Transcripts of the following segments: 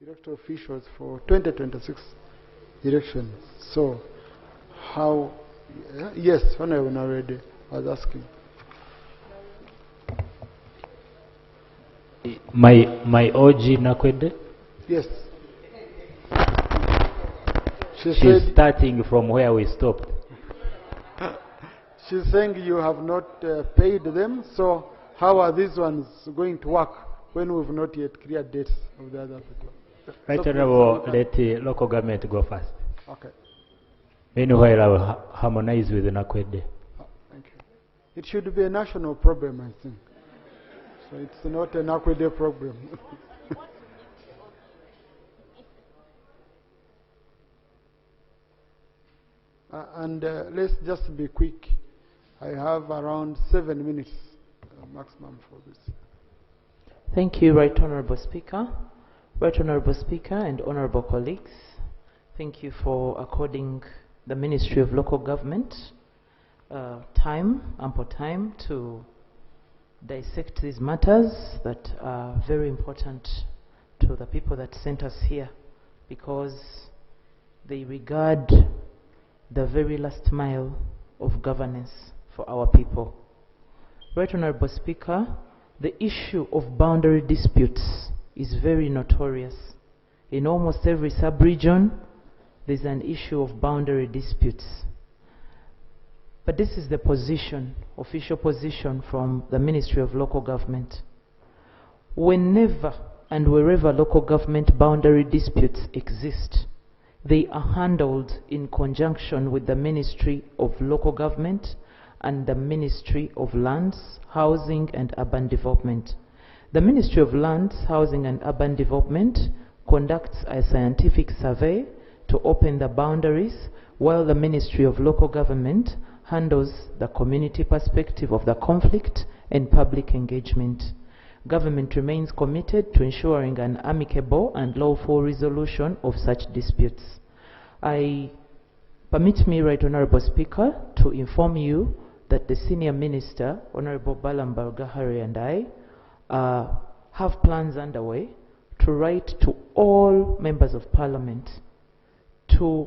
elected officials for 2026 elections. So, how? Yes, Honorable Narede was asking. My OG Nakwede? Yes. She's starting from where we stopped. She's saying you have not paid them, so how are these ones going to work when we've not yet cleared dates of the other people? Right, Honorable, let the local government go first. Okay. Meanwhile, I will harmonize with Nakwede. Thank you. It should be a national problem, I think. So it's not an Nakwede problem. And let's just be quick. I have around 7 minutes maximum for this. Thank you, Right Honorable Speaker. Right Honorable Speaker and Honorable colleagues, thank you for according the Ministry of Local Government ample time to dissect these matters that are very important to the people that sent us here, because they regard the very last mile of governance for our people. Right Honorable Speaker, the issue of boundary disputes is very notorious. In almost every sub-region, there's an issue of boundary disputes. But this is the position, official position from the Ministry of Local Government. Whenever and wherever local government boundary disputes exist, they are handled in conjunction with the Ministry of Local Government and the Ministry of Lands, Housing and Urban Development. The Ministry of Lands, Housing and Urban Development conducts a scientific survey to open the boundaries, while the Ministry of Local Government handles the community perspective of the conflict and public engagement. Government remains committed to ensuring an amicable and lawful resolution of such disputes. Permit me, Right Honorable Speaker, to inform you that the Senior Minister, Honorable Balam Bargahari, and I have plans underway to write to all members of Parliament to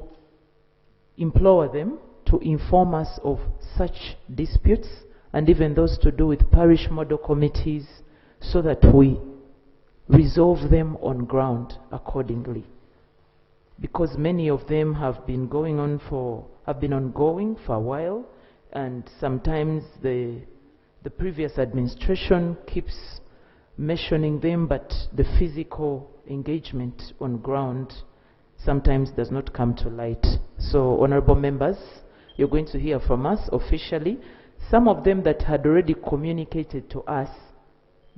implore them to inform us of such disputes, and even those to do with parish model committees, so that we resolve them on ground accordingly. Because many of them have been ongoing for a while, and sometimes the previous administration keeps mentioning them, but the physical engagement on ground sometimes does not come to light. So, honorable members, you're going to hear from us officially. Some of them that had already communicated to us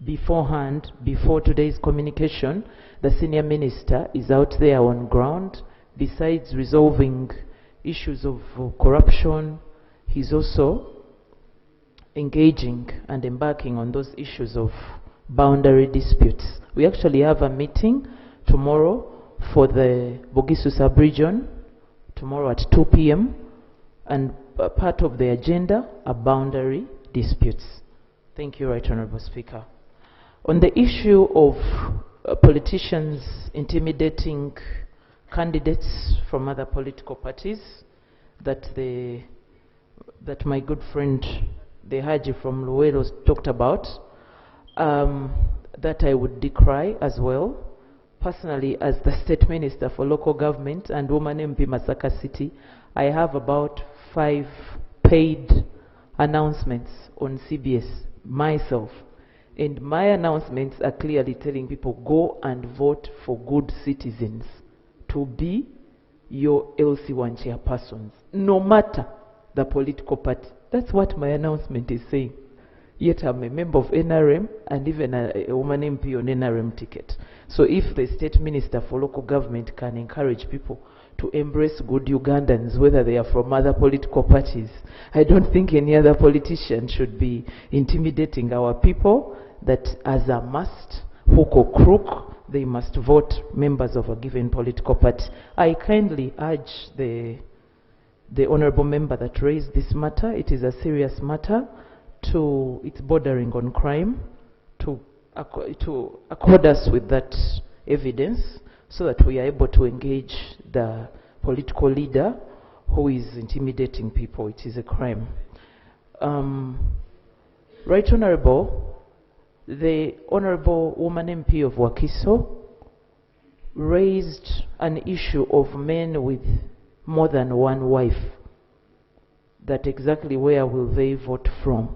beforehand, before today's communication, the Senior Minister is out there on ground. Besides resolving issues of corruption, he's also engaging and embarking on those issues of boundary disputes. We actually have a meeting tomorrow for the Bugisu sub-region, tomorrow at 2 p.m. and part of the agenda are boundary disputes. Thank you, Right Honorable Speaker. On the issue of politicians intimidating candidates from other political parties that my good friend the Haji from Luwero talked about, that I would decry as well. Personally, as the State Minister for Local Government and Woman MP Masaka City, I have about 5 paid announcements on CBS myself. And my announcements are clearly telling people, go and vote for good citizens to be your LC1 chairpersons, no matter the political party. That's what my announcement is saying. Yet I'm a member of NRM and even a woman MP on NRM ticket. So if the State Minister for Local Government can encourage people to embrace good Ugandans, whether they are from other political parties, I don't think any other politician should be intimidating our people that as a must, hook or crook, they must vote members of a given political party. I kindly urge the honorable member that raised this matter, it is a serious matter, it's bordering on crime, to accord us with that evidence so that we are able to engage the political leader who is intimidating people. It is a crime. Right Honorable, the Honorable Woman MP of Wakiso raised an issue of men with more than one wife. That exactly where will they vote from?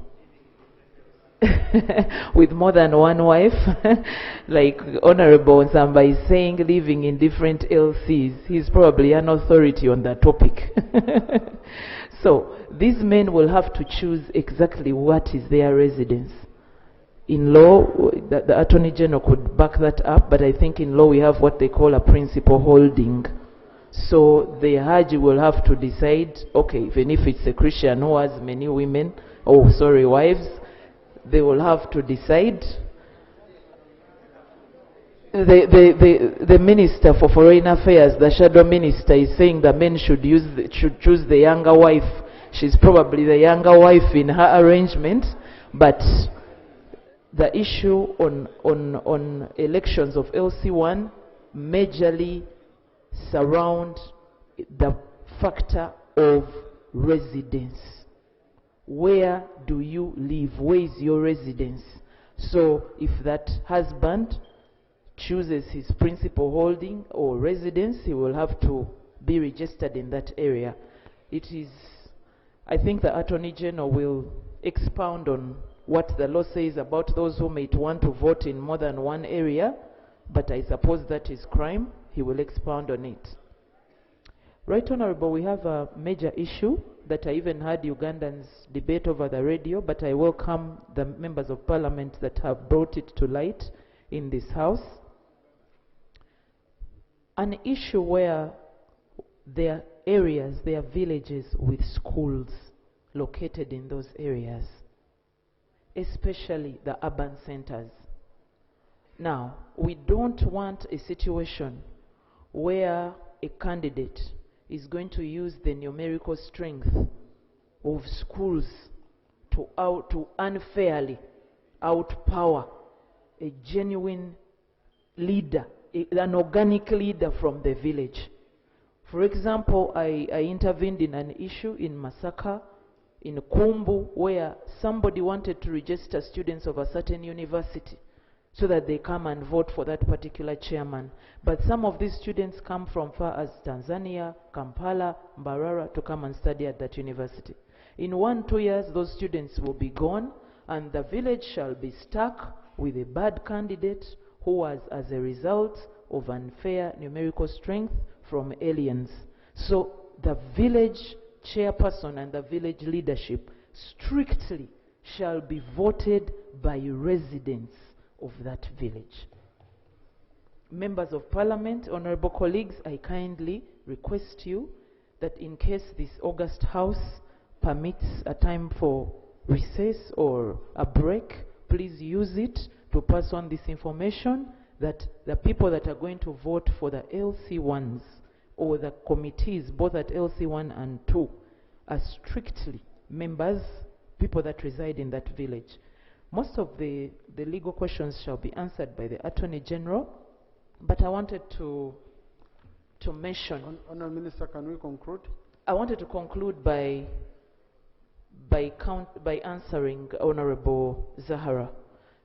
With more than one wife, like Honorable Nsamba is saying, living in different LCs. He's probably an authority on that topic. So these men will have to choose exactly what is their residence. In law, the Attorney General could back that up, but I think in law we have what they call a principal holding. So the Haji will have to decide, okay, even if it's a Christian who has many women, wives, they will have to decide. The Minister for Foreign Affairs, the shadow minister, is saying the men should choose the younger wife. She's probably the younger wife in her arrangement, but the issue on elections of LC1 majorly surround the factor of residence. Where do you live? Where is your residence? So if that husband chooses his principal holding or residence, he will have to be registered in that area. It is, I think the Attorney General will expound on what the law says about those who might want to vote in more than one area, but I suppose that is crime. He will expound on it. Right Honorable, we have a major issue that I even had Ugandans debate over the radio, but I welcome the members of parliament that have brought it to light in this house. An issue where there are areas, there are villages with schools located in those areas, especially the urban centers. Now, we don't want a situation where a candidate is going to use the numerical strength of schools to unfairly outpower a genuine leader, an organic leader from the village. For example, I intervened in an issue in Masaka, in Kumbu, where somebody wanted to register students of a certain university so that they come and vote for that particular chairman. But some of these students come from far as Tanzania, Kampala, Mbarara to come and study at that university. In 1-2 years, those students will be gone, and the village shall be stuck with a bad candidate who was as a result of unfair numerical strength from aliens. So the village chairperson and the village leadership strictly shall be voted by residents of that village. Members of Parliament, honorable colleagues, I kindly request you that in case this August House permits a time for recess or a break, please use it to pass on this information that the people that are going to vote for the LC1s or the committees, both at LC1 and 2, are strictly members, people that reside in that village. Most of the legal questions shall be answered by the Attorney General, but I wanted to mention... Honourable Minister, can we conclude? I wanted to conclude by answering Honourable Zahara.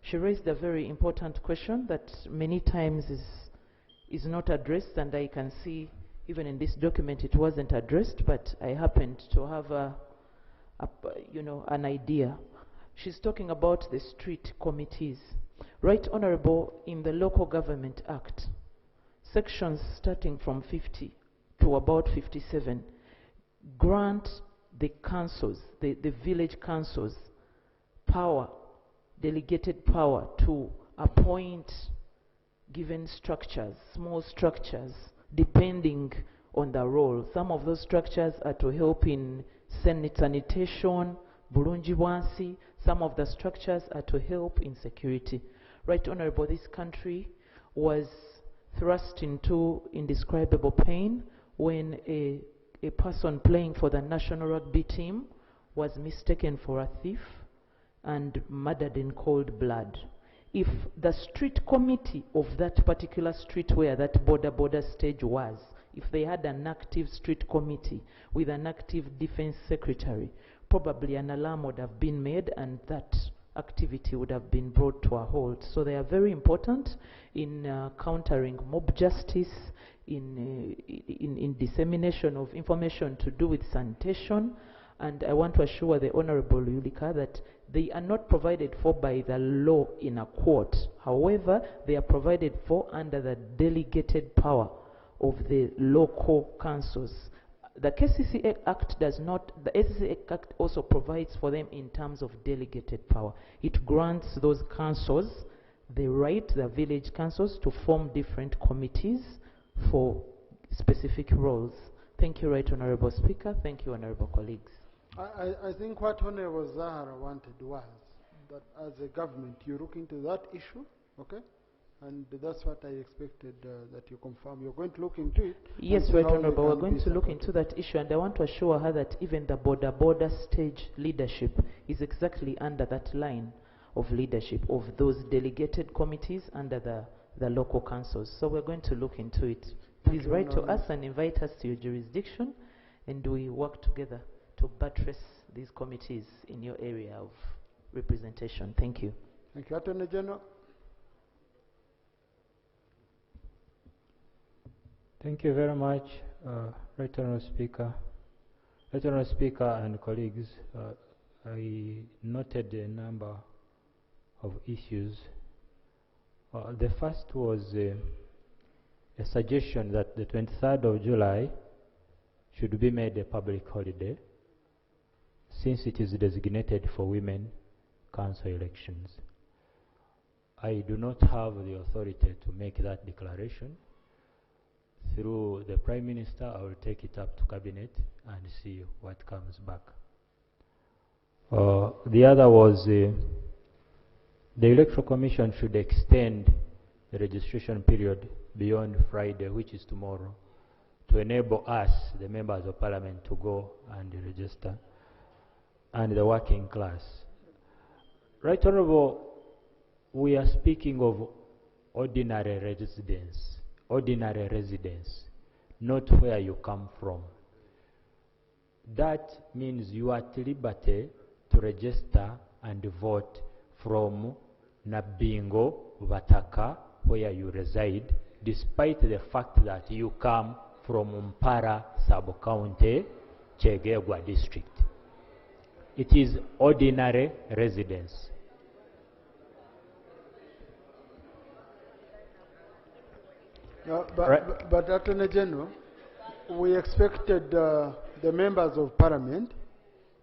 She raised a very important question that many times is not addressed, and I can see even in this document it wasn't addressed, but I happened to have an idea. She's talking about the street committees. Right Honourable, in the Local Government Act, sections starting from 50 to about 57 grant the councils, the village councils, power, delegated power to appoint given structures, small structures, depending on the role. Some of those structures are to help in sanitation, bulungi bwansi. Some of the structures are to help in security. Right Honourable, this country was thrust into indescribable pain when a person playing for the national rugby team was mistaken for a thief and murdered in cold blood. if the street committee of that particular street where that border stage was, if they had an active street committee with an active defense secretary, probably an alarm would have been made and that activity would have been brought to a halt. So they are very important in countering mob justice, in dissemination of information to do with sanitation. And I want to assure the Honorable Yulika that they are not provided for by the law in a court. However, they are provided for under the delegated power of the local councils. The KCCA Act does not, the KCCA Act also provides for them in terms of delegated power. It grants those councils the right, the village councils, to form different committees for specific roles. Thank you, Right Honorable Speaker. Thank you, Honorable colleagues. I think what Honorable Zahara wanted was that as a government you look into that issue, okay? And that's what I expected that you confirm. You're going to look into it. Yes, Right Honorable, we're going to look into that issue, and I want to assure her that even the border stage leadership is exactly under that line of leadership of those delegated committees under the local councils. So we're going to look into it. Please write to us and invite us to your jurisdiction, and we work together to buttress these committees in your area of representation. Thank you. Thank you, Attorney General. Thank you very much, Right Honourable Speaker. Right Honourable Speaker and colleagues, I noted a number of issues. The first was a suggestion that the 23rd of July should be made a public holiday since it is designated for women council elections. I do not have the authority to make that declaration. Through the Prime Minister, I will take it up to Cabinet and see what comes back. The other was the Electoral Commission should extend the registration period beyond Friday, which is tomorrow, to enable us, the members of Parliament, to go and register, and the working class. Right Honourable, we are speaking of ordinary residents, not where you come from. That means you are at liberty to register and vote from Nabingo, Vataka, where you reside, despite the fact that you come from Mpara Sub-County, Chegegwa District. It is ordinary residents. But Attorney General, we expected the members of Parliament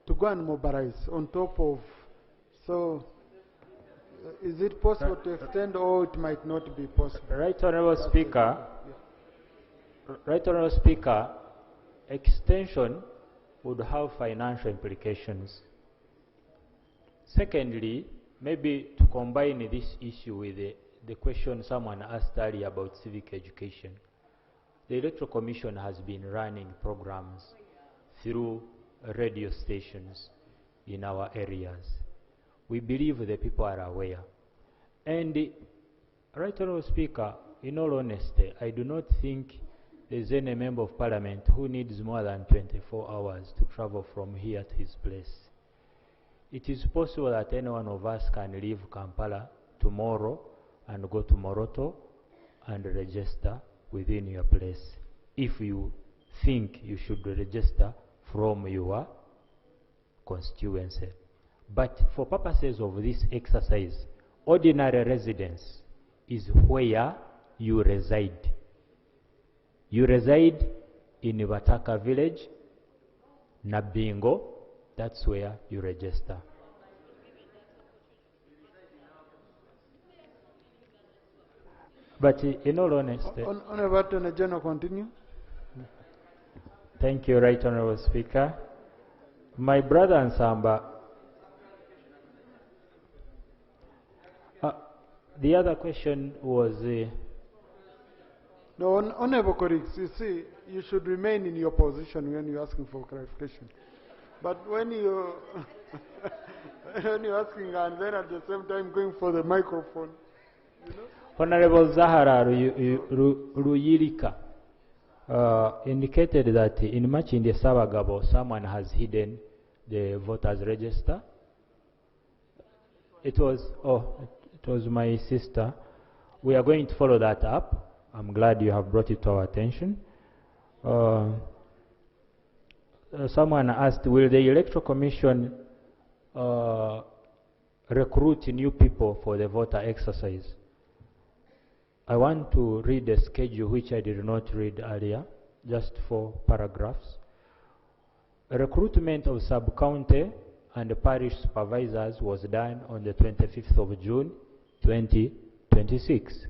to go and mobilize on top of, so is it possible to extend, or it might not be possible? Right Honourable Speaker, Right Honourable Speaker, extension would have financial implications. Secondly, maybe to combine this issue with the question someone asked earlier about civic education. The Electoral Commission has been running programs through radio stations in our areas. We believe the people are aware. And, Right Honourable Speaker, in all honesty, I do not think there's any member of Parliament who needs more than 24 hours to travel from here to his place. It is possible that any one of us can leave Kampala tomorrow and go to Moroto and register within your place, if you think you should register from your constituency. But for purposes of this exercise, ordinary residence is where you reside. You reside in Vataka village, Nabingo, that's where you register. But in all honesty... Honourable Attorney General, continue. Thank you, Right Honourable Speaker. My brother Ansamba, the other question was... No, Honourable colleagues, you see, you should remain in your position when you're asking for clarification. But when you when you're asking and then at the same time going for the microphone, you know. Honorable Zahara Ruyirika indicated that in Machindi Sabagabo, someone has hidden the voters register. It was my sister. We are going to follow that up. I'm glad you have brought it to our attention. Someone asked, will the Electoral Commission recruit new people for the voter exercise? I want to read the schedule, which I did not read earlier, just 4 paragraphs. Recruitment of sub-county and parish supervisors was done on the 25th of June, 2026.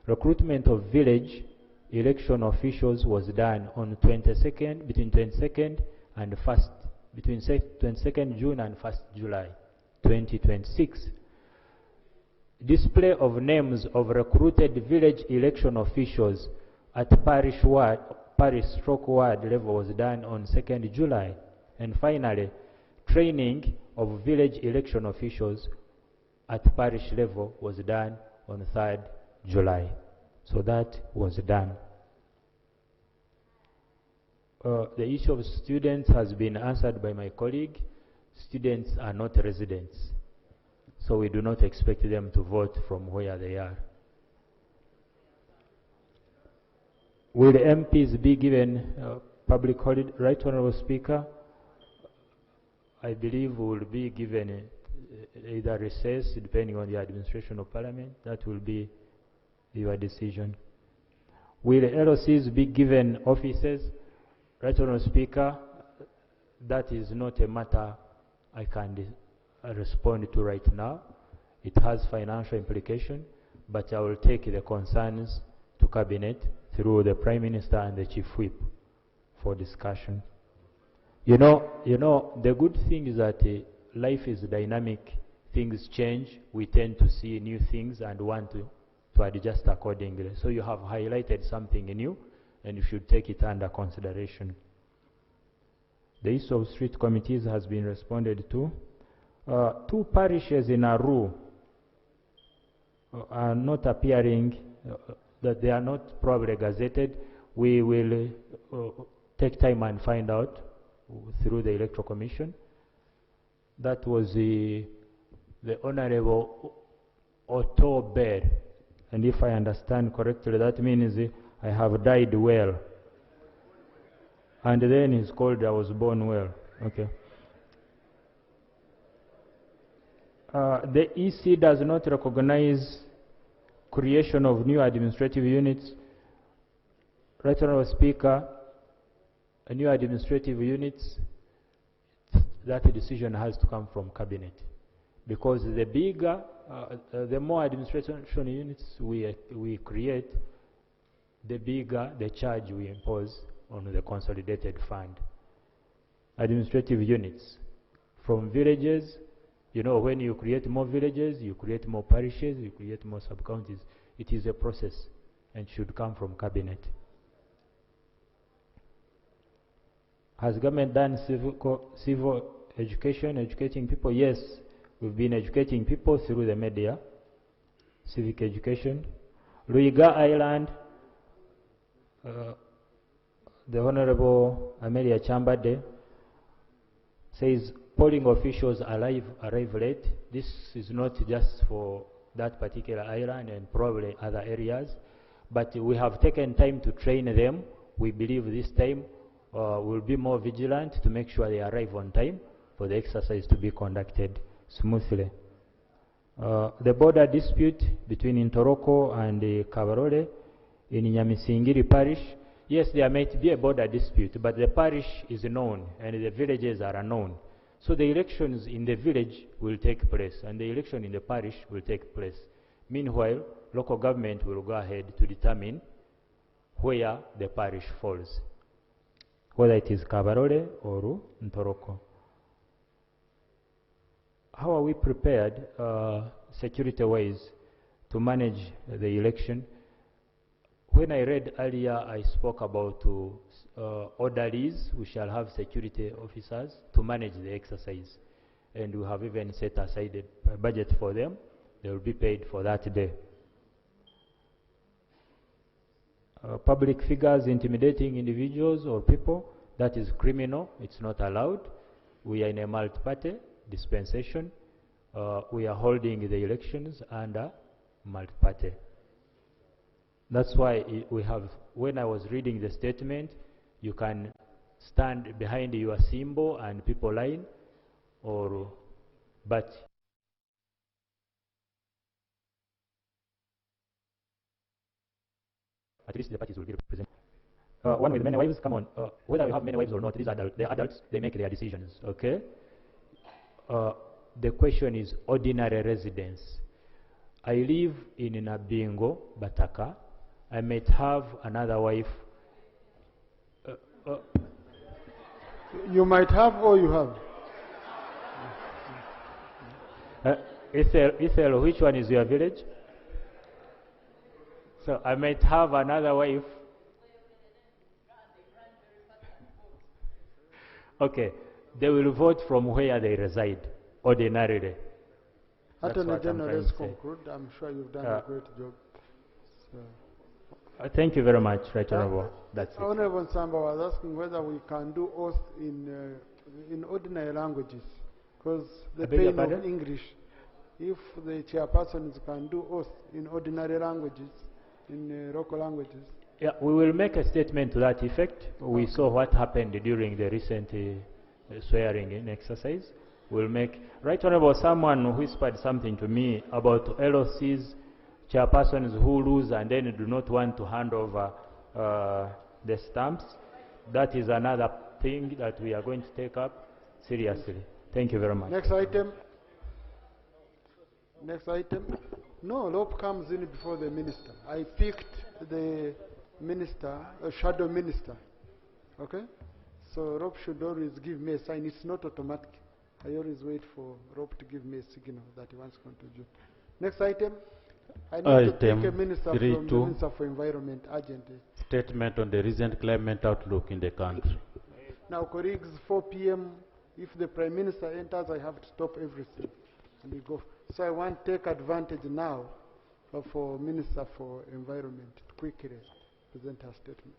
Recruitment of village election officials was done on between 22nd June and 1st July, 2026. Display of names of recruited village election officials at parish/ward level was done on 2nd July. And finally, training of village election officials at parish level was done on 3rd July. So that was done. The issue of students has been answered by my colleague. Students are not residents, so we do not expect them to vote from where they are. Will MPs be given public holiday? Right, Honorable Speaker? I believe we will be given either recess, depending on the administration of Parliament. That will be your decision. Will LOCs be given offices? Right, Honorable Speaker, that is not a matter I can respond to right now. It has financial implication, but I will take the concerns to Cabinet through the Prime Minister and the Chief Whip for discussion. You know, the good thing is that life is dynamic. Things change. We tend to see new things and want to adjust accordingly. So you have highlighted something new, and you should take it under consideration. The issue of street committees has been responded to. 2 parishes in Aru are not appearing, that they are not probably gazetted. We will take time and find out through the Electoral Commission. That was the Honorable Otto Bed. And if I understand correctly, that means I have died well. And then he's called I was born well. Okay. The EC does not recognize creation of new administrative units. Right, Honorable Speaker, new administrative units, that decision has to come from Cabinet. Because the bigger, the more administration units we create, the bigger the charge we impose on the consolidated fund. Administrative units from villages, you know, when you create more villages, you create more parishes, you create more sub-counties. It is a process and should come from Cabinet. Has government done civil education, educating people? Yes, we've been educating people through the media, civic education. Luiga Island, the Honorable Amelia Chambade says polling officials arrive late. This is not just for that particular island and probably other areas, but we have taken time to train them. We believe this time we'll be more vigilant to make sure they arrive on time for the exercise to be conducted smoothly. The border dispute between Ntoroko and Kabarole in Nyamisingiri parish, yes, there might be a border dispute, but the parish is known and the villages are unknown. So the elections in the village will take place and the election in the parish will take place. Meanwhile, local government will go ahead to determine where the parish falls, whether it is Kabarole or Ntoroko. How are we prepared security-wise to manage the election? when I read earlier, I spoke about orderlies. We shall have security officers to manage the exercise. And we have even set aside a budget for them. They will be paid for that day. Public figures intimidating individuals or people, that is criminal. It's not allowed. We are in a multi-party dispensation. We are holding the elections under multi-party. That's why we have, when I was reading the statement, you can stand behind your symbol and people line, but at least the parties will be represented. One with many wives, come on. Whether you have many wives or not, they're adults, they make their decisions, okay? The question is ordinary residence. I live in Nabingo, Bataka. I might have another wife. You might have or you have. Ethel, which one is your village? So I might have another wife. Okay, they will vote from where they reside, ordinarily. Attorney General, let's conclude. I'm sure you've done a great job. So. Thank you very much, Right Honorable. That's it. Honorable Samba was asking whether we can do oath in ordinary languages, because the pain of English, if the chairpersons can do oath in ordinary languages, in local languages. Yeah, we will make a statement to that effect. We saw what happened during the recent swearing-in exercise. We'll make. Right Honorable, someone whispered something to me about LOCs, chairpersons who lose and then do not want to hand over the stamps. That is another thing that we are going to take up seriously. Thank you very much. Next item. Next item. No, Rope comes in before the minister. I picked the minister, a shadow minister. Okay? So Rope should always give me a sign. It's not automatic. I always wait for Rope to give me a signal that he wants to contribute. Next item. I need to take a minister from the Minister for Environment urgently. Statement on the recent climate outlook in the country. Now, colleagues, 4 p.m., if the Prime Minister enters, I have to stop everything. And we go. So I want to take advantage now for Minister for Environment to quickly present her statement.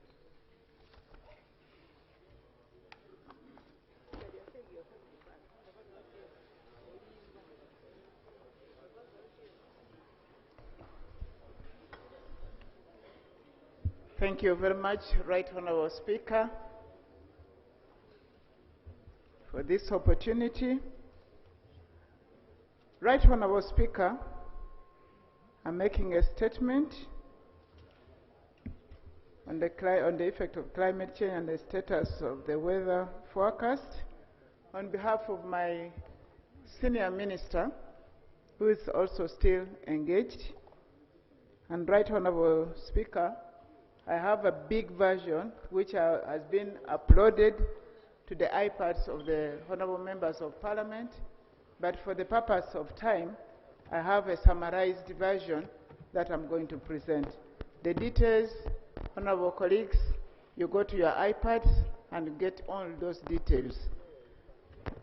Thank you very much, Right Honorable Speaker, for this opportunity. Right Honorable Speaker, I'm making a statement on the effect of climate change and the status of the weather forecast on behalf of my senior minister, who is also still engaged. And Right Honorable Speaker, I have a big version which has been uploaded to the iPads of the honorable members of Parliament, but for the purpose of time, I have a summarized version that I'm going to present. The details, honorable colleagues, you go to your iPads and you get all those details.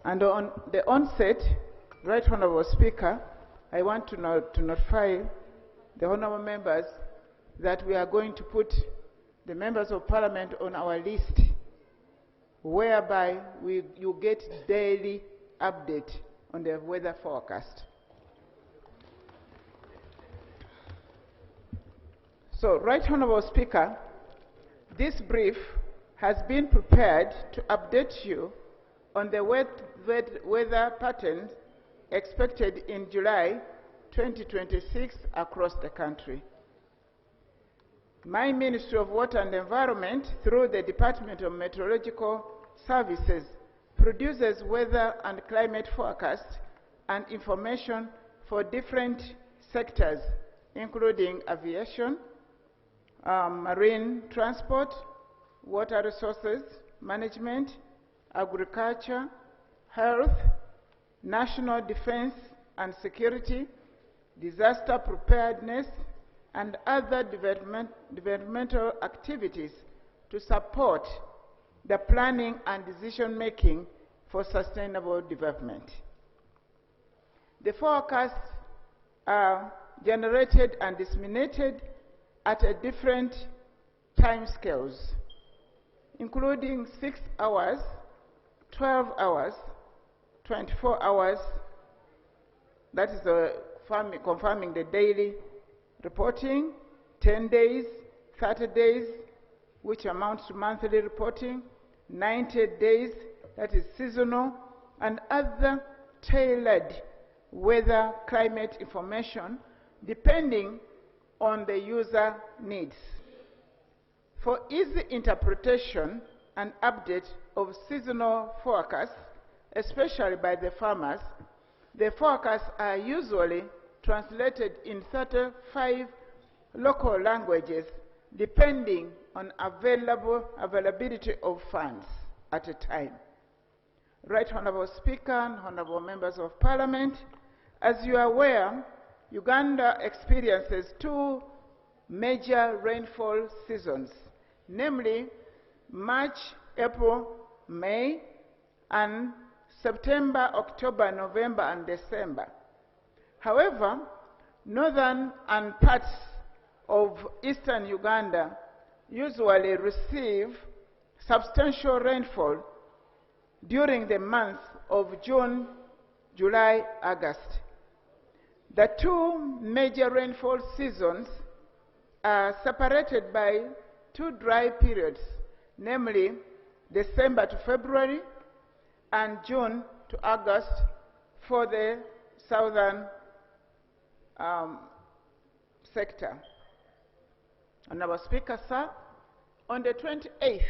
And on the onset, Right Honorable Speaker, I want to notify the honorable members that we are going to put the members of Parliament on our list, whereby you get daily update on the weather forecast. So, Right Honorable Speaker, this brief has been prepared to update you on the weather patterns expected in July 2026 across the country. My Ministry of Water and Environment, through the Department of Meteorological Services, produces weather and climate forecasts and information for different sectors, including aviation, marine transport, water resources management, agriculture, health, national defense and security, disaster preparedness, and other developmental activities to support the planning and decision-making for sustainable development. The forecasts are generated and disseminated at a different timescales, including 6 hours, 12 hours, 24 hours, that is confirming the daily reporting, 10 days, 30 days, which amounts to monthly reporting, 90 days, that is seasonal, and other tailored weather climate information depending on the user needs. For easy interpretation and update of seasonal forecasts, especially by the farmers, the forecasts are usually translated in 35 local languages depending on availability of funds at a time. Right Honorable Speaker and Honorable Members of Parliament, as you are aware, Uganda experiences 2 major rainfall seasons, namely March, April, May, and September, October, November, and December. However, northern and parts of eastern Uganda usually receive substantial rainfall during the months of June, July, August. The 2 major rainfall seasons are separated by 2 dry periods, namely December to February and June to August for the southern sector. Honorable Speaker, sir, on the 28th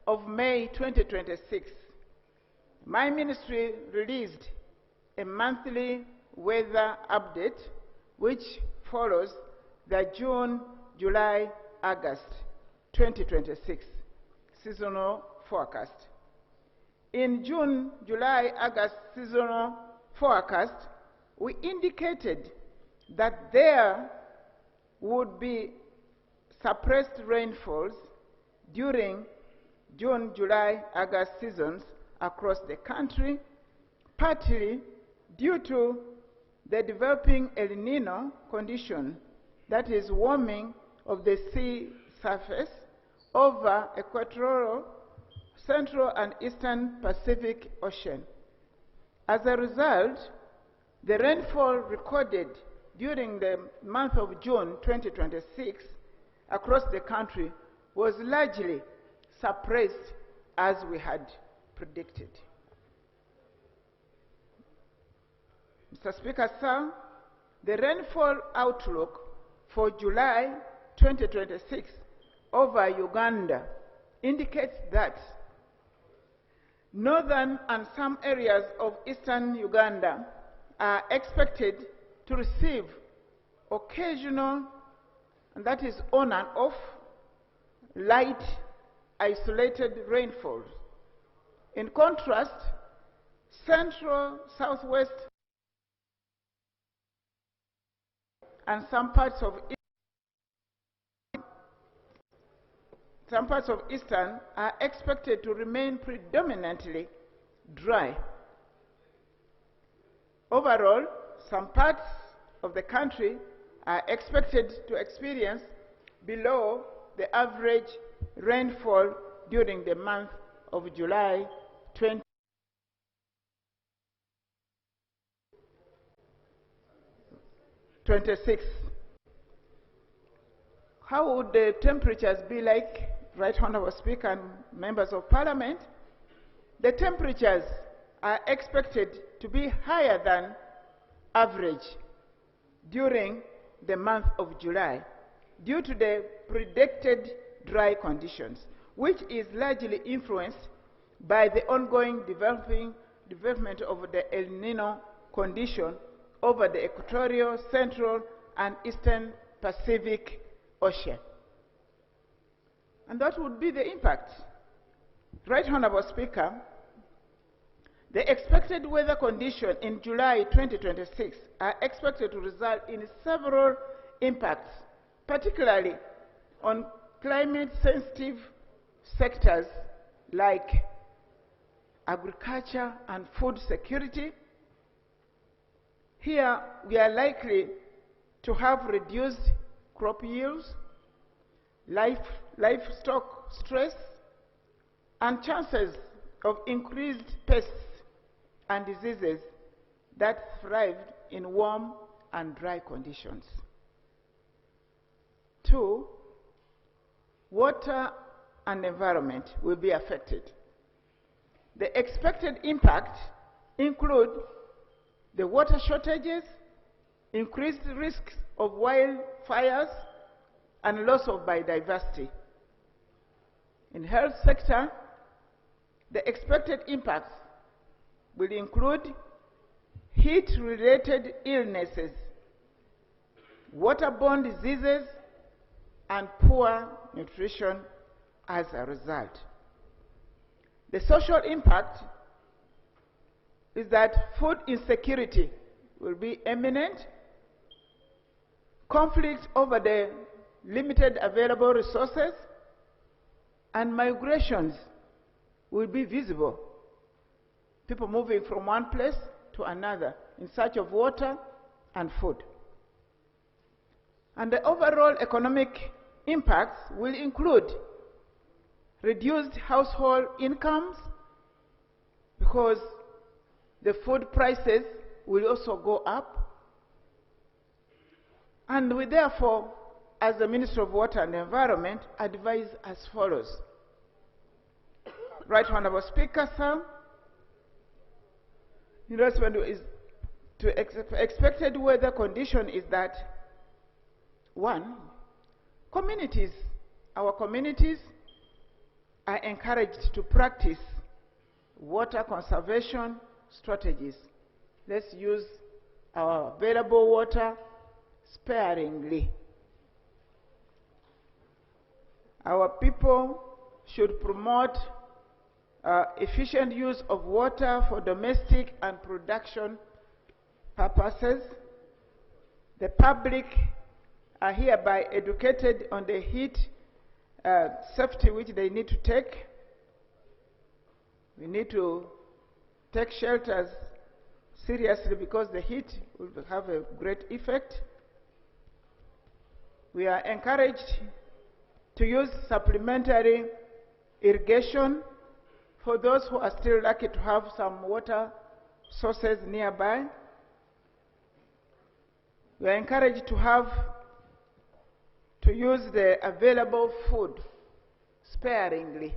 of May 2026, my ministry released a monthly weather update which follows the June, July, August 2026 seasonal forecast. In June, July, August seasonal forecast, we indicated that there would be suppressed rainfalls during June, July, August seasons across the country, partly due to the developing El Niño condition, that is warming of the sea surface over equatorial, central and eastern Pacific Ocean. As a result, the rainfall recorded during the month of June 2026 across the country was largely suppressed as we had predicted. Mr. Speaker, sir, the rainfall outlook for July 2026 over Uganda indicates that northern and some areas of eastern Uganda are expected to receive occasional, and that is on and off, light, isolated rainfalls. In contrast, central, southwest, and some parts of eastern are expected to remain predominantly dry. Overall, some parts of the country are expected to experience below the average rainfall during the month of July 2026. How would the temperatures be like, Right Honorable Speaker and Members of Parliament? The temperatures are expected to be higher than average during the month of July due to the predicted dry conditions, which is largely influenced by the ongoing development of the El Niño condition over the equatorial, central, and eastern Pacific Ocean. And that would be the impact. Right Honorable Speaker, the expected weather conditions in July 2026 are expected to result in several impacts, particularly on climate-sensitive sectors like agriculture and food security. Here, we are likely to have reduced crop yields, livestock stress, and chances of increased pests and diseases that thrive in warm and dry conditions. 2, water and environment will be affected. The expected impact include the water shortages, increased risks of wildfires, and loss of biodiversity. In health sector, the expected impacts will include heat-related illnesses, waterborne diseases, and poor nutrition as a result. The social impact is that food insecurity will be imminent, conflict over the limited available resources, and migrations will be visible. People moving from one place to another in search of water and food. And the overall economic impacts will include reduced household incomes, because the food prices will also go up. And we therefore, as the Minister of Water and Environment, advise as follows. Right Honorable Speaker, sir, in response to expected weather condition is that, 1, our communities are encouraged to practice water conservation strategies. Let's use our available water sparingly. Our people should promote efficient use of water for domestic and production purposes. The public are hereby educated on the heat safety which they need to take. We need to take shelters seriously because the heat will have a great effect. We are encouraged to use supplementary irrigation for those who are still lucky to have some water sources nearby. We are encouraged to use the available food sparingly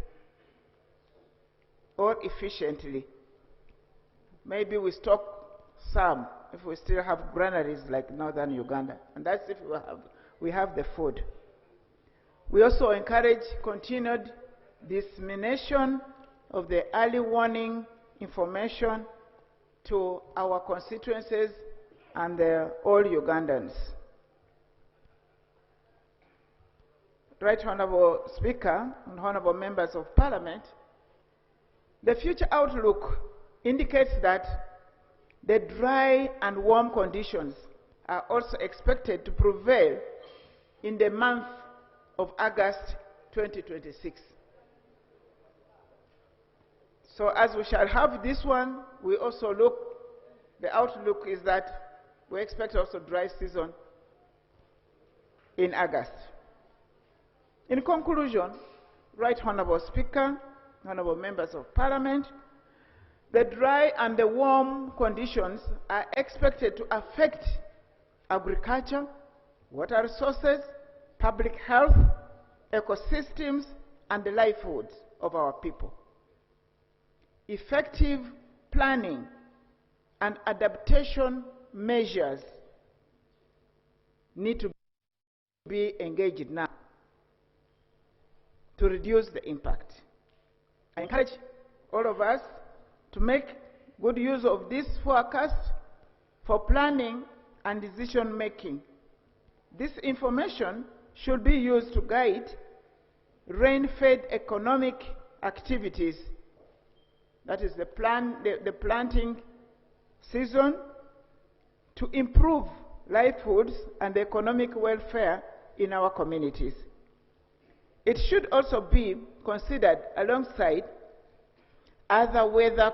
or efficiently. Maybe we stock some if we still have granaries like northern Uganda, and that's if we have the food. We also encourage continued dissemination of the early warning information to our constituencies and all Ugandans. Right Honorable Speaker and Honorable Members of Parliament, the future outlook indicates that the dry and warm conditions are also expected to prevail in the month of August 2026. So as we shall have this one, we also the outlook is that we expect also dry season in August. In conclusion, Right Honorable Speaker, Honorable Members of Parliament, the dry and the warm conditions are expected to affect agriculture, water resources, public health, ecosystems, and the livelihoods of our people. Effective planning and adaptation measures need to be engaged now to reduce the impact. I encourage all of us to make good use of this forecast for planning and decision making. This information should be used to guide rain-fed economic activities, that is the planting season, to improve livelihoods, and economic welfare in our communities. It should also be considered alongside other weather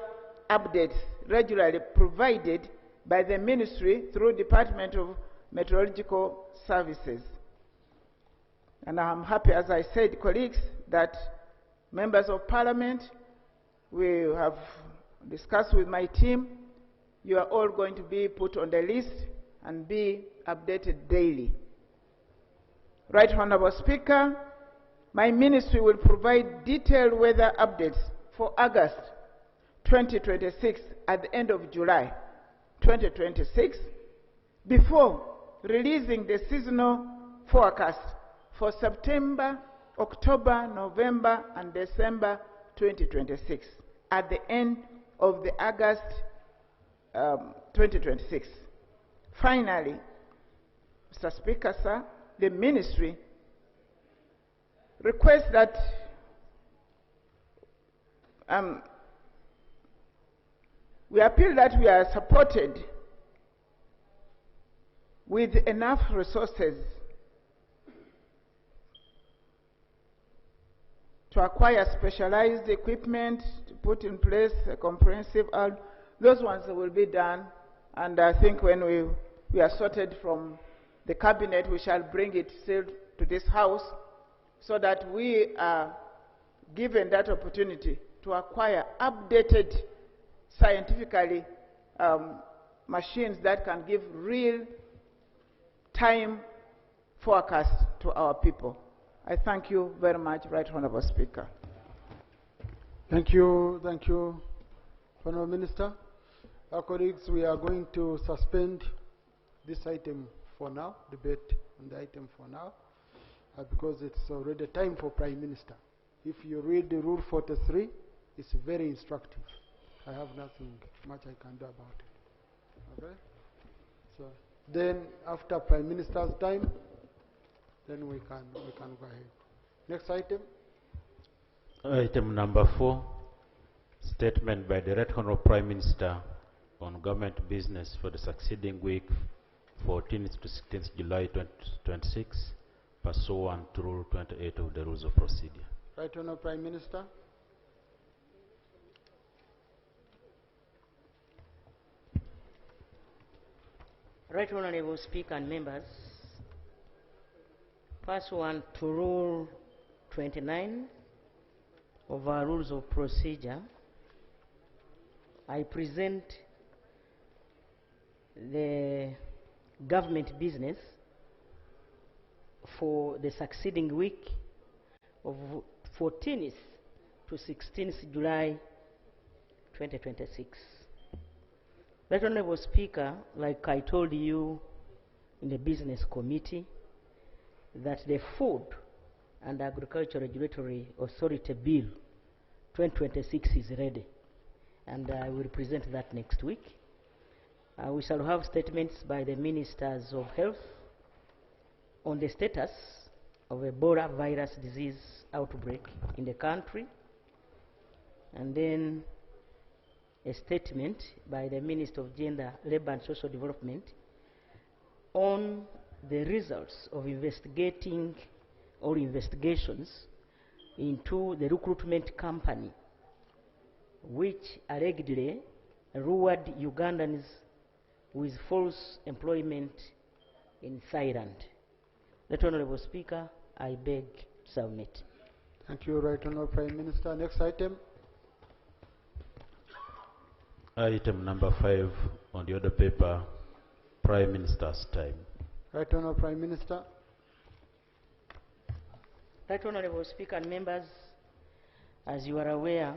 updates regularly provided by the ministry through Department of Meteorological Services. And I'm happy, as I said, colleagues, that members of parliament, we have discussed with my team, you are all going to be put on the list and be updated daily. Right Honorable Speaker, my ministry will provide detailed weather updates for August 2026 at the end of July 2026 before releasing the seasonal forecast for September, October, November, and December 2026 at the end of the August 2026. Finally, Mr. Speaker, sir, the ministry requests that we appeal that we are supported with enough resources to acquire specialized equipment, to put in place a comprehensive, those ones will be done, and I think when we are sorted from the cabinet, we shall bring it still to this house so that we are given that opportunity to acquire updated, scientifically machines that can give real-time forecast to our people. I thank you very much, Right Honorable Speaker. Thank you, Honorable Minister. Our colleagues, we are going to suspend this item for now, debate on the item for now, because it's already time for Prime Minister. If you read the Rule 43, it's very instructive. I have nothing much I can do about it. Okay? So then, after Prime Minister's time, then we can go ahead. Next item. Item number 4, statement by the Right Honourable Prime Minister on government business for the succeeding week, 14th to 16th July 2026, pursuant to Rule 28 of the Rules of Procedure. Right Honourable Prime Minister. Right Honourable Speaker and members, pursuant to Rule 29 of our Rules of Procedure, I present the government business for the succeeding week of 14th to 16th July 2026. Right Honourable Speaker, like I told you in the Business Committee, that the Food and Agriculture Regulatory Authority Bill 2026 is ready, and I will present that next week. We shall have statements by the Ministers of Health on the status of Ebola virus disease outbreak in the country, and then a statement by the Minister of Gender, Labour and Social Development on the results of investigating or investigations into the recruitment company which allegedly lured Ugandans with false employment in Thailand. Right Honourable Speaker, I beg to submit. Thank you, Right Honourable Prime Minister. Next item. Item number 5 on the order paper, Prime Minister's time. Right Honourable Prime Minister. Right Honourable Speaker and members, as you are aware,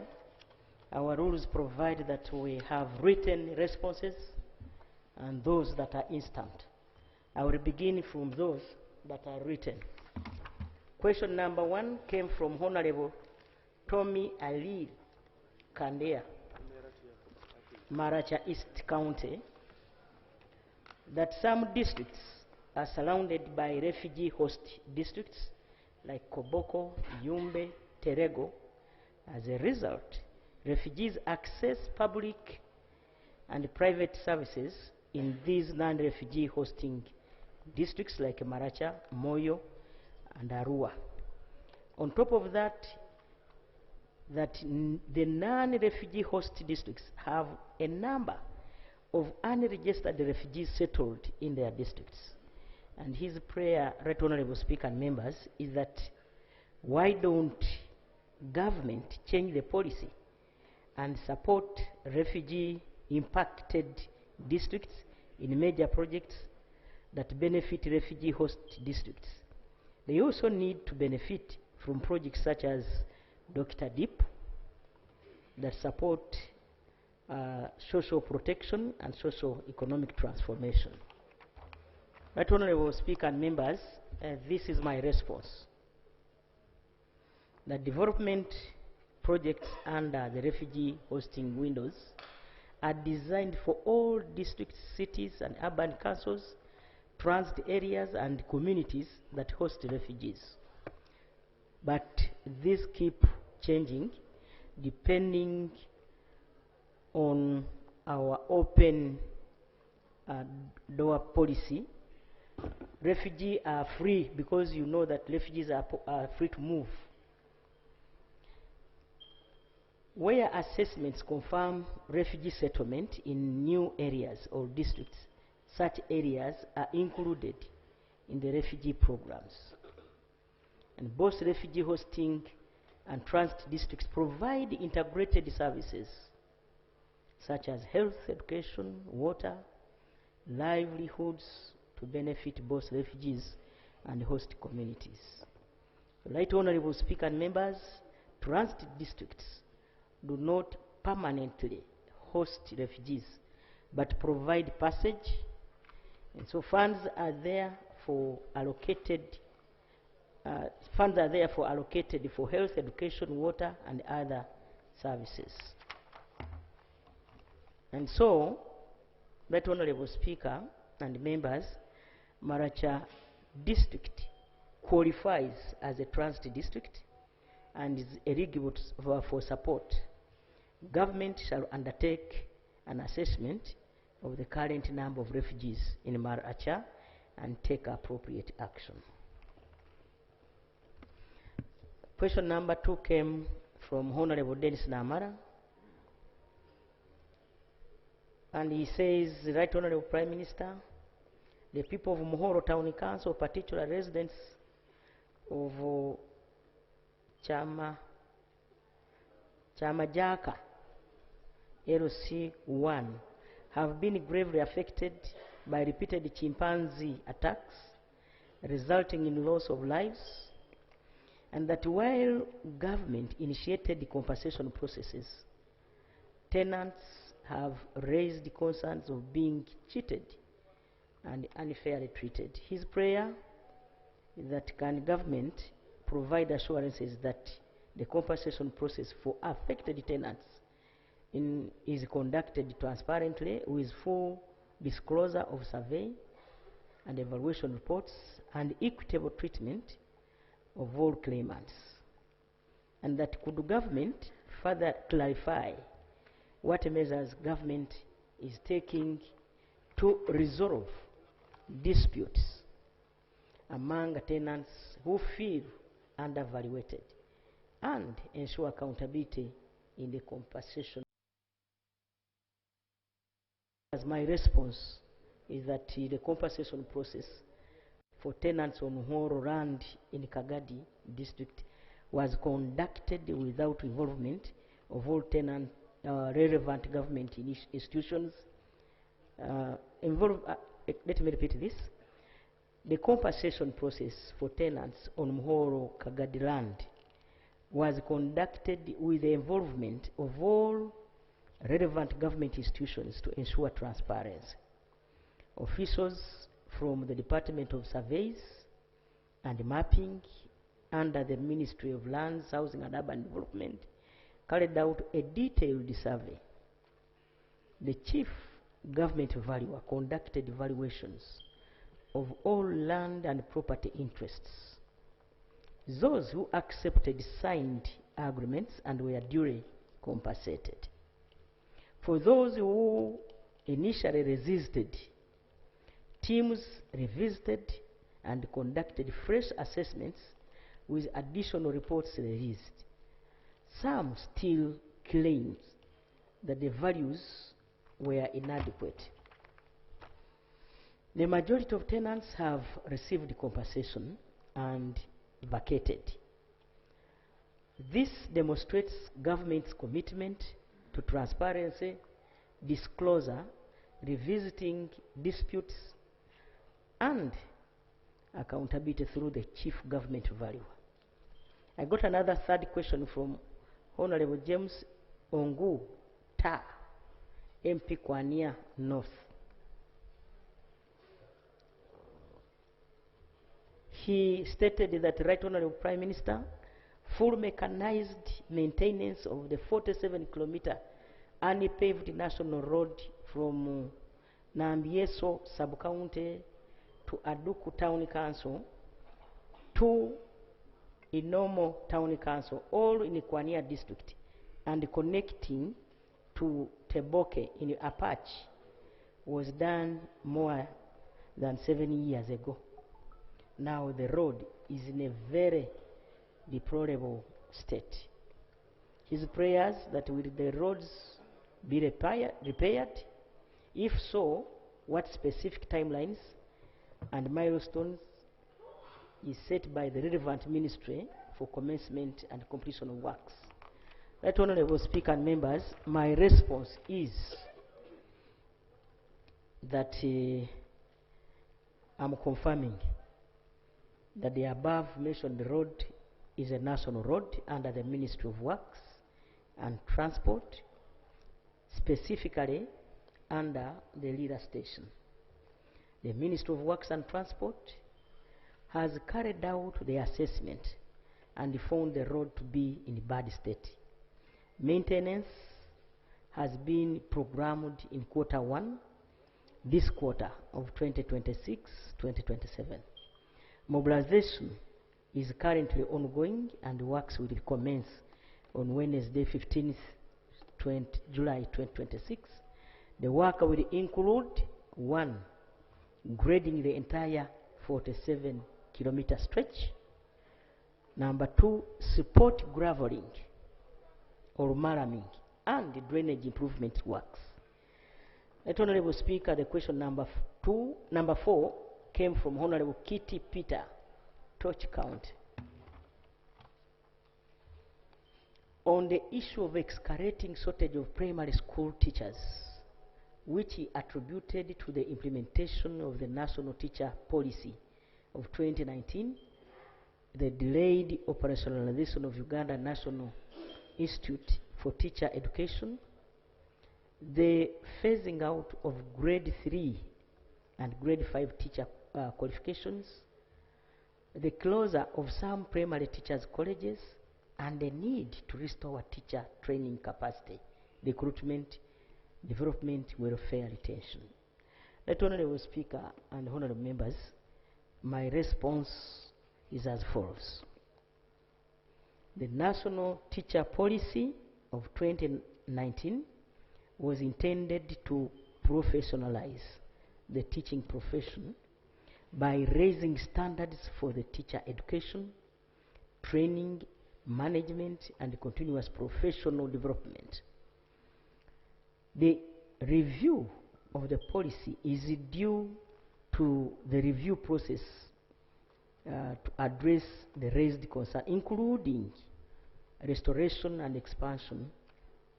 our rules provide that we have written responses and those that are instant. I will begin from those that are written. Question number 1 came from Honourable Tommy Ali Kandea, Maracha East County, that some districts are surrounded by refugee host districts like Koboko, Yumbe, Terego. As a result, refugees access public and private services in these non-refugee hosting districts like Maracha, Moyo, and Arua. On top of that, the non-refugee host districts have a number of unregistered refugees settled in their districts. And his prayer, Right Honorable Speaker and members, is that why don't government change the policy and support refugee impacted districts in major projects that benefit refugee host districts. They also need to benefit from projects such as Dr. Deep that support social protection and social economic transformation. Right Honorable Speaker and members, this is my response. The development projects under the refugee hosting windows are designed for all districts, cities, and urban councils, transit areas, and communities that host refugees. But these keep changing depending on our open door policy. Refugees are free because you know that refugees are free to move. Where assessments confirm refugee settlement in new areas or districts, such areas are included in the refugee programs. And both refugee hosting and transit districts provide integrated services such as health, education, water, livelihoods to benefit both refugees and host communities. Right Honorable Speaker and members, transit districts do not permanently host refugees but provide passage, and so funds are there for allocated for health, education, water, and other services. And so, Right Honorable Speaker and members, Maracha district qualifies as a transit district and is eligible for support. Government shall undertake an assessment of the current number of refugees in Maracha and take appropriate action. Question number 2 came from Honorable Dennis Namara. And he says, Right Honorable Prime Minister, the people of Muhoro Town Council, particular residents of Chamajaka LC1 have been gravely affected by repeated chimpanzee attacks resulting in loss of lives, and that while government initiated the compensation processes, tenants have raised concerns of being cheated and unfairly treated. His prayer is that can government provide assurances that the compensation process for affected tenants is conducted transparently with full disclosure of survey and evaluation reports and equitable treatment of all claimants, and that could government further clarify what measures government is taking to resolve disputes among tenants who feel undervaluated and ensure accountability in the compensation. As my response is that the compensation process for tenants on Muhoro land in Kagadi district was conducted without involvement of all tenant relevant government institutions. Let me repeat this. The compensation process for tenants on Muhoro Kagadi land was conducted with the involvement of all relevant government institutions to ensure transparency. Officials from the Department of Surveys and Mapping under the Ministry of Lands, Housing and Urban Development carried out a detailed survey. The chief government valuer conducted evaluations of all land and property interests. Those who accepted signed agreements and were duly compensated. For those who initially resisted. Teams revisited and conducted fresh assessments with additional reports released. Some still claim that the values were inadequate. The majority of tenants have received compensation and vacated. This demonstrates government's commitment to transparency, disclosure, revisiting disputes, and accountability through the chief government value. I got another third question from Honorable James Ongu Ta, MP Kwania North. He stated that, Right Honorable Prime Minister, full mechanized maintenance of the 47-kilometer unpaved national road from Nambieso sub-county to Aduku Town Council to Inomo Town Council, all in the Kwania district, and connecting to Teboke in Apache, was done more than 7 years ago. Now the road is in a very deplorable state. His prayers that will the roads be repaired? If so, what specific timelines and milestones is set by the relevant ministry for commencement and completion of works? Right Honorable Speaker and members, my response is that I'm confirming that the above mentioned road is a national road under the Ministry of Works and Transport, specifically under the Lira Station. The Ministry of Works and Transport has carried out the assessment and found the road to be in bad state. Maintenance has been programmed in Q1, this quarter of 2026-2027. Mobilization is currently ongoing and works will commence on Wednesday, 15th July 2026. The work will include 1. Grading the entire 47-kilometer stretch. Number 2, support graveling or maraming and drainage improvement works. Right Honorable Speaker, the question number 4 came from Honorable Kitty Peter, Torch County. On the issue of escalating shortage of primary school teachers, which he attributed to the implementation of the National Teacher Policy of 2019, the delayed operationalization of Uganda National Institute for Teacher Education, the phasing out of grade 3 and grade 5 teacher qualifications, the closure of some primary teachers' colleges, and the need to restore teacher training capacity, recruitment, development, welfare, retention. Right Honorable Speaker and Honorable Members, my response is as follows. The National Teacher Policy of 2019 was intended to professionalize the teaching profession by raising standards for the teacher education, training, management, and continuous professional development. The review of the policy is due to the review process to address the raised concern, including restoration and expansion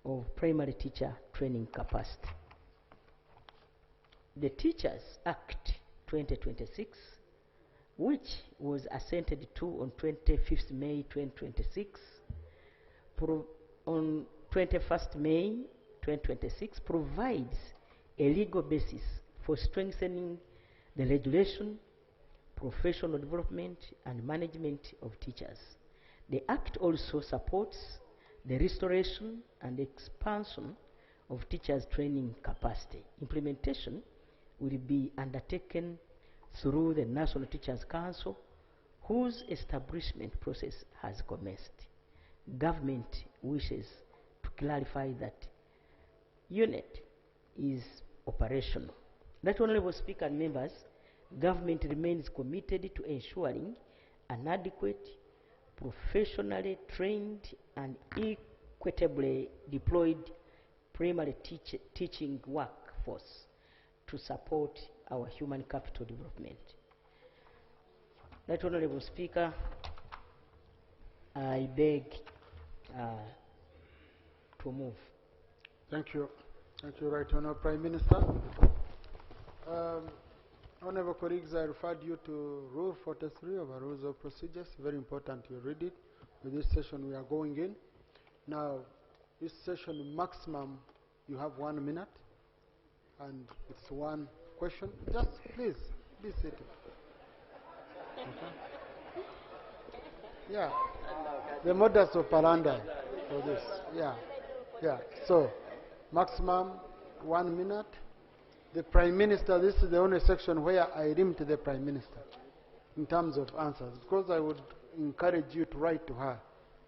of primary teacher training capacity. The Teachers Act 2026, which was assented to on 25th May 2026, on 21st May 2026, provides a legal basis for strengthening the regulation, professional development, and management of teachers. The Act also supports the restoration and expansion of teachers' training capacity. Implementation will be undertaken through the National Teachers Council, whose establishment process has commenced. Government wishes to clarify that UNET is operational. Right Honorable Speaker and members, government remains committed to ensuring an adequate, professionally trained and equitably deployed primary teaching workforce to support our human capital development. Right Honorable Speaker, I beg to move. Thank you. Thank you, Right Honourable Prime Minister. Honourable colleagues, I referred you to Rule 43 of our Rules of Procedures. Very important you read it. With this session we are going in. Now, this session maximum, you have 1 minute. And it's one question. Just please, be seated. Okay. Yeah. The modus operandi for this. Yeah. Yeah. So, maximum 1 minute. The Prime Minister, this is the only section where I limit the Prime Minister in terms of answers, because I would encourage you to write to her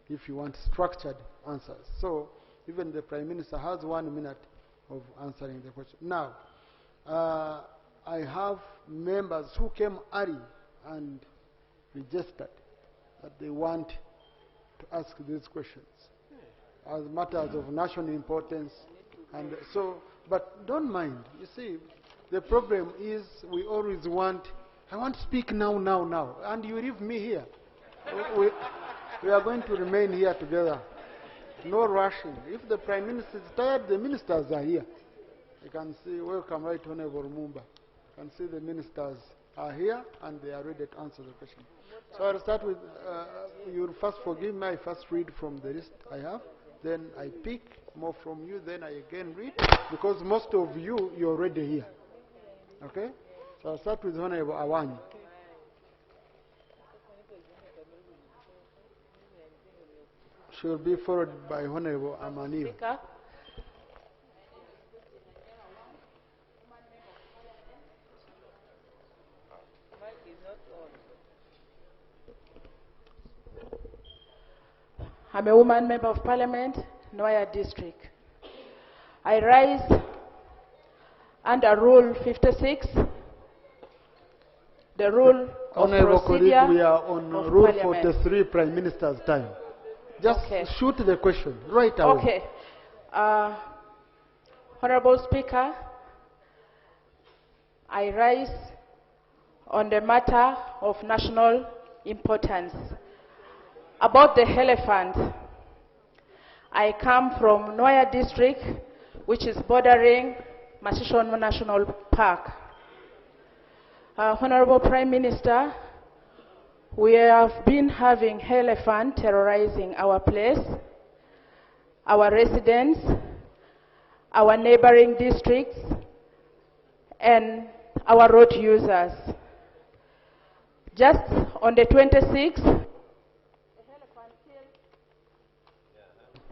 if you want structured answers. So, even the Prime Minister has 1 minute of answering the question. Now, I have members who came early and registered that they want to ask these questions as matters of national importance. And so, but don't mind. You see, the problem is we always want, I want to speak now, and you leave me here. we are going to remain here together. No rushing. If the Prime Minister is tired, the ministers are here. You can see, welcome Right Honourable Mumba. You can see the ministers are here and they are ready to answer the question. So I'll start with, you'll first forgive me, I first read from the list I have. Then I pick more from you, then I again read, because most of you, you're already here. Okay? So I'll start with Honourable Awanyi. She will be followed by Honourable Amanio. Speaker. I'm a woman member of Parliament, Noya District. I rise under Rule 56, the rule of Honourable procedure colleague, we are on of Rule Parliament. 43, Prime Minister's time. Just Okay. shoot the question right away. Okay. Honorable Speaker, I rise on the matter of national importance. About the elephant, I come from Noya District, which is bordering Masishon National Park. Honorable Prime Minister, we have been having elephant terrorizing our place, our residents, our neighboring districts, and our road users. Just on the 26th,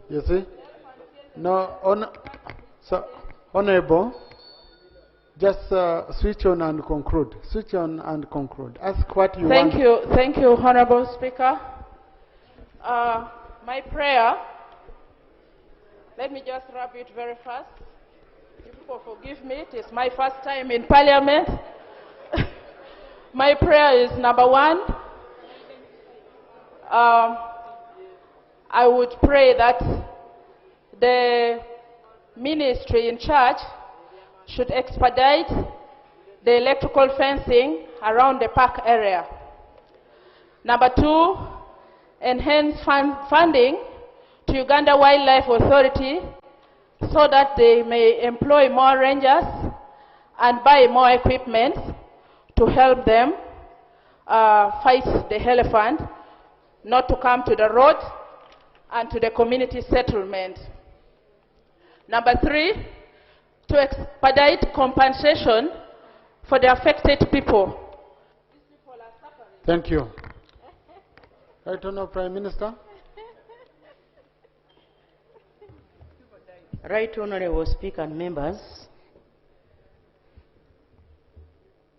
You see? No, so, Honourable, just switch on and conclude. Switch on and conclude. Ask what you want. Thank you, Honorable Speaker. My prayer, let me just wrap it very fast. You people forgive me, it is my first time in Parliament. My prayer is, number one, I would pray that the ministry in charge should expedite the electrical fencing around the park area. Number two, enhance funding to Uganda Wildlife Authority so that they may employ more rangers and buy more equipment to help them fight the elephant, not to come to the road and to the community settlement. Number three, to expedite compensation for the affected people. Thank you. Right Honourable Prime Minister. Right Honorable Speaker and members,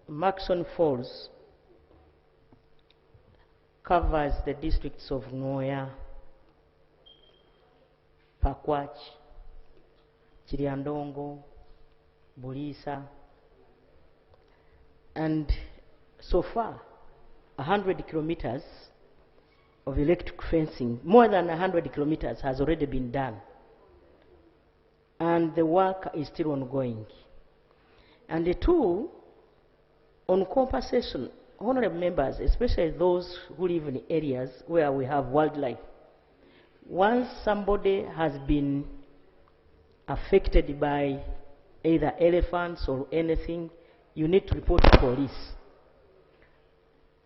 Maxon Falls covers the districts of Noya, Pakwach, Chiriandongo, Bulisa. And so far, 100 kilometers of electric fencing, more than 100 kilometers has already been done. And the work is still ongoing. And the two, on compensation, honorable members, especially those who live in areas where we have wildlife, once somebody has been affected by either elephants or anything, you need to report to police.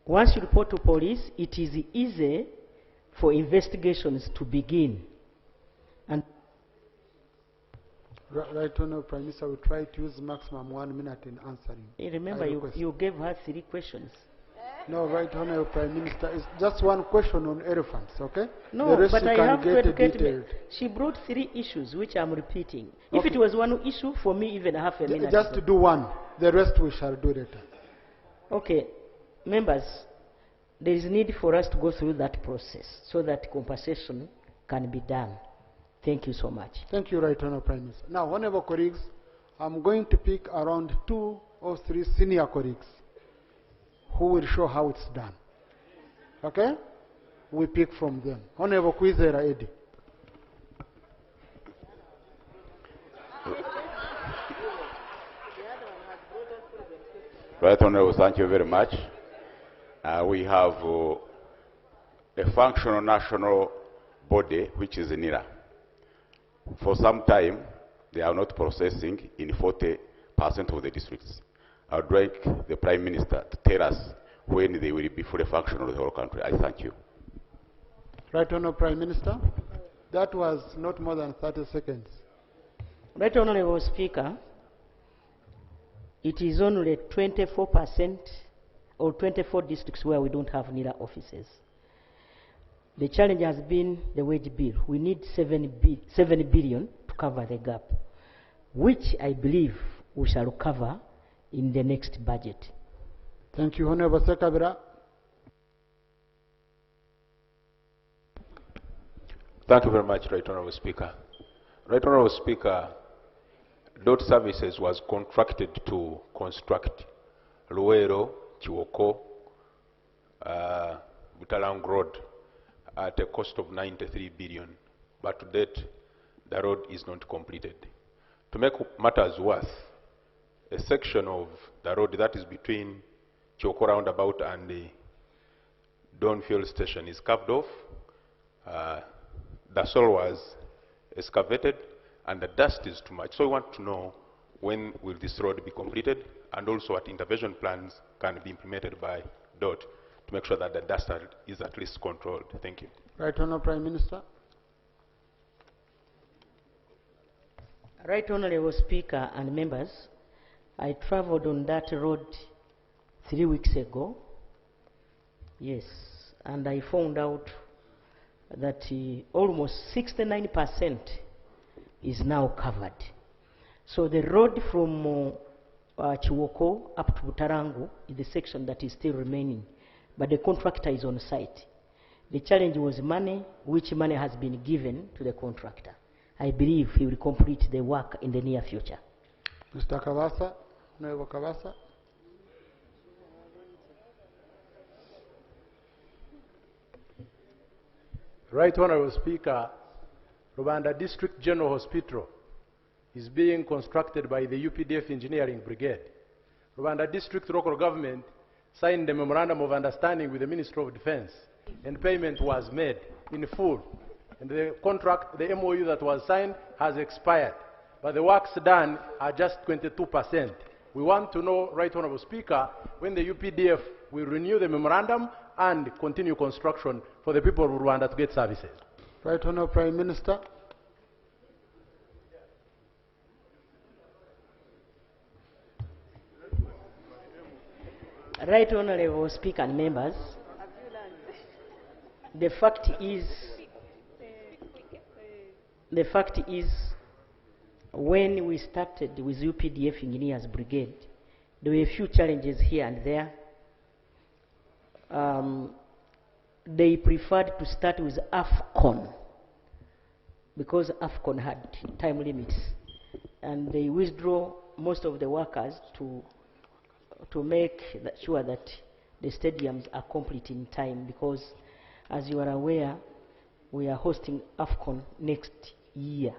Once you report to police, it is easy for investigations to begin. And Right Honourable Prime Minister, we try to use maximum 1 minute in answering. remember, you gave her 3 questions. No, Right Honourable Prime Minister, it's just one question on elephants, okay? No, the rest but you I can have to get educate me. detailed. She brought 3 issues, which I'm repeating. If Okay. it was one issue, for me, even half a minute. Just to do one, the rest we shall do later. Okay, members, there is need for us to go through that process so that compensation can be done. Thank you so much. Thank you, Right Honourable Prime Minister. Now, honourable colleagues, I'm going to pick around 2 or 3 senior colleagues who will show how it's done. Okay? We pick from them. Honourable Kwizera Eddie. Right Honourable, thank you very much. We have a functional national body, which is NIRA. For some time, they are not processing in 40% of the districts. I would like the Prime Minister to tell us when they will be fully functional in the whole country. I thank you. Right Honourable Prime Minister. That was not more than 30 seconds. Right Honourable Speaker, it is only 24% or 24 districts where we don't have NIRA offices. The challenge has been the wage bill. We need 7 billion to cover the gap, which I believe we shall cover in the next budget. Thank you, Honourable Sekabira. Thank you very much, Right Honourable Speaker. Right Honourable Speaker, DOT Services was contracted to construct Luero, Chiwoko, Butalang Road at a cost of 93 billion, but to date, the road is not completed. To make matters worse, a section of the road that is between Chiwoko roundabout and the Don fuel station is carved off. The soil was excavated and the dust is too much. So we want to know when will this road be completed and also what intervention plans can be implemented by DOT to make sure that the dust is at least controlled. Thank you. Right Honourable Prime Minister. Right Honourable Speaker and members, I travelled on that road 3 weeks ago. Yes, and I found out that almost 69% is now covered. So the road from Chiwoko up to Butarangu is the section that is still remaining, but the contractor is on site. The challenge was money, which money has been given to the contractor. I believe he will complete the work in the near future. Mr. Kavasa, Honourable Kavasa. Right Honourable Speaker, Rwanda District General Hospital is being constructed by the UPDF Engineering Brigade. Rwanda District Local Government signed a memorandum of understanding with the Ministry of Defense, and payment was made in full. And the contract, the MOU that was signed, has expired. But the works done are just 22%. We want to know, Right Honourable Speaker, when the UPDF will renew the memorandum and continue construction for the people of Rwanda to get services. Right Honourable Prime Minister. Right Honourable Speaker and members, the fact is, when we started with UPDF Engineers Brigade, there were a few challenges here and there. They preferred to start with AFCON because AFCON had time limits, and they withdrew most of the workers to make sure that the stadiums are complete in time, because as you are aware, we are hosting AFCON next year.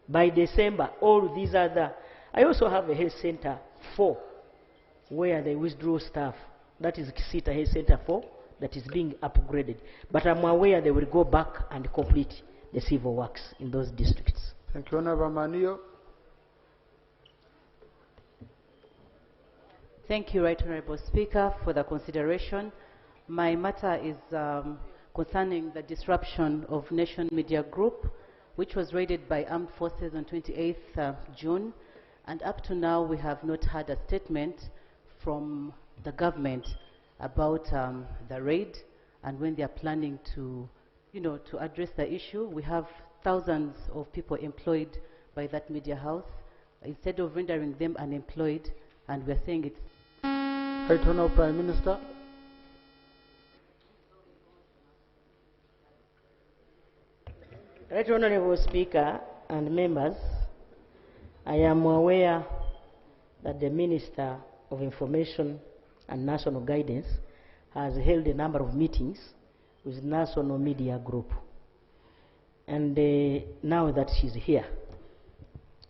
By December, all these other, I also have a health center 4 where they withdraw staff. That is Kisita Health Center 4 that is being upgraded. But I'm aware they will go back and complete the civil works in those districts. Thank you, Honorable Manio. Thank you, Right Honorable Speaker, for the consideration. My matter is concerning the disruption of Nation Media Group, which was raided by armed forces on 28th June. And up to now, we have not had a statement from the government about the raid and when they are planning to, to address the issue. We have thousands of people employed by that media house. Instead of rendering them unemployed, and we're saying it's... Right Honourable Prime Minister. Right Honourable Speaker and members, I am aware that the Minister of Information and National Guidance has held a number of meetings with National Media Group. And now that she's here,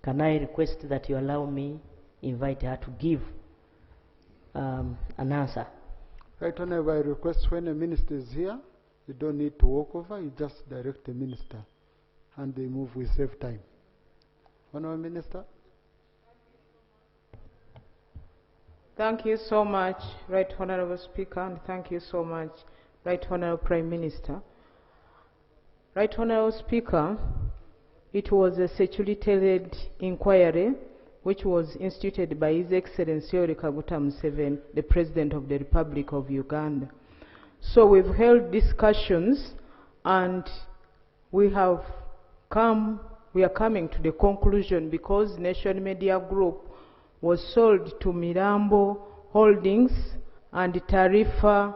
can I request that you allow me invite her to give an answer? Right Honourable, I request when a minister is here, you don't need to walk over, you just direct the minister and they move, we save time. Honourable Minister. Thank you so much, Right Honourable Speaker, and thank you so much, Right Honourable Prime Minister. Right Honourable Speaker, it was a security-led inquiry which was instituted by His Excellency Yoweri Kaguta Museveni, the President of the Republic of Uganda. So we've held discussions and we are coming to the conclusion, because Nation Media Group was sold to Mirambo Holdings and Tarifa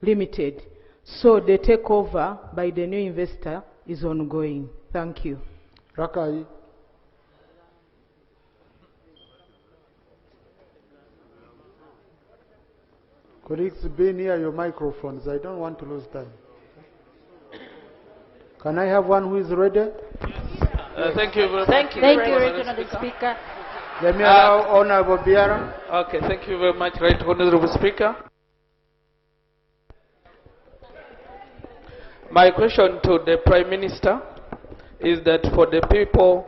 Limited. So the takeover by the new investor is ongoing. Thank you. Rakai. Colleagues, be near your microphones. I don't want to lose time. Can I have one who is ready? Thank you very much. Thank you, Honourable Speaker. Let me allow Honourable Biara. Okay, thank you very much, Right Honourable Speaker. My question to the Prime Minister is that for the people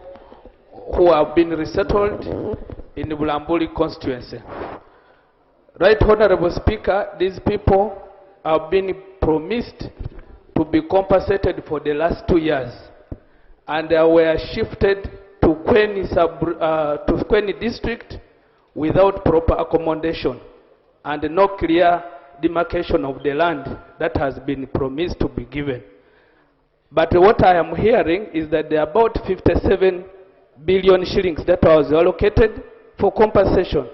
who have been resettled in the Bulambuli constituency, Right Honourable Speaker, these people have been promised to be compensated for the last 2 years, and they were shifted to Kweni district without proper accommodation and no clear demarcation of the land that has been promised to be given. But what I am hearing is that there are about 57 billion shillings that was allocated for compensation.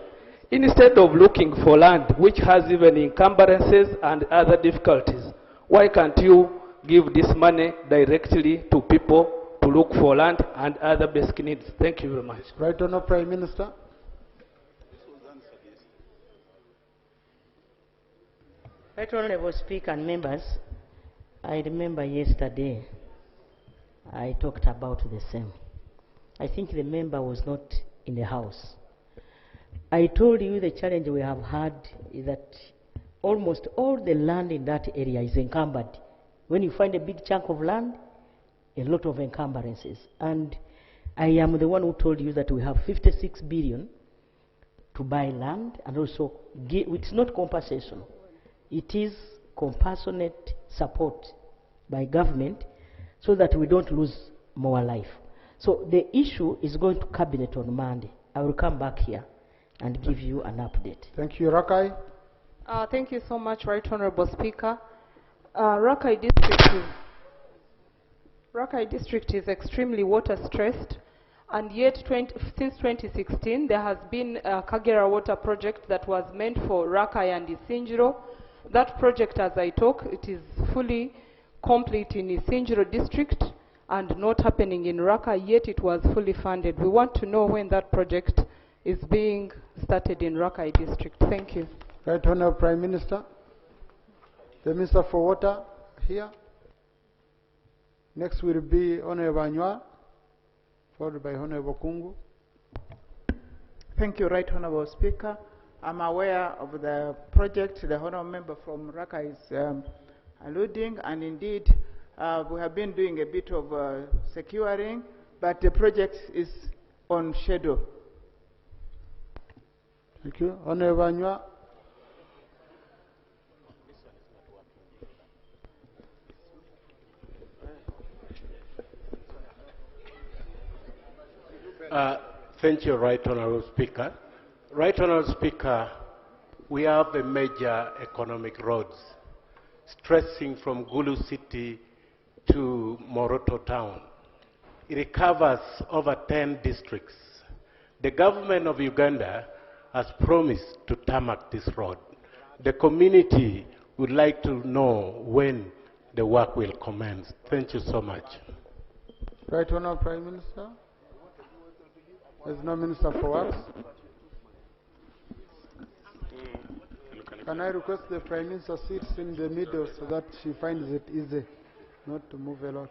Instead of looking for land which has even encumbrances and other difficulties, why can't you give this money directly to people to look for land and other basic needs? Thank you very much. Right Honourable Prime Minister. Right Honourable Speaker and members, I remember yesterday I talked about the same. I think the member was not in the house. I told you the challenge we have had is that almost all the land in that area is encumbered. When you find a big chunk of land, a lot of encumbrances. And I am the one who told you that we have 56 billion to buy land, and also it's not compensation. It is compassionate support by government so that we don't lose more life. So the issue is going to Cabinet on Monday. I will come back here and give you an update. Thank you. Rakai. Thank you so much, Right Honourable Speaker. Rakai District is extremely water stressed, and yet since 2016 there has been a Kagera water project that was meant for Rakai and Isinjiro. That project, as I talk, it is fully complete in Isinjiro District and not happening in Rakai, yet it was fully funded. We want to know when that project is being started in Rakai district. Thank you. Right Honorable Prime Minister. The Minister for Water here. Next will be Honorable Anywa, followed by Honorable Kungu. Thank you, Right Honorable Speaker. I'm aware of the project the Honorable Member from Raka is alluding, and indeed we have been doing a bit of securing, but the project is on schedule. Thank you. Honorable Anywa. Thank you, Right Honorable Speaker. Right Honorable Speaker, we have a major economic roads stretching from Gulu City to Moroto Town. It covers over 10 districts. The government of Uganda has promised to tarmac this road. The community would like to know when the work will commence. Thank you so much. Right Honorable Prime Minister. There's no Minister for Works. Can I request the Prime Minister sits in the middle so that she finds it easy not to move a lot?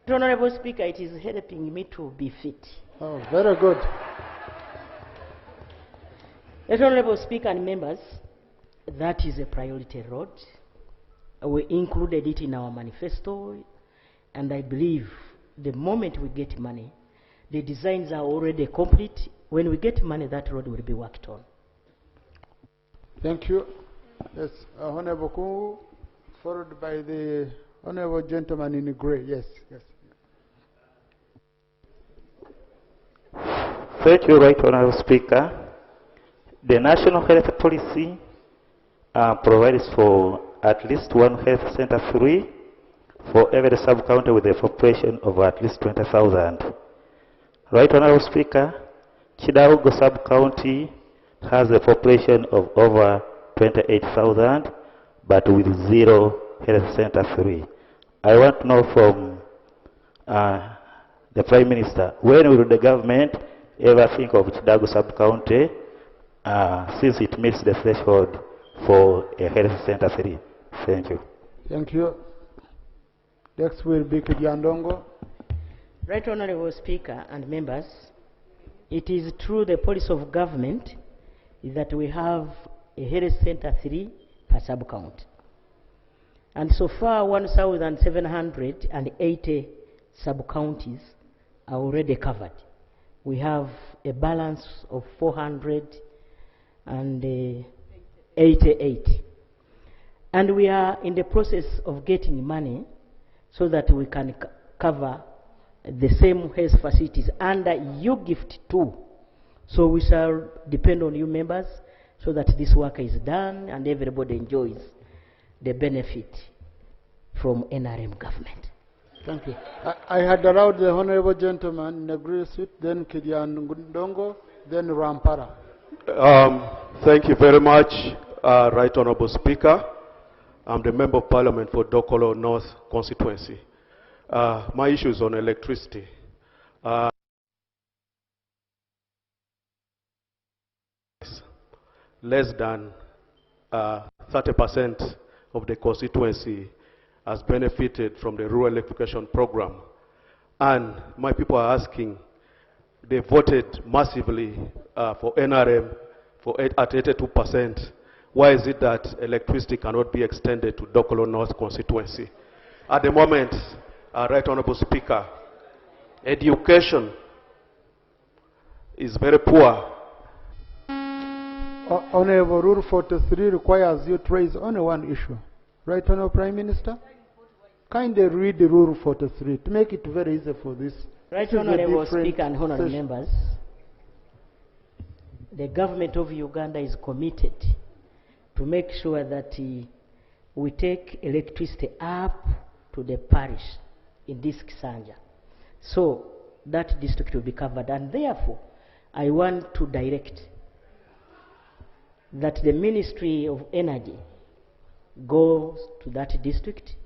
Honorable Speaker, it is helping me to be fit. Oh, very good. Honorable Speaker and members, that is a priority road. We included it in our manifesto, and I believe the moment we get money, the designs are already complete. When we get money, that road will be worked on. Thank you. Yes, Honorable Kungu, followed by the Honorable gentleman in grey. Yes, yes. Thank you, Right Honorable Speaker. The National Health Policy provides for at least one health center free for every sub-county with a population of at least 20,000. Right Honorable Speaker, Kidaugo sub-county has a population of over 28,000, but with 0 health center free. I want to know from the Prime Minister, when will the government ever think of Kidaugo sub-county since it meets the threshold for a health center free? Thank you. Thank you. Next will be Kidiandongo. Right Honorable Speaker and members, it is through the policy of government that we have a health center 3 per sub-county. And so far, 1,780 sub-counties are already covered. We have a balance of 488. And we are in the process of getting money so that we can cover the same health facilities under U-Gift 2. So we shall depend on you members so that this work is done and everybody enjoys the benefit from NRM government. Thank you. I had allowed the Honorable gentleman in the grey suit, then Kidiandongo, then Rampara. Thank you very much, Right Honorable Speaker. I'm the Member of Parliament for Dokolo North constituency. My issue is on electricity. Less than 30% of the constituency has benefited from the rural electrification program. And my people are asking, they voted massively for NRM at 82%. Why is it that electricity cannot be extended to Dokolo North constituency? At the moment, Right Honorable Speaker, education is very poor. Honorable Rule 43 requires you to raise only one issue. Right Honorable Prime Minister? Kindly read the Rule 43 to make it very easy for this. Right Honorable Speaker and Honorable members, the government of Uganda is committed to make sure that we take electricity up to the parish in this Kisanja. So that district will be covered, and therefore I want to direct that the Ministry of Energy goes to that district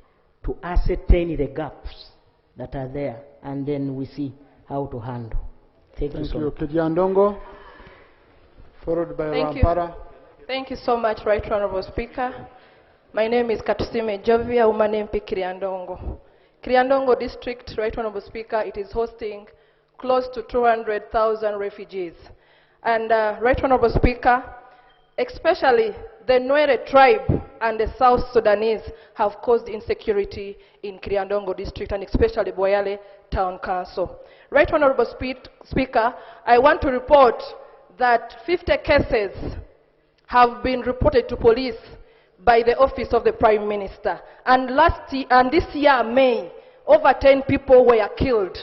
to ascertain the gaps that are there, and then we see how to handle. Thank you so much. Kidiandongo. followed by Thank you. Rampara. Thank you so much, Right Honorable Speaker. My name is Katusime Jovia, Umanempi Kiriandongo. Kiriandongo District, Right Honorable Speaker, it is hosting close to 200,000 refugees. And Right Honorable Speaker, especially the Nwere tribe and the South Sudanese have caused insecurity in Kiriandongo District and especially Boyale Town Council. Right Honorable Speaker, I want to report that 50 cases have been reported to police by the Office of the Prime Minister. And this year, May, over 10 people were killed.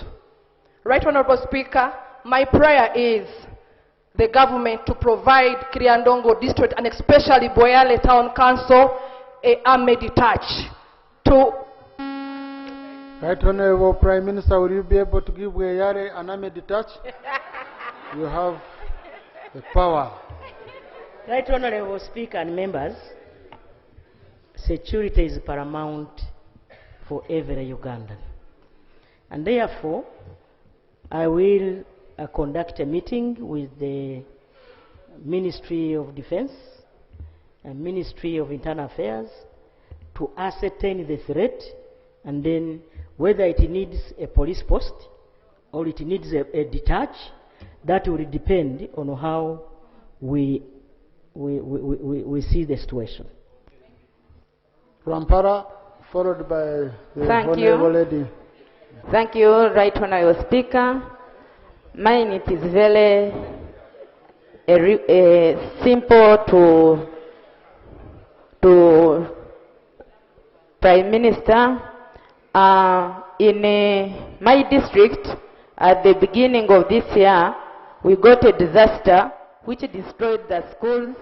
Right Honorable Speaker, my prayer is the government to provide Kiriandongo District and especially Boyale Town Council a army detach to... Right Honorable Prime Minister, will you be able to give Boyale an army detach? You have the power. Right Honorable Speaker and members, security is paramount for every Ugandan. And therefore, I will conduct a meeting with the Ministry of Defense and Ministry of Internal Affairs to ascertain the threat and then whether it needs a police post or it needs a detach. That will depend on how we see the situation. Rampara, followed by the Thank you. Honorable Lady. Thank you, Right Honorable Speaker. Mine it is very simple to Prime Minister. In my district, at the beginning of this year, we got a disaster which destroyed the schools,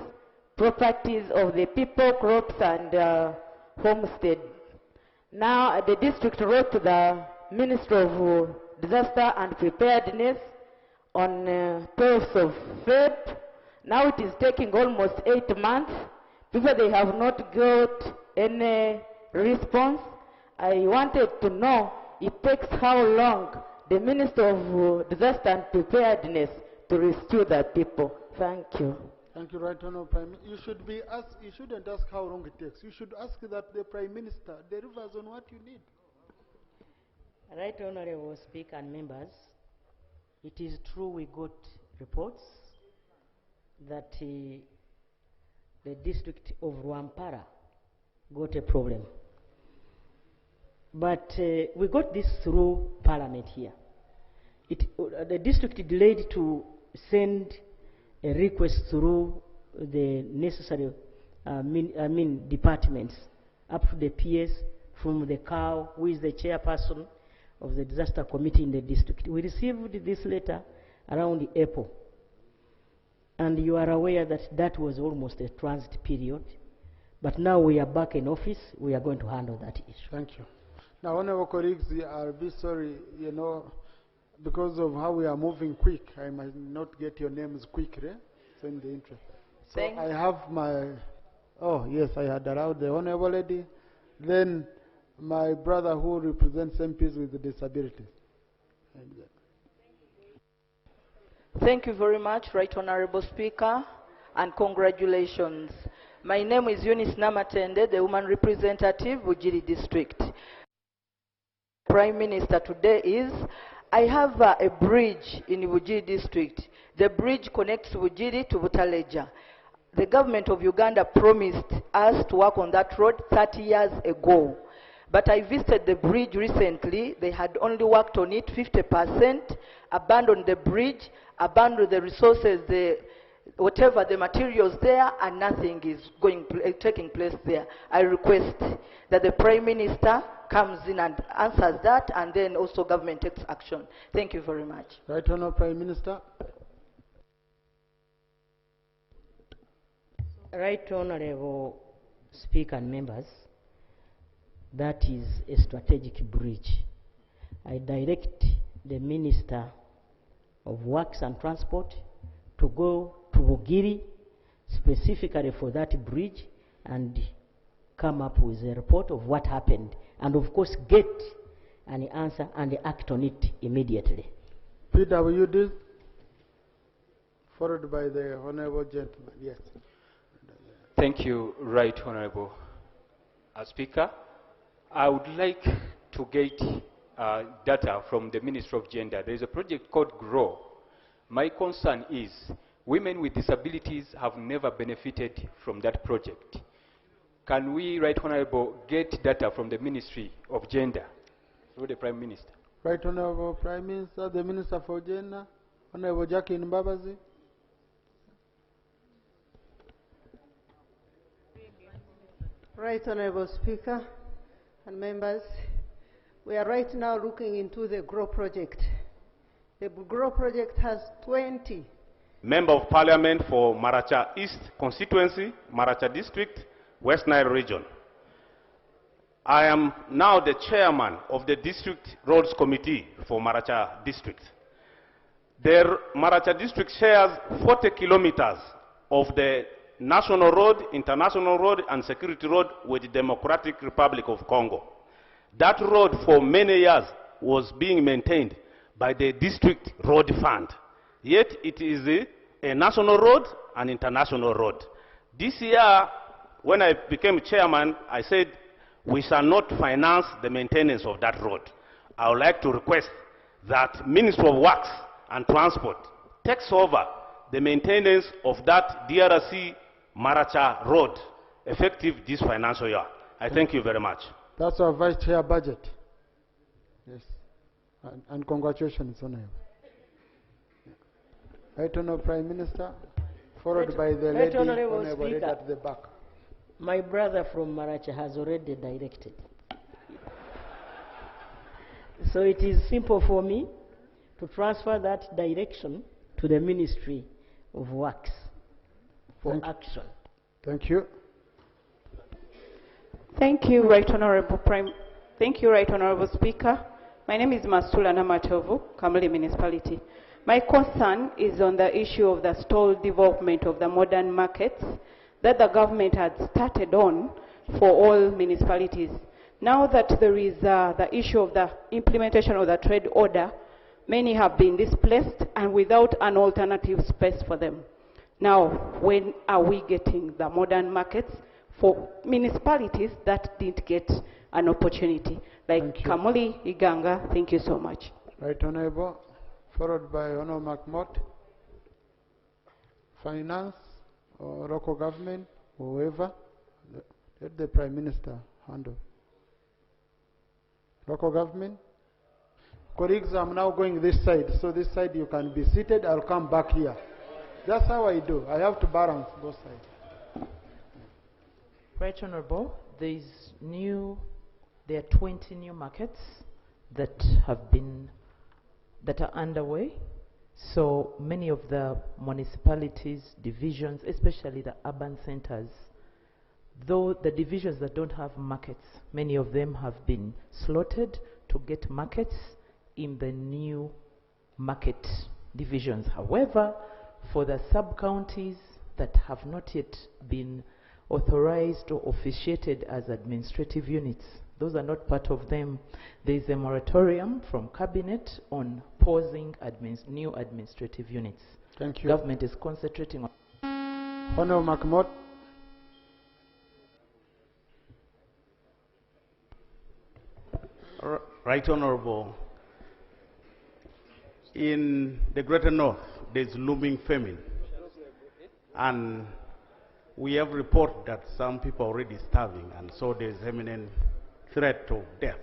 properties of the people, crops, and homestead. Now, the district wrote to the Minister of Disaster and Preparedness on 12th of Feb. Now it is taking almost 8 months. People, they have not got any response. I wanted to know it takes how long the Minister of Disaster and Preparedness to rescue the people. Thank you. Thank you, Right Honorable Prime Minister. You shouldn't ask how long it takes. You should ask that the Prime Minister delivers on what you need. Right Honorable Speaker and members, it is true we got reports that the district of Rwampara got a problem. But we got this through Parliament here. The district delayed to send a request through the necessary departments, up to the PS, from the COW, who is the chairperson of the disaster committee in the district. We received this letter around April. And you are aware that that was almost a transit period. But now we are back in office, we are going to handle that issue. Thank you. Now, honorable colleagues, I'll be sorry, because of how we are moving quick, I might not get your names quickly, so in the interest. So I have my, oh yes, I had allowed the honorable lady, then my brother who represents MPs with disabilities. Thank you very much, Right Honorable Speaker, and congratulations. My name is Eunice Namatende, the woman representative, Bujiri District. Prime Minister today is, I have a bridge in Bujiri District. The bridge connects Bujiri to Butaleja. The government of Uganda promised us to work on that road 30 years ago. But I visited the bridge recently. They had only worked on it 50%, abandoned the bridge, abandoned the resources, whatever the materials there, and nothing is taking place there. I request that the Prime Minister comes in and answers that, and then also government takes action. Thank you very much. Right Honourable Prime Minister. Right Honourable Speaker and members, that is a strategic bridge. I direct the Minister of Works and Transport to go to Bugiri specifically for that bridge and come up with a report of what happened, and of course get an answer and act on it immediately. PWD, followed by the honorable gentleman. Yes. Thank you, Right Honorable Speaker. I would like to get data from the Ministry of Gender. There is a project called GROW. My concern is women with disabilities have never benefited from that project. Can we, Right Honorable, get data from the Ministry of Gender through the Prime Minister? Right Honorable Prime Minister, the Minister for Gender, Honorable Jacqueline Mbabazi. Right Honorable Speaker and members, we are right now looking into the GROW project. The GROW project has 20. Member of Parliament for Maracha East Constituency, Maracha District, West Nile Region. I am now the chairman of the District Roads Committee for Maracha District. The Maracha District shares 40 kilometers of the National Road, International Road, and Security Road with the Democratic Republic of Congo. That road for many years was being maintained by the District Road Fund. Yet it is a national road and international road. This year, when I became chairman, I said we shall not finance the maintenance of that road. I would like to request that Ministry of Works and Transport takes over the maintenance of that DRC Maracha road effective this financial year. I thank you very much. That's our Vice Chair budget. Yes. And congratulations, Honorable. Right Honorable Prime Minister, followed by the lady Honorable Honorable Speaker, at the back. my brother from Maracha has already directed. So it is simple for me to transfer that direction to the Ministry of Works for action. Thank you. Thank you, Right Honorable Speaker. My name is Masula Namatovu, Kamuli Municipality. My concern is on the issue of the stalled development of the modern markets that the government had started on for all municipalities. Now that there is the issue of the implementation of the trade order, many have been displaced and without an alternative space for them. Now, when are we getting the modern markets for municipalities that didn't get an opportunity? Like Kamuli, Iganga, thank you so much. Right Honorable, followed by Honorable McMott. Finance or local government, whoever, let the Prime Minister handle. Local government. Colleagues, I'm now going this side, so this side you can be seated, I'll come back here. That's how I do. I have to balance both sides. Right Honorable, there are 20 new markets that are underway. So many of the municipalities, divisions, especially the urban centers, though the divisions that don't have markets, many of them have been slotted to get markets in the new market divisions. However, for the sub-counties that have not yet been authorized or officiated as administrative units, those are not part of them. There is a moratorium from Cabinet on pausing new administrative units. Thank you. Government is concentrating on. Honorable McMott. Right Honorable, in the Greater North, there is looming famine. And we have reported that some people are already starving, and so there is imminent threat of death.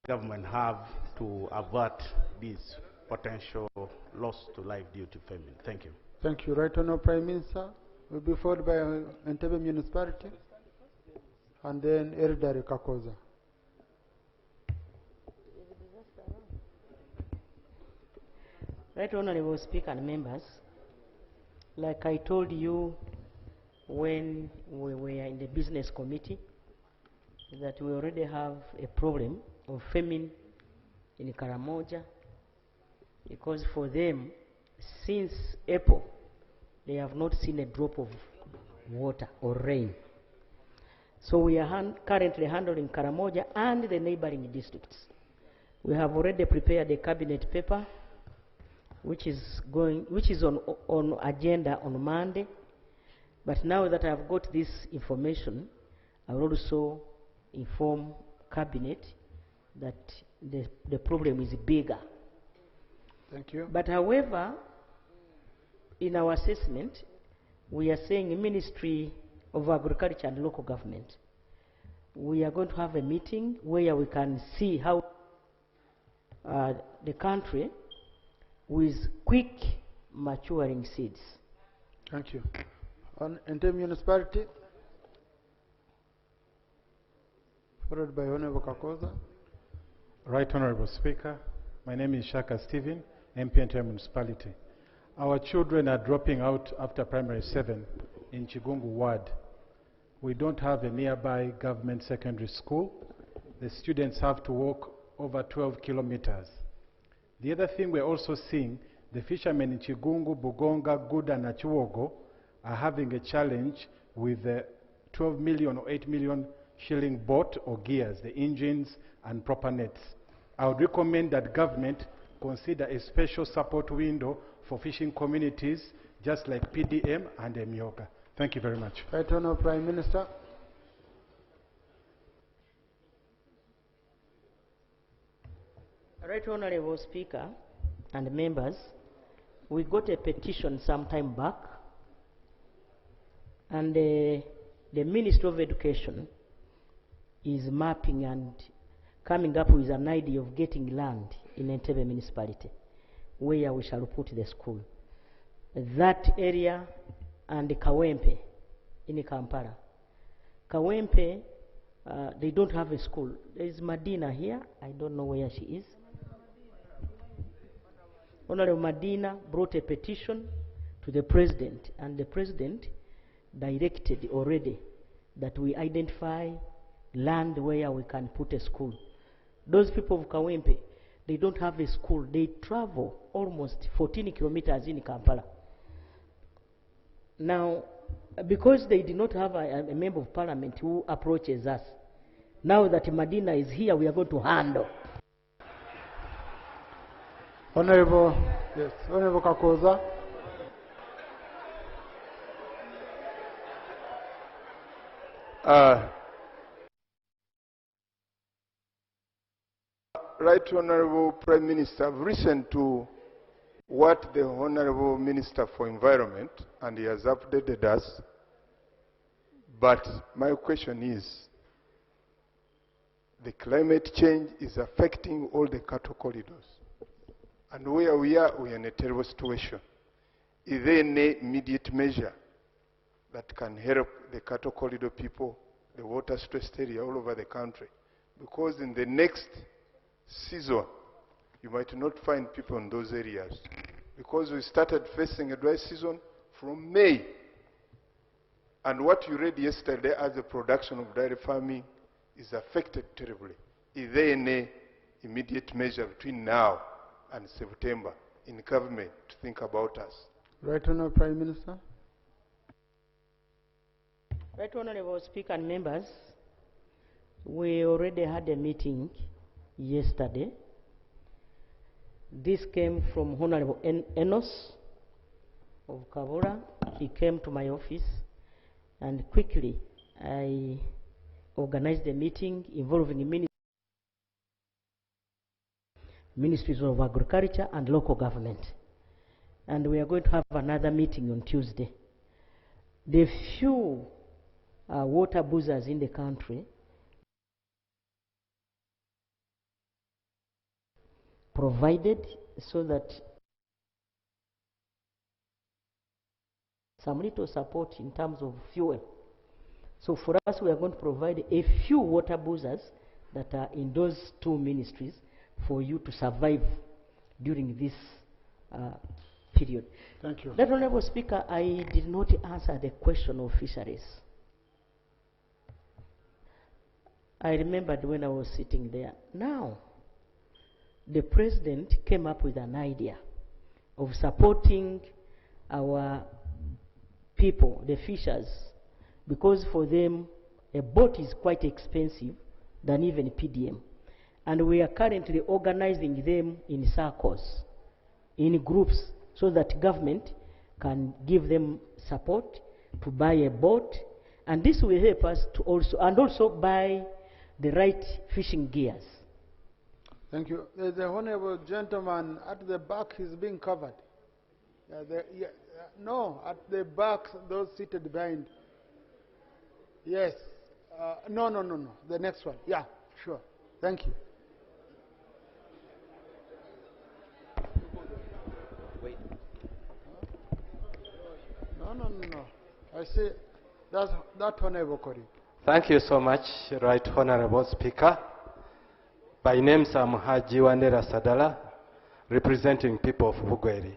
Government have to avert this potential loss to life due to famine. Thank you. Thank you. Right Honorable Prime Minister will be followed by Entebbe Municipality and then Eridari Kakoza. Right Honorable Speaker and members, like I told you when we were in the business committee, that we already have a problem of famine in Karamoja, because for them, since April, they have not seen a drop of water or rain. So we are currently handling Karamoja and the neighboring districts. We have already prepared a cabinet paper which is on agenda on Monday. But now that I've got this information, I will also inform Cabinet that the problem is bigger. Thank you. But however, in our assessment, we are saying Ministry of Agriculture and Local Government, we are going to have a meeting where we can see how the country with quick maturing seeds. Thank you. On Ente Municipality, followed by Honorable Kakoza. Right Honorable Speaker, my name is Shaka Stephen, MP Ente Municipality. Our children are dropping out after primary 7 in Chigungu Ward. We don't have a nearby government secondary school. The students have to walk over 12 kilometers. The other thing we're also seeing, the fishermen in Chigungu, Bugonga, Guda, and Chiwogo are having a challenge with the 12 million or 8 million shilling boat or gears, the engines and proper nets. I would recommend that government consider a special support window for fishing communities, just like PDM and Myoga. Thank you very much. Right Honourable Prime Minister. Right Honourable Speaker and members, we got a petition some time back, and the Ministry of Education is mapping and coming up with an idea of getting land in Entebbe municipality where we shall put the school. That area and Kawempe in Kampala. Kawempe, they don't have a school. There is Madina here. I don't know where she is. Honorable Madina brought a petition to the President, and the President directed already that we identify land where we can put a school. Those people of Kawempe, they don't have a school. They travel almost 14 kilometers in Kampala. Now, because they did not have a member of parliament who approaches us, now that Madina is here, we are going to handle. Honorable, yes, Honorable Kakoza. Right Honorable Prime Minister, I've listened to what the Honorable Minister for Environment, and he has updated us. But my question is, the climate change is affecting all the cattle corridors. And where we are in a terrible situation. Is there any immediate measure that can help the cattle corridor people, the water-stressed area all over the country? Because in the next season, you might not find people in those areas. Because we started facing a dry season from May. And what you read yesterday as the production of dairy farming is affected terribly. Is there any immediate measure between now and September in government to think about us? Right Honourable Prime Minister. Right Honourable Speaker and members, we already had a meeting yesterday. This came from Honourable Enos of Kavura. He came to my office, and quickly I organized a meeting involving Ministries of Agriculture and Local Government. And we are going to have another meeting on Tuesday. The few water boozers in the country provided so that some little support in terms of fuel. So for us, we are going to provide a few water boozers that are in those two ministries for you to survive during this period. Thank you. That Honourable Speaker, I did not answer the question of fisheries. I remembered when I was sitting there. Now, the President came up with an idea of supporting our people, the fishers, because for them, a boat is quite expensive than even PDM. And we are currently organizing them in circles in groups so that government can give them support to buy a boat, and this will help us to also buy the right fishing gears. Thank you. The honorable gentleman at the back is being covered. No, at the back, those seated behind. Yes. No. The next one. Yeah, sure. Thank you. Wait. No. I see that honorable Kori. Thank you so much, Right Honorable Speaker. By name, I'm Haji Wandera Sadala, representing people of Bugweri.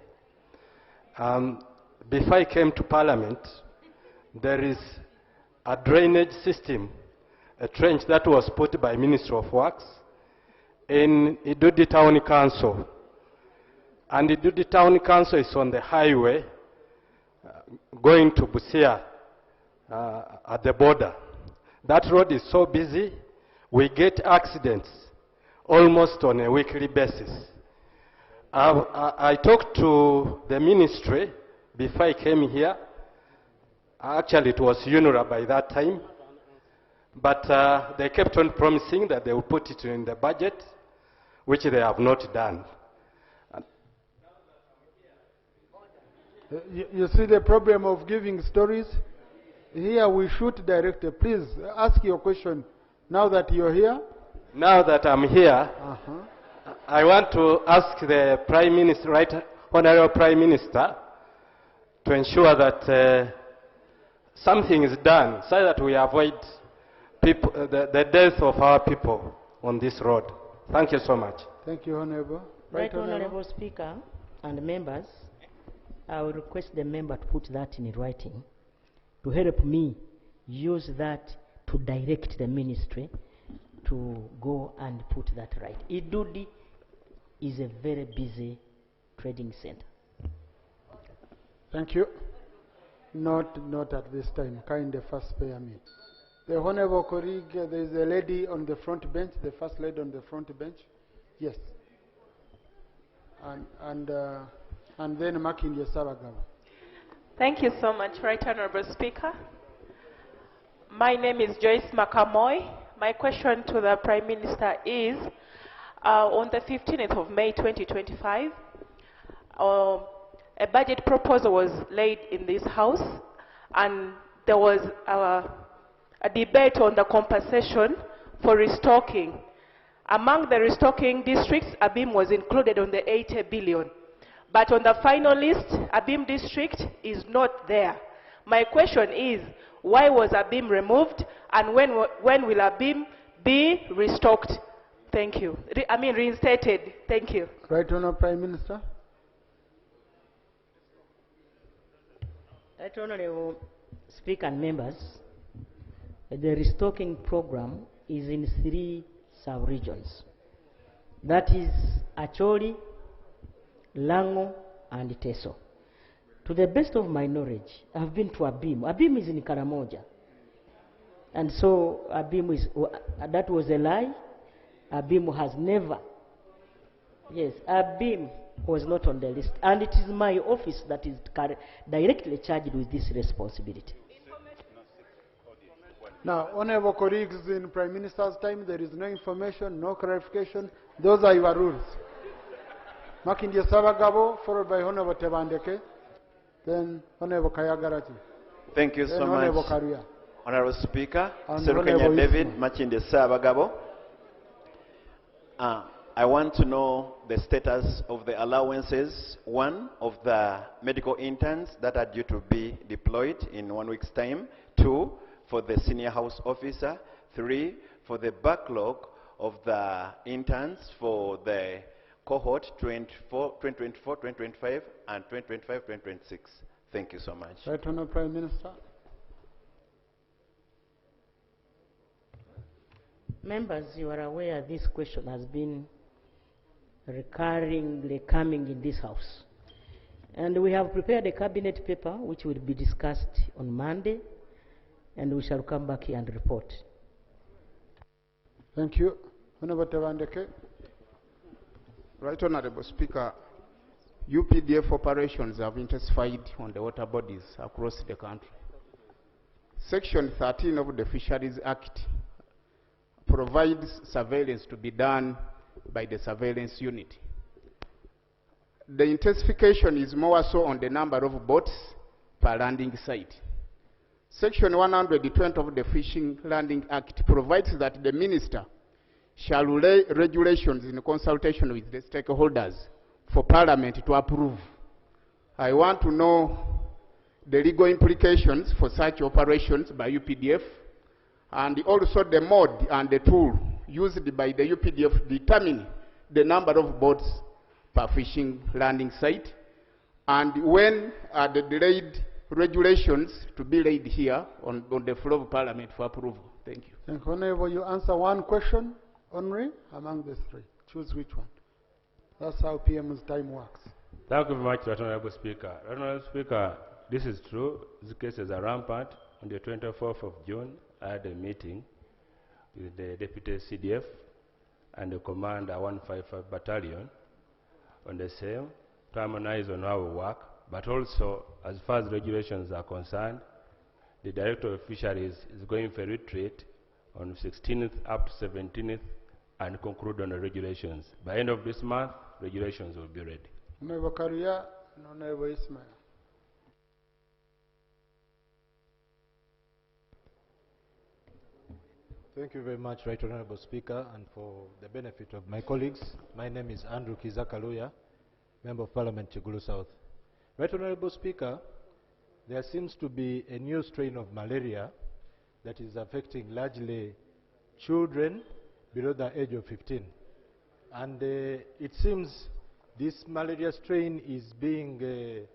Before I came to Parliament, there is a drainage system, a trench that was put by Ministry of Works in Idudi Town Council. And Idudi Town Council is on the highway going to Busia at the border. That road is so busy, we get accidents almost on a weekly basis. I talked to the ministry before I came here. Actually, it was UNRWA by that time. But they kept on promising that they will put it in the budget, which they have not done. You see the problem of giving stories? Here we shoot directly. Please ask your question now that you're here. Now that I'm here, I want to ask the Prime Minister, Right Honorable Prime Minister, to ensure that something is done so that we avoid the death of our people on this road. Thank you so much. Thank you, Honorable. Right Honorable Speaker and members, I will request the member to put that in writing to help me use that to direct the ministry to go and put that right. Idudi is a very busy trading center. Thank you. Not at this time. Kind of first spare me. The Honorable colleague, there is a lady on the front bench, the first lady on the front bench. Yes. And then Makindye Sabagaba. Thank you so much, Right Honorable Speaker. My name is Joyce Makamoy. My question to the Prime Minister is, on the 15th of May 2025, a budget proposal was laid in this House, and there was a debate on the compensation for restocking. Among the restocking districts, Abim was included on the 80 billion. But on the final list, Abim district is not there. My question is, why was Abim removed, and when will Abim be restocked? Thank you. Reinstated. Thank you. Right Honourable Prime Minister. Right Honourable Speaker and members, the restocking program is in 3 sub-regions. That is Acholi, Lango, and Teso. To the best of my knowledge, I've been to Abim. Abim is in Karamoja. And so Abim is, that was a lie. Abim has never, yes, Abim was not on the list. And it is my office that is directly charged with this responsibility. Now, honorable colleagues, in Prime Minister's time, there is no information, no clarification. Those are your rules. Makindye Sabagabo, followed by Honorable Tebandeke, then Honorable Kayagarati. Thank you then so Honorable much, Karia. Honorable Speaker. And Serukenya Honorable David, Isma. Makindye Sabagabo. I want to know the status of the allowances, 1, of the medical interns that are due to be deployed in 1 week's time, 2, for the senior house officer, 3, for the backlog of the interns for the cohort 2024, 2025, and 2025, 2026. Thank you so much. Right Honourable Prime Minister. Members, you are aware this question has been recurringly coming in this House. And we have prepared a cabinet paper which will be discussed on Monday, and we shall come back here and report. Thank you. Honorable Tebandeke. Right Honorable Speaker, UPDF operations have intensified on the water bodies across the country. Section 13 of the Fisheries Act provides surveillance to be done by the surveillance unit. The intensification is more so on the number of boats per landing site. Section 120 of the Fishing Landing Act provides that the minister shall lay regulations in consultation with the stakeholders for Parliament to approve. I want to know the legal implications for such operations by UPDF, and also the mode and the tool used by the UPDF determine the number of boats per fishing landing site, and when are the delayed regulations to be laid here on the floor of Parliament for approval. Thank you. Thank you. Honorable, you answer one question only among the three. Choose which one. That's how PM's time works. Thank you very much, Honorable Speaker. Honorable Speaker, this is true. These cases are rampant. On the 24th of June, I had a meeting with the Deputy CDF and the Commander 155 Battalion on the same, to harmonize on how we work, but also, as far as regulations are concerned, the Director of Fisheries is going for a retreat on 16th up to 17th and conclude on the regulations. By end of this month, regulations will be ready. Honorable Karia and Honorable Ismail. Thank you very much, Right Honorable Speaker, and for the benefit of my colleagues, my name is Andrew Kizakaluya, Member of Parliament, Chigulu South. Right Honorable Speaker, there seems to be a new strain of malaria that is affecting largely children below the age of 15. And it seems this malaria strain is being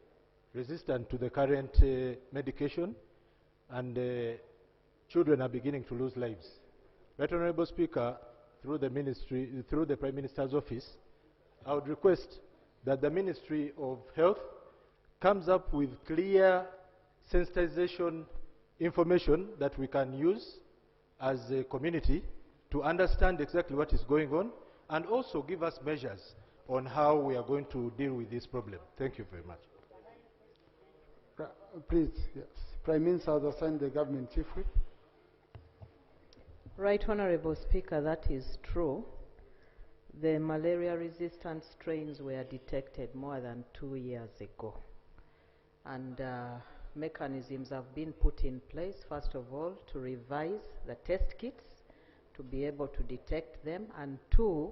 resistant to the current medication, and children are beginning to lose lives. Right Honorable Speaker, through the Ministry, through the Prime Minister's office, I would request that the Ministry of Health comes up with clear sensitization information that we can use as a community to understand exactly what is going on, and also give us measures on how we are going to deal with this problem. Thank you very much. Please, yes. Prime Minister has assigned the government chief whip. Right Honorable Speaker, that is true. The malaria-resistant strains were detected more than 2 years ago. And mechanisms have been put in place, first of all, to revise the test kits to be able to detect them, and two,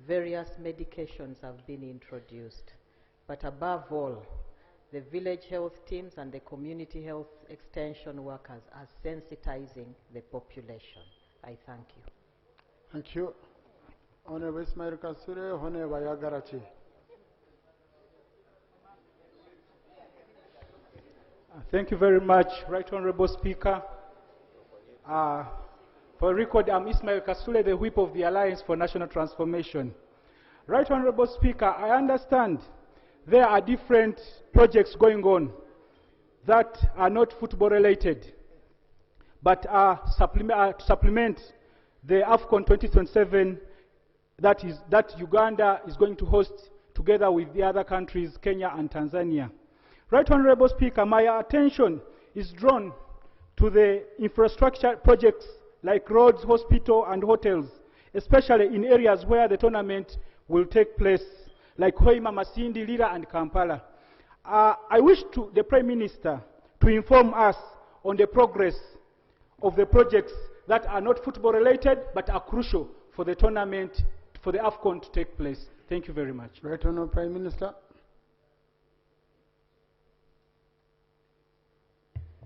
various medications have been introduced. But above all, the village health teams and the community health extension workers are sensitizing the population. I thank you. Thank you. Honorable Ismail Kasure, Honorable Yagarachi. Thank you very much, Right Honorable Speaker. For record, I'm Ismail Kasule, the whip of the Alliance for National Transformation. Right Honorable Speaker, I understand there are different projects going on that are not football related, but are to supplement the AFCON 2027 that Uganda is going to host together with the other countries, Kenya and Tanzania. Right Honorable Speaker, my attention is drawn to the infrastructure projects like roads, hospital and hotels, especially in areas where the tournament will take place, like Hoima, Masindi, Lira and Kampala. I wish the Prime Minister to inform us on the progress of the projects that are not football related but are crucial for the tournament, for the AFCON to take place. Thank you very much. Right Honourable Prime Minister.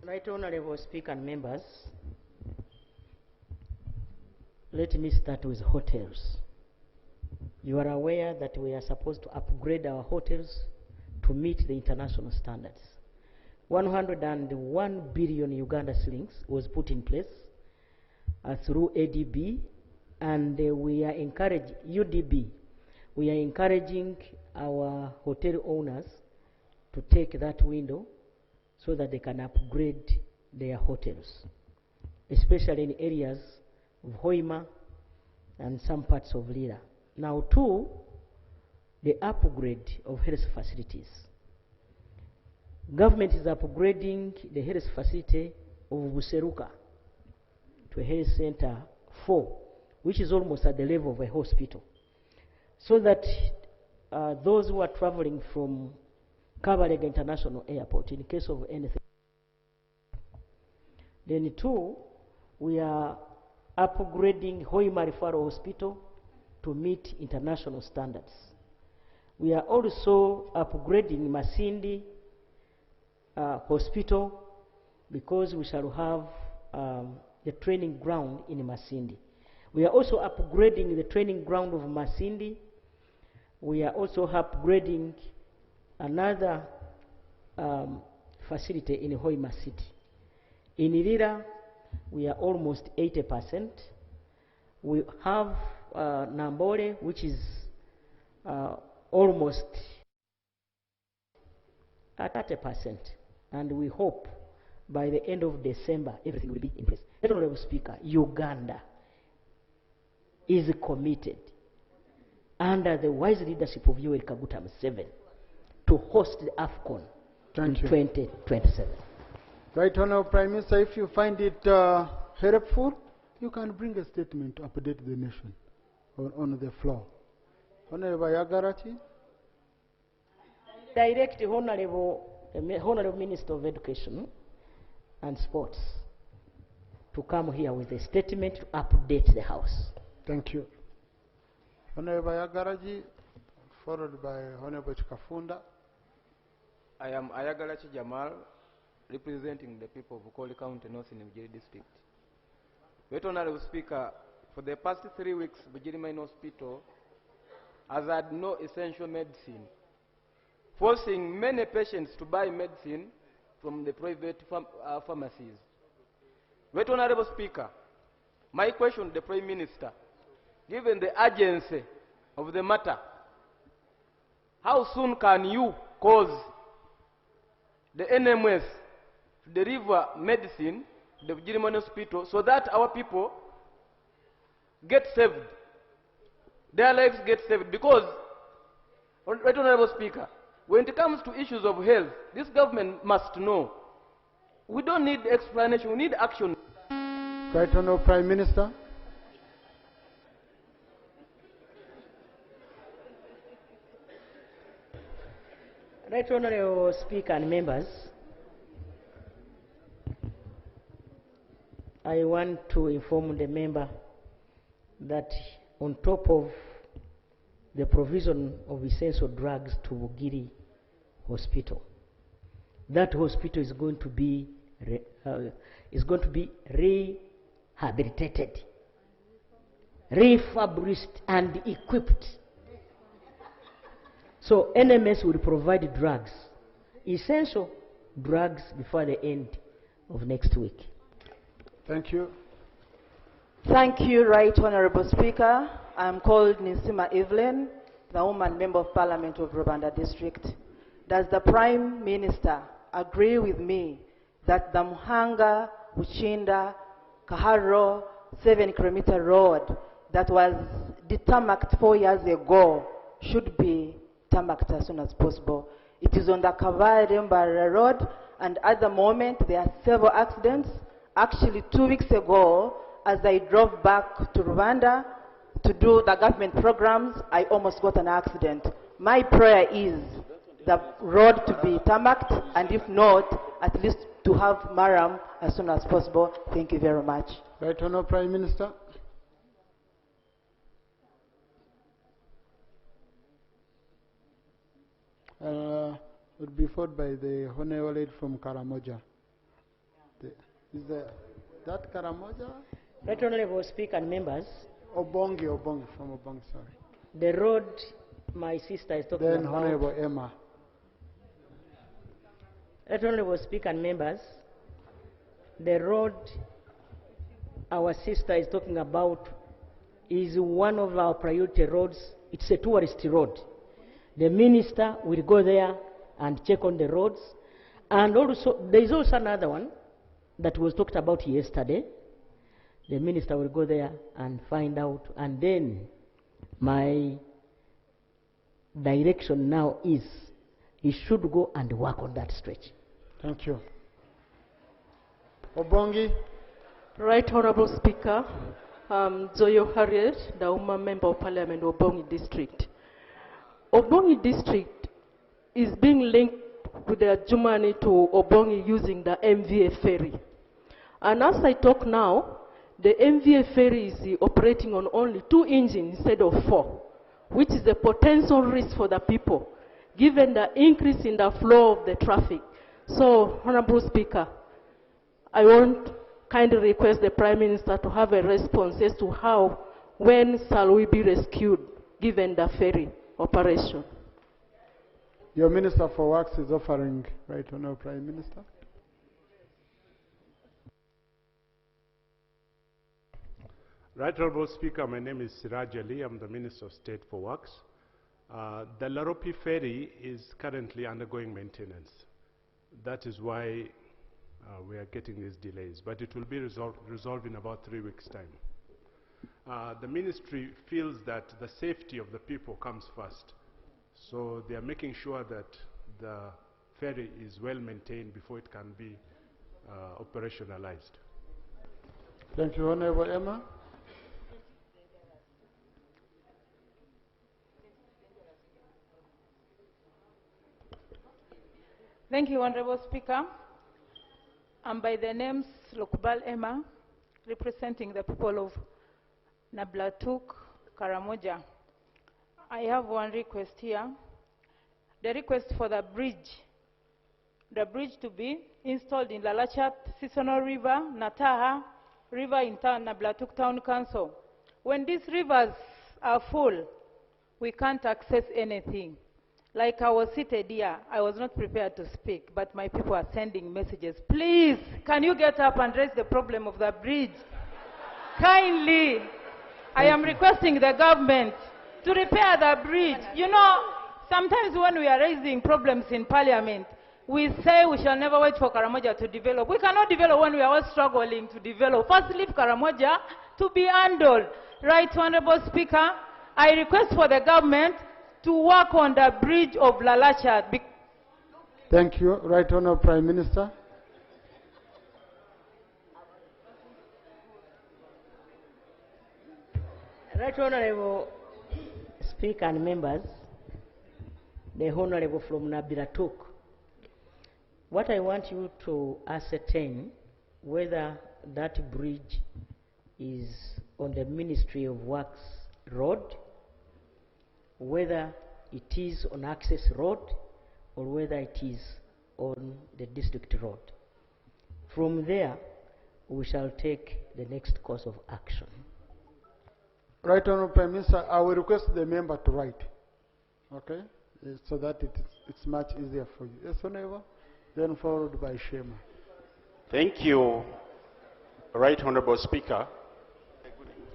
Right Honourable Speaker and members, let me start with hotels. You are aware that we are supposed to upgrade our hotels to meet the international standards. 101 billion Uganda shillings was put in place through ADB, and we are encouraging UDB. We are encouraging our hotel owners to take that window so that they can upgrade their hotels, especially in areas of Hoima and some parts of Lira. Now, two, the upgrade of health facilities. Government is upgrading the health facility of Buseruka to a health center 4, which is almost at the level of a hospital, so that those who are traveling from Kabalega International Airport, in case of anything. Then 2, we are upgrading Hoima Referral Hospital to meet international standards. We are also upgrading Masindi Hospital because we shall have the training ground in Masindi. We are also upgrading the training ground of Masindi. We are also upgrading another facility in Hoima City. In Ilira, we are almost 80%. We have Nambole, which is almost at 30%. And we hope by the end of December, everything will be in place. Honorable Speaker, Uganda is committed under the wise leadership of Yoweri Kaguta Museveni to host the AFCON in 2027. Right, Honorable Prime Minister, if you find it helpful, you can bring a statement to update the nation on the floor. Honorable Yagarachi. Direct Honorable Minister of Education and Sports to come here with a statement to update the House. Thank you. Honorable Yagaraji, followed by Honorable Chikafunda. I am Ayagarachi Jamal, representing the people of Bukoli County, North in Bugiri District. Right Honorable Speaker, for the past 3 weeks, Bugiri Main Hospital has had no essential medicine, forcing many patients to buy medicine from the private pharmacies. Right Honorable Speaker, my question to the Prime Minister, given the urgency of the matter, how soon can you cause the NMS to deliver medicine to the Bugiri Main Hospital so that our people get saved, their lives get saved? Because, Right Honorable Speaker, when it comes to issues of health, this government must know. We don't need explanation, we need action. Right Honorable Prime Minister. Right Honorable Speaker and members, I want to inform the member that on top of the provision of essential drugs to Bugiri Hospital, that hospital is going to be rehabilitated, refurbished and equipped. So NMS will provide drugs, essential drugs, before the end of next week. Thank you. Thank you, Right Honorable Speaker. I'm called Nisima Evelyn, the woman member of Parliament of Rwanda District. Does the Prime Minister agree with me that the Muhanga, Uchinda, Kaharo 7-kilometer road that was detarmacked 4 years ago should be tarmacked as soon as possible? It is on the Kavare-Mbara road, and at the moment there are several accidents. Actually, 2 weeks ago, as I drove back to Rwanda to do the government programs, I almost got an accident. My prayer is the road to be tarmacked, and if not, at least to have Maram as soon as possible. Thank you very much. Right Honorable Prime Minister. Would be followed by the Honorable lady from Karamoja. That Karamoja? Right Honorable Speaker and members. Obongi from Obongi, sorry. The road my sister is talking then about. Then Honorable Emma. Right Honorable Speaker and members, the road our sister is talking about is one of our priority roads. It's a tourist road. The minister will go there and check on the roads. And also, there is also another one that was talked about yesterday. The minister will go there and find out. And then my direction now is he should go and work on that stretch. Thank you. Obongi. Right Honorable Speaker, Zoyo Harriet, the Uma Member of Parliament, Obongi District. Obongi District is being linked with the Jumani to Obongi using the MVA ferry. And as I talk now, the MVA ferry is operating on only 2 engines instead of 4, which is a potential risk for the people, given the increase in the flow of the traffic. So, Honorable Speaker, I want kindly request the Prime Minister to have a response as to how, when shall we be rescued, given the ferry operation. Your Minister for Works is offering, right, Honorable Prime Minister. Right Honorable Speaker, my name is Siraj Ali. I'm the Minister of State for Works. The Laropi ferry is currently undergoing maintenance. That is why we are getting these delays, but it will be resolved in about 3 weeks' time. The ministry feels that the safety of the people comes first, so they are making sure that the ferry is well maintained before it can be operationalized. Thank you, Honorable Emma. Thank you, Honorable Speaker. I'm by the name Lokubal Emma, representing the people of Nablatuk, Karamoja. I have one request here. The request for the bridge to be installed in Lalachat, Seasonal River, Nataha River in Nablatuk Town Council. When these rivers are full, we can't access anything. Like I was seated here, I was not prepared to speak, but my people are sending messages. Please, can you get up and raise the problem of the bridge? Kindly, I am requesting the government to repair the bridge. You know, sometimes when we are raising problems in Parliament, we say we shall never wait for Karamoja to develop. We cannot develop when we are all struggling to develop. First, leave Karamoja to be handled. Right, Honorable Speaker, I request for the government to work on the bridge of Lalachat. Thank you. Right Honorable Prime Minister. Right Honorable Speaker and members, the Honorable from Nabiratuk, what I want you to ascertain whether that bridge is on the Ministry of Works road, whether it is on access road, or whether it is on the district road. From there, we shall take the next course of action. Right Honorable Prime Minister, I will request the member to write, okay, so that it's much easier for you. Yes, Honorable, then followed by Shema. Thank you, Right Honorable Speaker,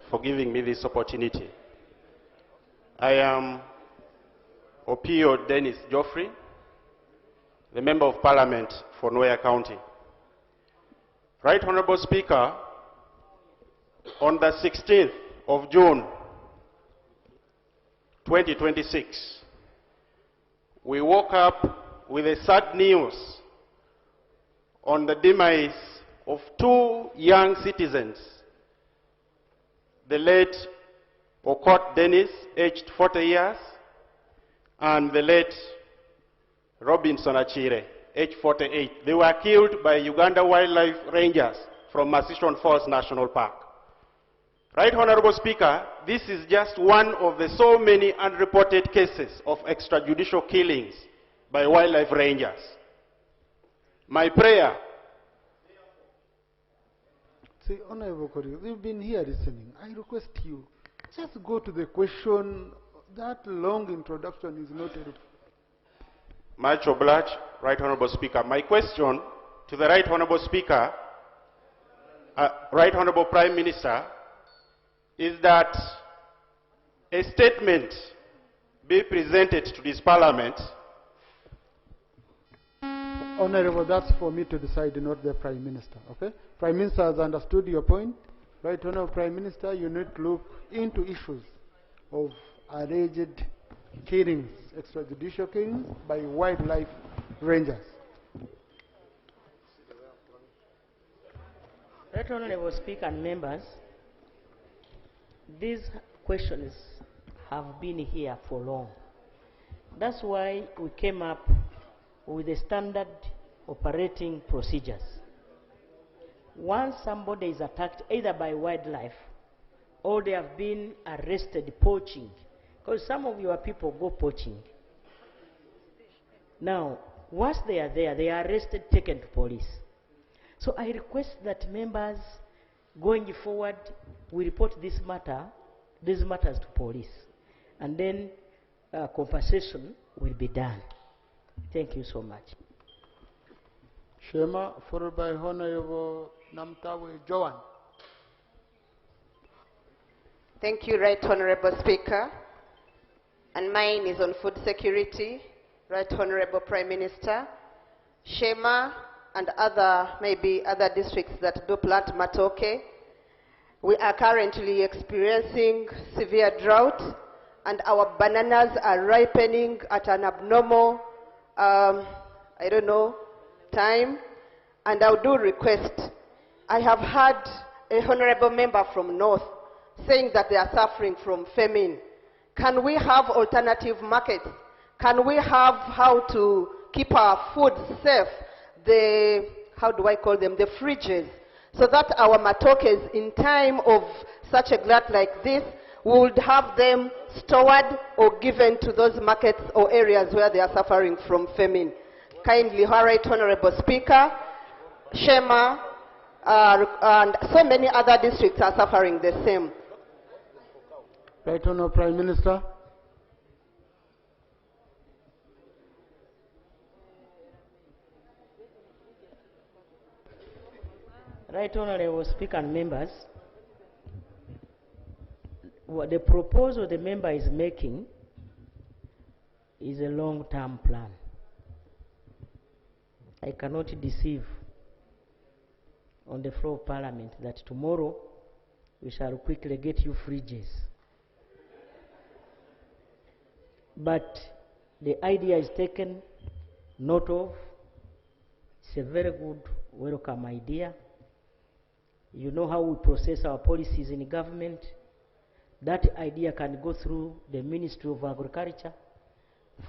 for giving me this opportunity. I am Opio Dennis Geoffrey, the Member of Parliament for Noya County. Right Honorable Speaker, on the 16th of June 2026, we woke up with a sad news on the demise of 2 young citizens, the late Okot Dennis, aged 40 years, and the late Robinson Achire, aged 48. They were killed by Uganda Wildlife Rangers from Masishon Falls National Park. Right Honorable Speaker, this is just one of the so many unreported cases of extrajudicial killings by wildlife rangers. My prayer. See, Honorable colleagues, you've been here listening. I request you, just go to the question. That long introduction is not helpful. Much obliged, Right Honorable Speaker. My question to the Right Honorable Speaker, Right Honorable Prime Minister, is that a statement be presented to this Parliament. Honorable, that's for me to decide, not the Prime Minister, okay? Prime Minister has understood your point. Right Honorable Prime Minister, you need to look into issues of alleged killings, extrajudicial killings by wildlife rangers. Right Honorable Speaker and members, these questions have been here for long. That's why we came up with the standard operating procedures. Once somebody is attacked either by wildlife or they have been arrested poaching, because some of your people go poaching. Now, once they are there, they are arrested, taken to police. So I request that members going forward, we report these matters to police, and then compensation will be done. Thank you so much. Shema, followed by Honorable Namtawe Joan. Thank you, Right Honorable Speaker. And mine is on food security. Right Honorable Prime Minister. Shema and maybe other districts that do plant matoke. We are currently experiencing severe drought, and our bananas are ripening at an abnormal, time. And I do request, I have had a honorable member from North saying that they are suffering from famine. Can we have alternative markets? Can we have how to keep our food safe? The fridges, so that our matokes in time of such a glut like this, we would have them stored or given to those markets or areas where they are suffering from famine. Kindly, Right Honorable Speaker, Shema, and so many other districts are suffering the same. Right Honorable Prime Minister. Right Honorable Speaker and members, what the proposal the member is making is a long-term plan. I cannot deceive on the floor of Parliament that tomorrow we shall quickly get you fridges. But the idea is taken note of. It's a very good, welcome idea. You know how we process our policies in government. That idea can go through the Ministry of Agriculture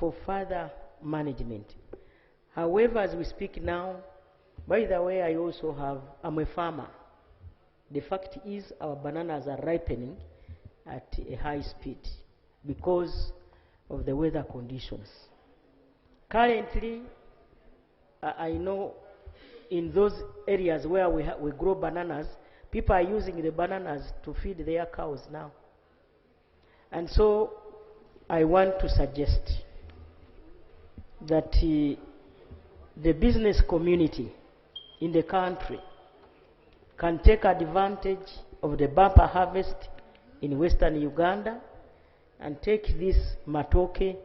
for further management. However, as we speak now, by the way, I'm a farmer. The fact is our bananas are ripening at a high speed because of the weather conditions. Currently, I know in those areas where we grow bananas, people are using the bananas to feed their cows now. And so I want to suggest that the business community in the country can take advantage of the bumper harvest in Western Uganda and take this matoke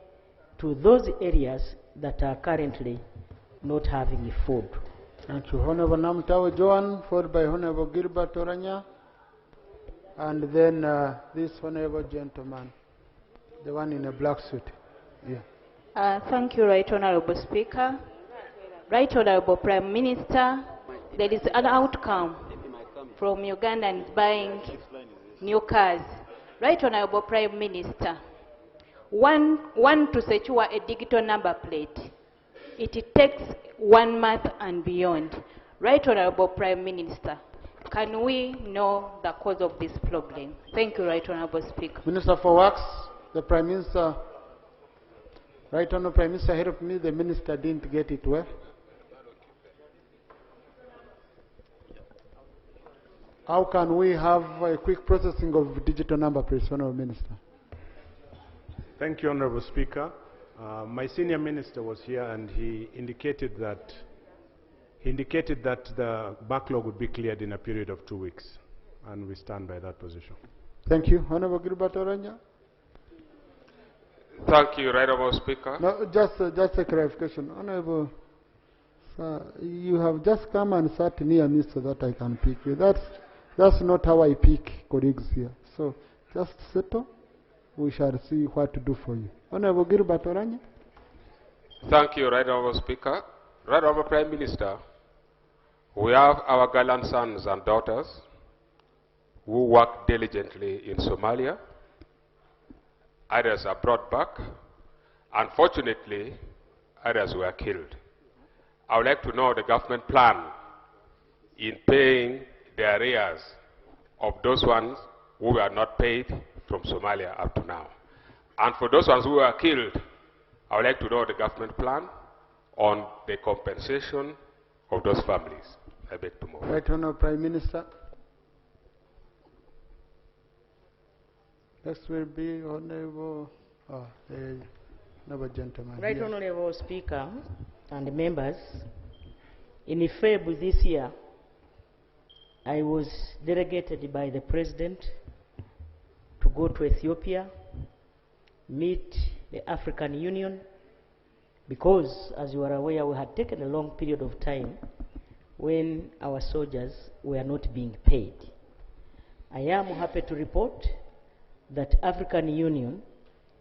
to those areas that are currently not having food. Thank you. Honorable Namtawe Joan, followed by Honorable Gilbert Oranya, and then this honorable gentleman, the one in a black suit. Yeah. Thank you, Right Honorable Speaker. Right Honorable Prime Minister, there is an outcome from Ugandans buying new cars. Right Honorable Prime Minister, one to secure a digital number plate, it takes 1 month and beyond. Right Honorable Prime Minister, can we know the cause of this problem? Thank you, Right Honorable Speaker. Minister for Works, the Prime Minister, Right Honorable Prime Minister helped me, the Minister didn't get it well. How can we have a quick processing of digital number, please, Honorable Minister? Thank you, Honorable Speaker. My senior minister was here and he indicated that the backlog would be cleared in a period of 2 weeks, and we stand by that position. Thank you. Honorable Gilbert Oranya. Thank you, Right Honorable Speaker. No, just a clarification. Honorable, sir, you have just come and sat near me so that I can pick you. That's not how I pick colleagues here. So just settle we shall see what to do for you. Honorable Gilbert Oranya. Thank you, Right Honorable Speaker. Right Honorable Prime Minister, we have our gallant sons and daughters who work diligently in Somalia. Others are brought back. Unfortunately, others were killed. I would like to know the government plan in paying the arrears of those ones who were not paid from Somalia up to now. And for those ones who were killed, I would like to know the government plan on the compensation of those families. I beg to move. Right Honorable Prime Minister. Next will be Honorable, the Honorable Gentleman. Right here. Honorable Speaker and members, in February this year, I was delegated by the President to go to Ethiopia, meet the African Union, because, as you are aware, we had taken a long period of time when our soldiers were not being paid. I am happy to report that African Union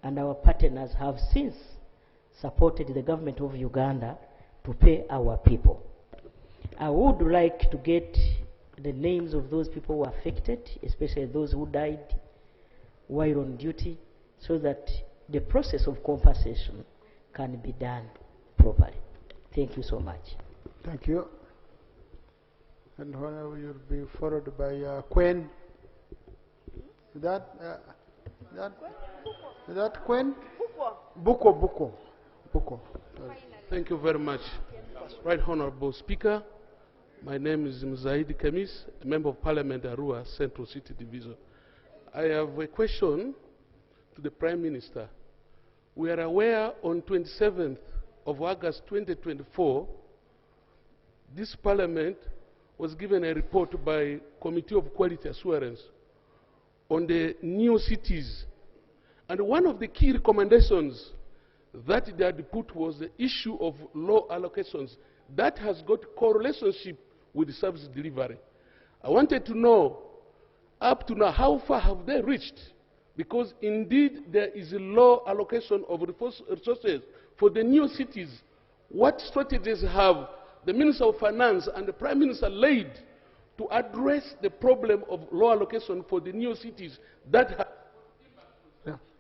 and our partners have since supported the government of Uganda to pay our people. I would like to get the names of those people who were affected, especially those who died while on duty, so that the process of compensation can be done properly. Thank you so much. Thank you. And Honorable, you'll be followed by Quen. Is that Quen? Buko. Thank you very much. Right Honorable Speaker, my name is Mzaidi Kamis, a Member of Parliament, Arua, Central City Division. I have a question to the Prime Minister. We are aware on 27th of August 2024, this Parliament was given a report by Committee of Quality Assurance on the new cities. And one of the key recommendations that they had put was the issue of low allocations. That has got correlationship with the service delivery. I wanted to know, up to now, how far have they reached? Because indeed there is a low allocation of resources for the new cities. What strategies have the Minister of Finance and the Prime Minister laid to address the problem of low allocation for the new cities that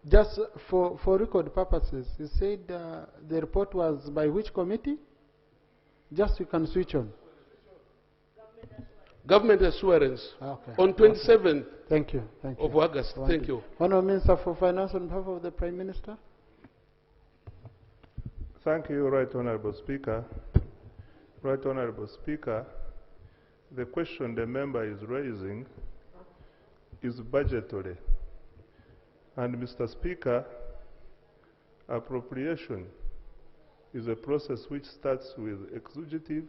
Just for record purposes, you said the report was by which committee? Just you can switch on. Government Assurance on 27th of August. Thank you. Honourable Minister for Finance on behalf of the Prime Minister. Thank you, Right Honourable Speaker. Right Honourable Speaker, the question the member is raising is budgetary. And Mr. Speaker, appropriation is a process which starts with executive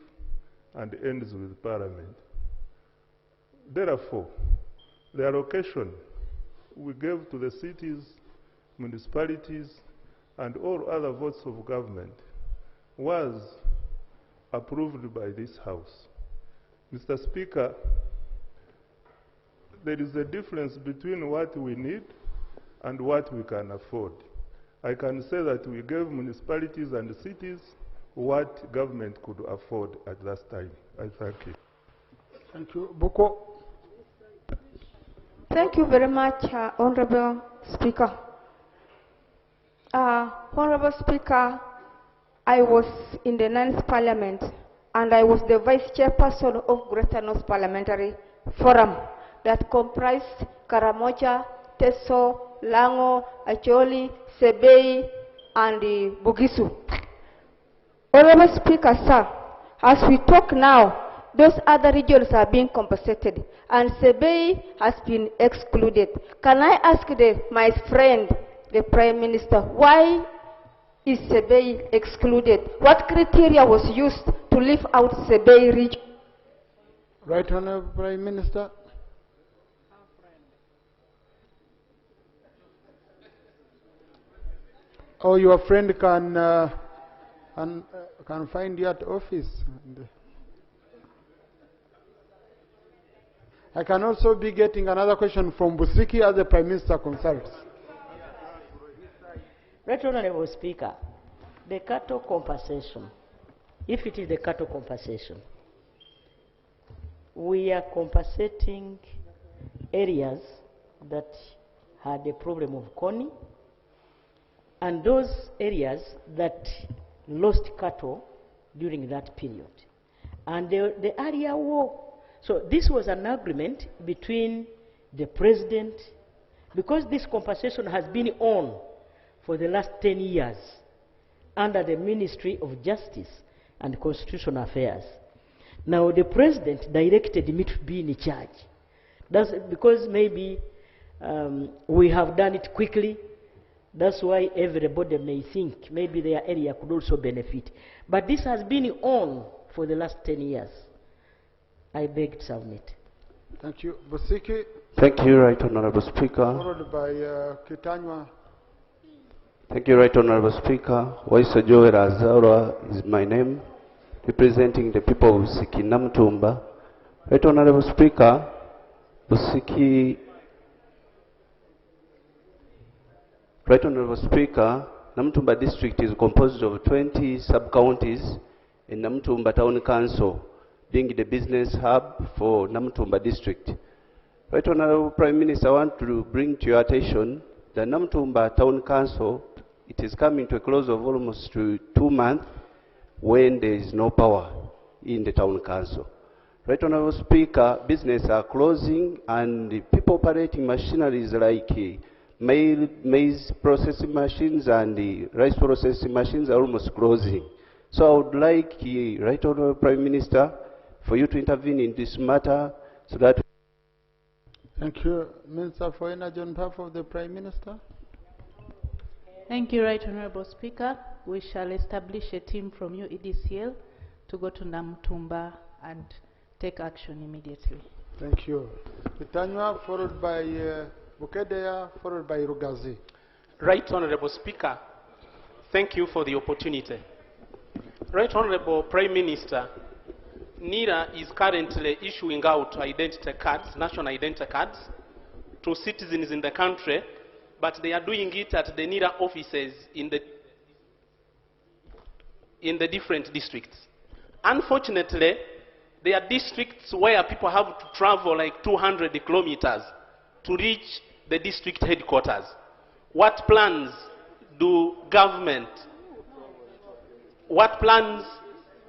and ends with Parliament. Therefore, the allocation we gave to the cities, municipalities, and all other votes of government was approved by this House. Mr. Speaker, there is a difference between what we need and what we can afford. I can say that we gave municipalities and cities what government could afford at that time. I thank you. Thank you. Buko. Thank you very much, Honorable Speaker. Honorable Speaker, I was in the Ninth Parliament and I was the Vice Chairperson of Greater North Parliamentary Forum that comprised Karamoja, Teso, Lango, Acholi, Sebei, and Bugisu. Honorable Speaker, sir, as we talk now, those other regions are being compensated, and Sebei has been excluded. Can I ask my friend, the Prime Minister, why is Sebei excluded? What criteria was used to leave out Sebei region? Right Honourable Prime Minister. Oh, your friend can find you at office. I can also be getting another question from Busiki as the Prime Minister consults. Right Honorable Speaker, the cattle compensation, if it is the cattle compensation, we are compensating areas that had a problem of corn, and those areas that lost cattle during that period. And the area war, so this was an agreement between the President, because this compensation has been on for the last 10 years under the Ministry of Justice and Constitutional Affairs. Now the President directed me to be in charge. That's because maybe we have done it quickly. That's why everybody may think maybe their area could also benefit. But this has been on for the last 10 years. I beg to submit. Thank you. Busiki. Thank you, Right Honorable Speaker. Followed by Kitanywa. Thank you, Right Honorable Speaker. Waisa Joel Azaura is my name, representing the people of Busiki Namtumba. Right Honorable Speaker, Busiki. Right Honorable Speaker, Namtumba District is composed of 20 sub-counties in Namtumba Town Council, being the business hub for Namtumba District. Right Honorable Prime Minister, I want to bring to your attention the Namtumba Town Council. It is coming to a close of almost 2 months when there is no power in the Town Council. Right Honorable Speaker, businesses are closing and the people operating machineries like maize processing machines and the rice processing machines are almost closing. So I would like, Right Honorable Prime Minister, for you to intervene in this matter so that... Thank you. Minister for Energy on behalf of the Prime Minister. Thank you, Right Honorable Speaker. We shall establish a team from UEDCL to go to Namtumba and take action immediately. Thank you. Kitanywa, followed by Bukedea, followed by Rugazi. Right Honorable Speaker, thank you for the opportunity. Right Honorable Prime Minister, NIRA is currently issuing out identity cards, national identity cards, to citizens in the country, but they are doing it at the NIRA offices in the different districts. Unfortunately, there are districts where people have to travel like 200 kilometers to reach the district headquarters. What plans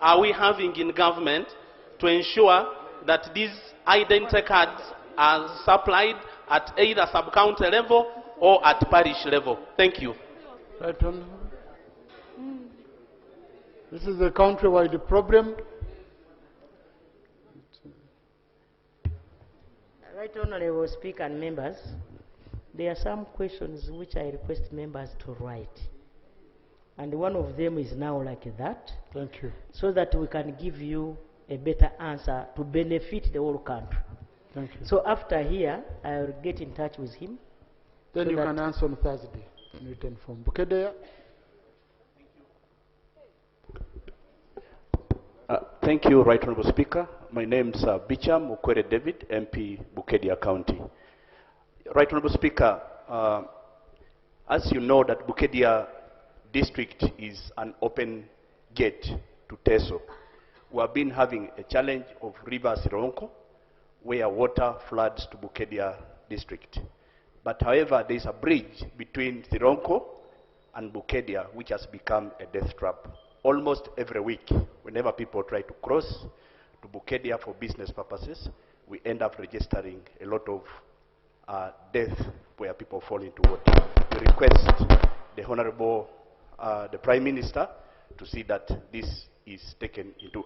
are we having in government to ensure that these identity cards are supplied at either sub-county level or at parish level? Thank you. Right on. This is a countrywide problem. Right Honorable Speaker and members, there are some questions which I request members to write. And one of them is now like that. Thank you. So that we can give you a better answer to benefit the whole country. Thank you. So after here, I will get in touch with him. Then so you can answer on Thursday in written form. Bukedea. Thank you, Right Honorable Speaker. My name is Bicham Mukwere David, MP, Bukedea County. Right Honorable Speaker, as you know that Bukedea District is an open gate to Teso. We have been having a challenge of River Sironko, where water floods to Bukedea District. But however, there is a bridge between Sironko and Bukedea, which has become a death trap. Almost every week, whenever people try to cross to Bukedea for business purposes, we end up registering a lot of death where people fall into water. We request the Honorable, the Prime Minister, to see that this is taken into.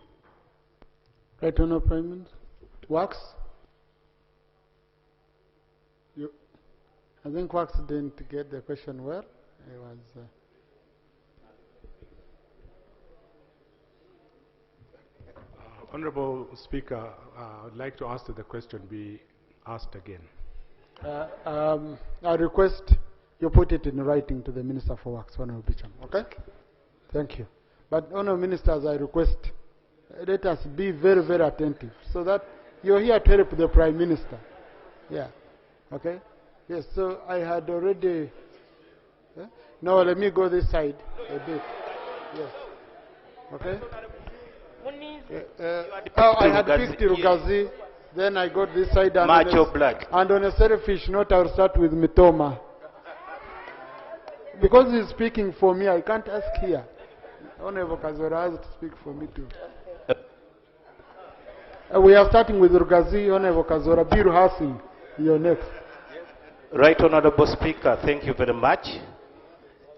Right Honorable Prime Minister. Wax? I think Wax didn't get the question well. It was. Honorable Speaker, I would like to ask that the question be asked again. I request you put it in writing to the Minister for Works, Honorable Bicham. Okay? Thank you. But, Honorable Ministers, I request let us be very, very attentive so that you're here to help the Prime Minister. Yeah. Okay? Yes, so I had already No, let me go this side a bit. Yes. Okay? I had picked Rugazi, then I got this side. And Macho Black. And on a selfish note, I'll start with Mitoma. Because he's speaking for me, I can't ask here. Honorable Kazora has to speak for me too. We are starting with Rugazi. Honorable Kazora, be rehearsing. You're next. Right Honorable Speaker, thank you very much.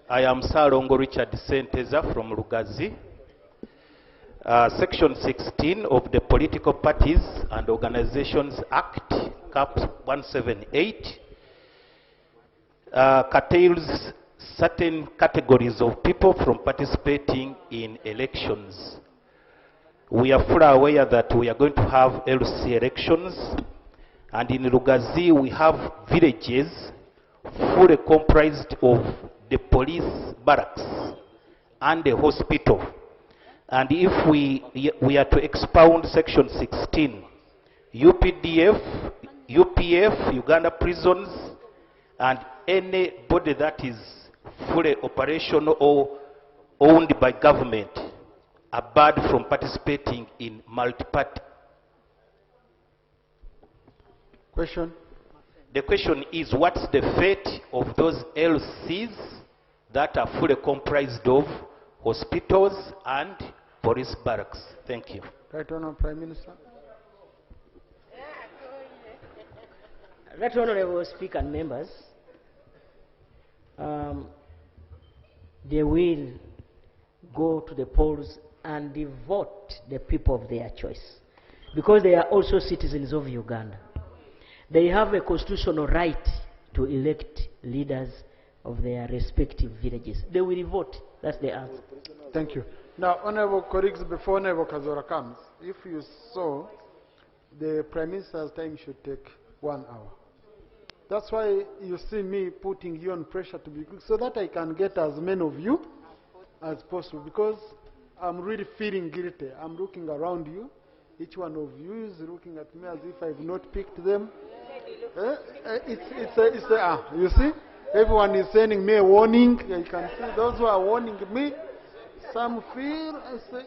I am Salongo Richard Senteza from Rugazi. Section 16 of the Political Parties and Organizations Act, CAP 178, curtails certain categories of people from participating in elections. We are fully aware that we are going to have LC elections, and in Rugazi we have villages fully comprised of the police barracks and the hospital. And if we are to expound Section 16, UPDF, UPF, Uganda prisons, and anybody that is fully operational or owned by government are barred from participating in multi-party. Question? The question is, what's the fate of those LCs that are fully comprised of hospitals and police barracks? Thank you. Right Honourable Prime Minister. Right Honourable Speaker and members, they will go to the polls and vote the people of their choice, because they are also citizens of Uganda. They have a constitutional right to elect leaders of their respective villages. They will vote. That's the answer. Thank you. Now, Honourable colleagues, before Honourable Kazora comes, if you saw, the Prime Minister's time should take 1 hour. That's why you see me putting you on pressure to be quick, so that I can get as many of you as possible, because I'm really feeling guilty. I'm looking around you. Each one of you is looking at me as if I've not picked them. You see? Everyone is sending me a warning. You can see those who are warning me. Some feel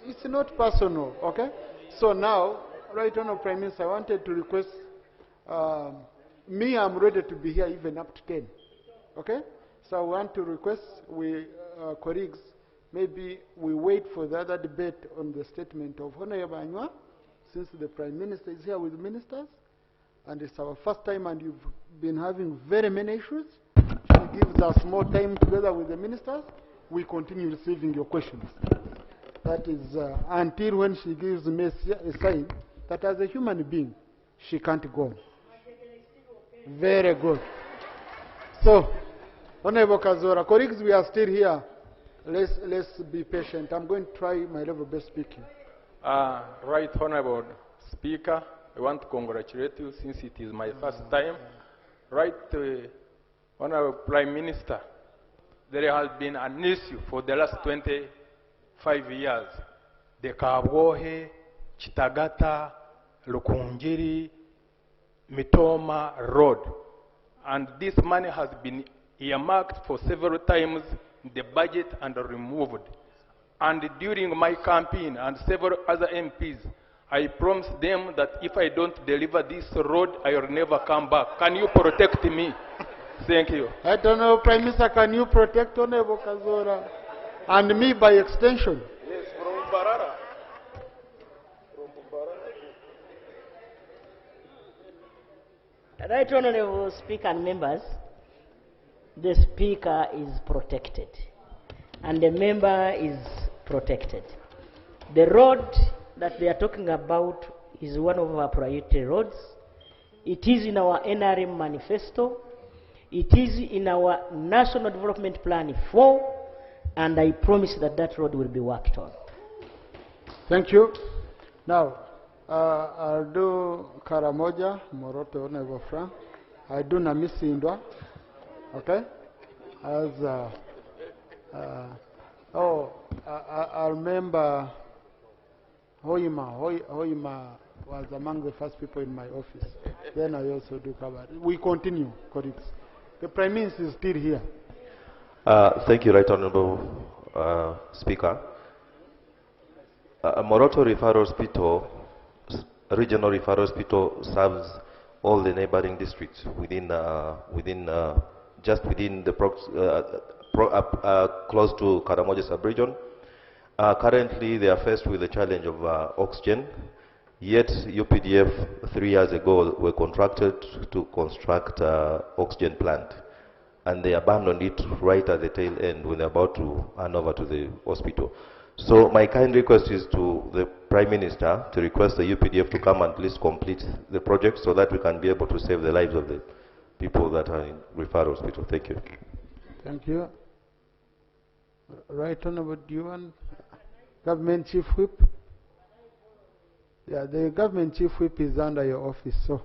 it's not personal, okay? So now, Right Honourable Prime Minister, I wanted to request, I'm ready to be here even up to 10, okay? So I want to request colleagues, maybe we wait for the other debate on the statement of Honourable Anywa, since the Prime Minister is here with ministers, and it's our first time and you've been having very many issues. She gives us more time together with the ministers. We continue receiving your questions. That is until when she gives me a sign that as a human being, she can't go on. Very good. So, Honourable Kazora, colleagues, we are still here. Let's be patient. I'm going to try my level best speaking. Right Honourable Speaker, I want to congratulate you since it is my first time. Right Honourable Prime Minister, there has been an issue for the last 25 years. The Kabwohe, Chitagata, Lukunjiri, Mitoma Road. And this money has been earmarked for several times in the budget and removed. And during my campaign and several other MPs, I promised them that if I don't deliver this road, I will never come back. Can you protect me? Thank you. I don't know, Prime Minister, can you protect Honourable Kazora? And me by extension? Yes, from Barara. Right Honourable Speaker and members, the Speaker is protected and the member is protected. The road that they are talking about is one of our priority roads. It is in our NRM manifesto. It is in our National Development Plan 4, and I promise that that road will be worked on. Thank you. Now, I'll do Karamoja, Morote, Honourable Frank. I do Namisi Indwa, okay? As I remember Hoima was among the first people in my office. Then I also do cover. We continue, colleagues. The Prime Minister is still here. Thank you, Right Honorable Speaker. Moroto Referral Hospital, Regional Referral Hospital, serves all the neighboring districts just within the close to Karamoja sub-region. Currently, they are faced with the challenge of oxygen. Yet, UPDF 3 years ago were contracted to construct oxygen plant, and they abandoned it right at the tail end when they're about to hand over to the hospital. So my kind request is to the Prime Minister to request the UPDF to come and at least complete the project so that we can be able to save the lives of the people that are in referral hospital. Thank you. Thank you. Right Honorable, do you want Government Chief Whip? Yeah, the Government Chief Whip is under your office, so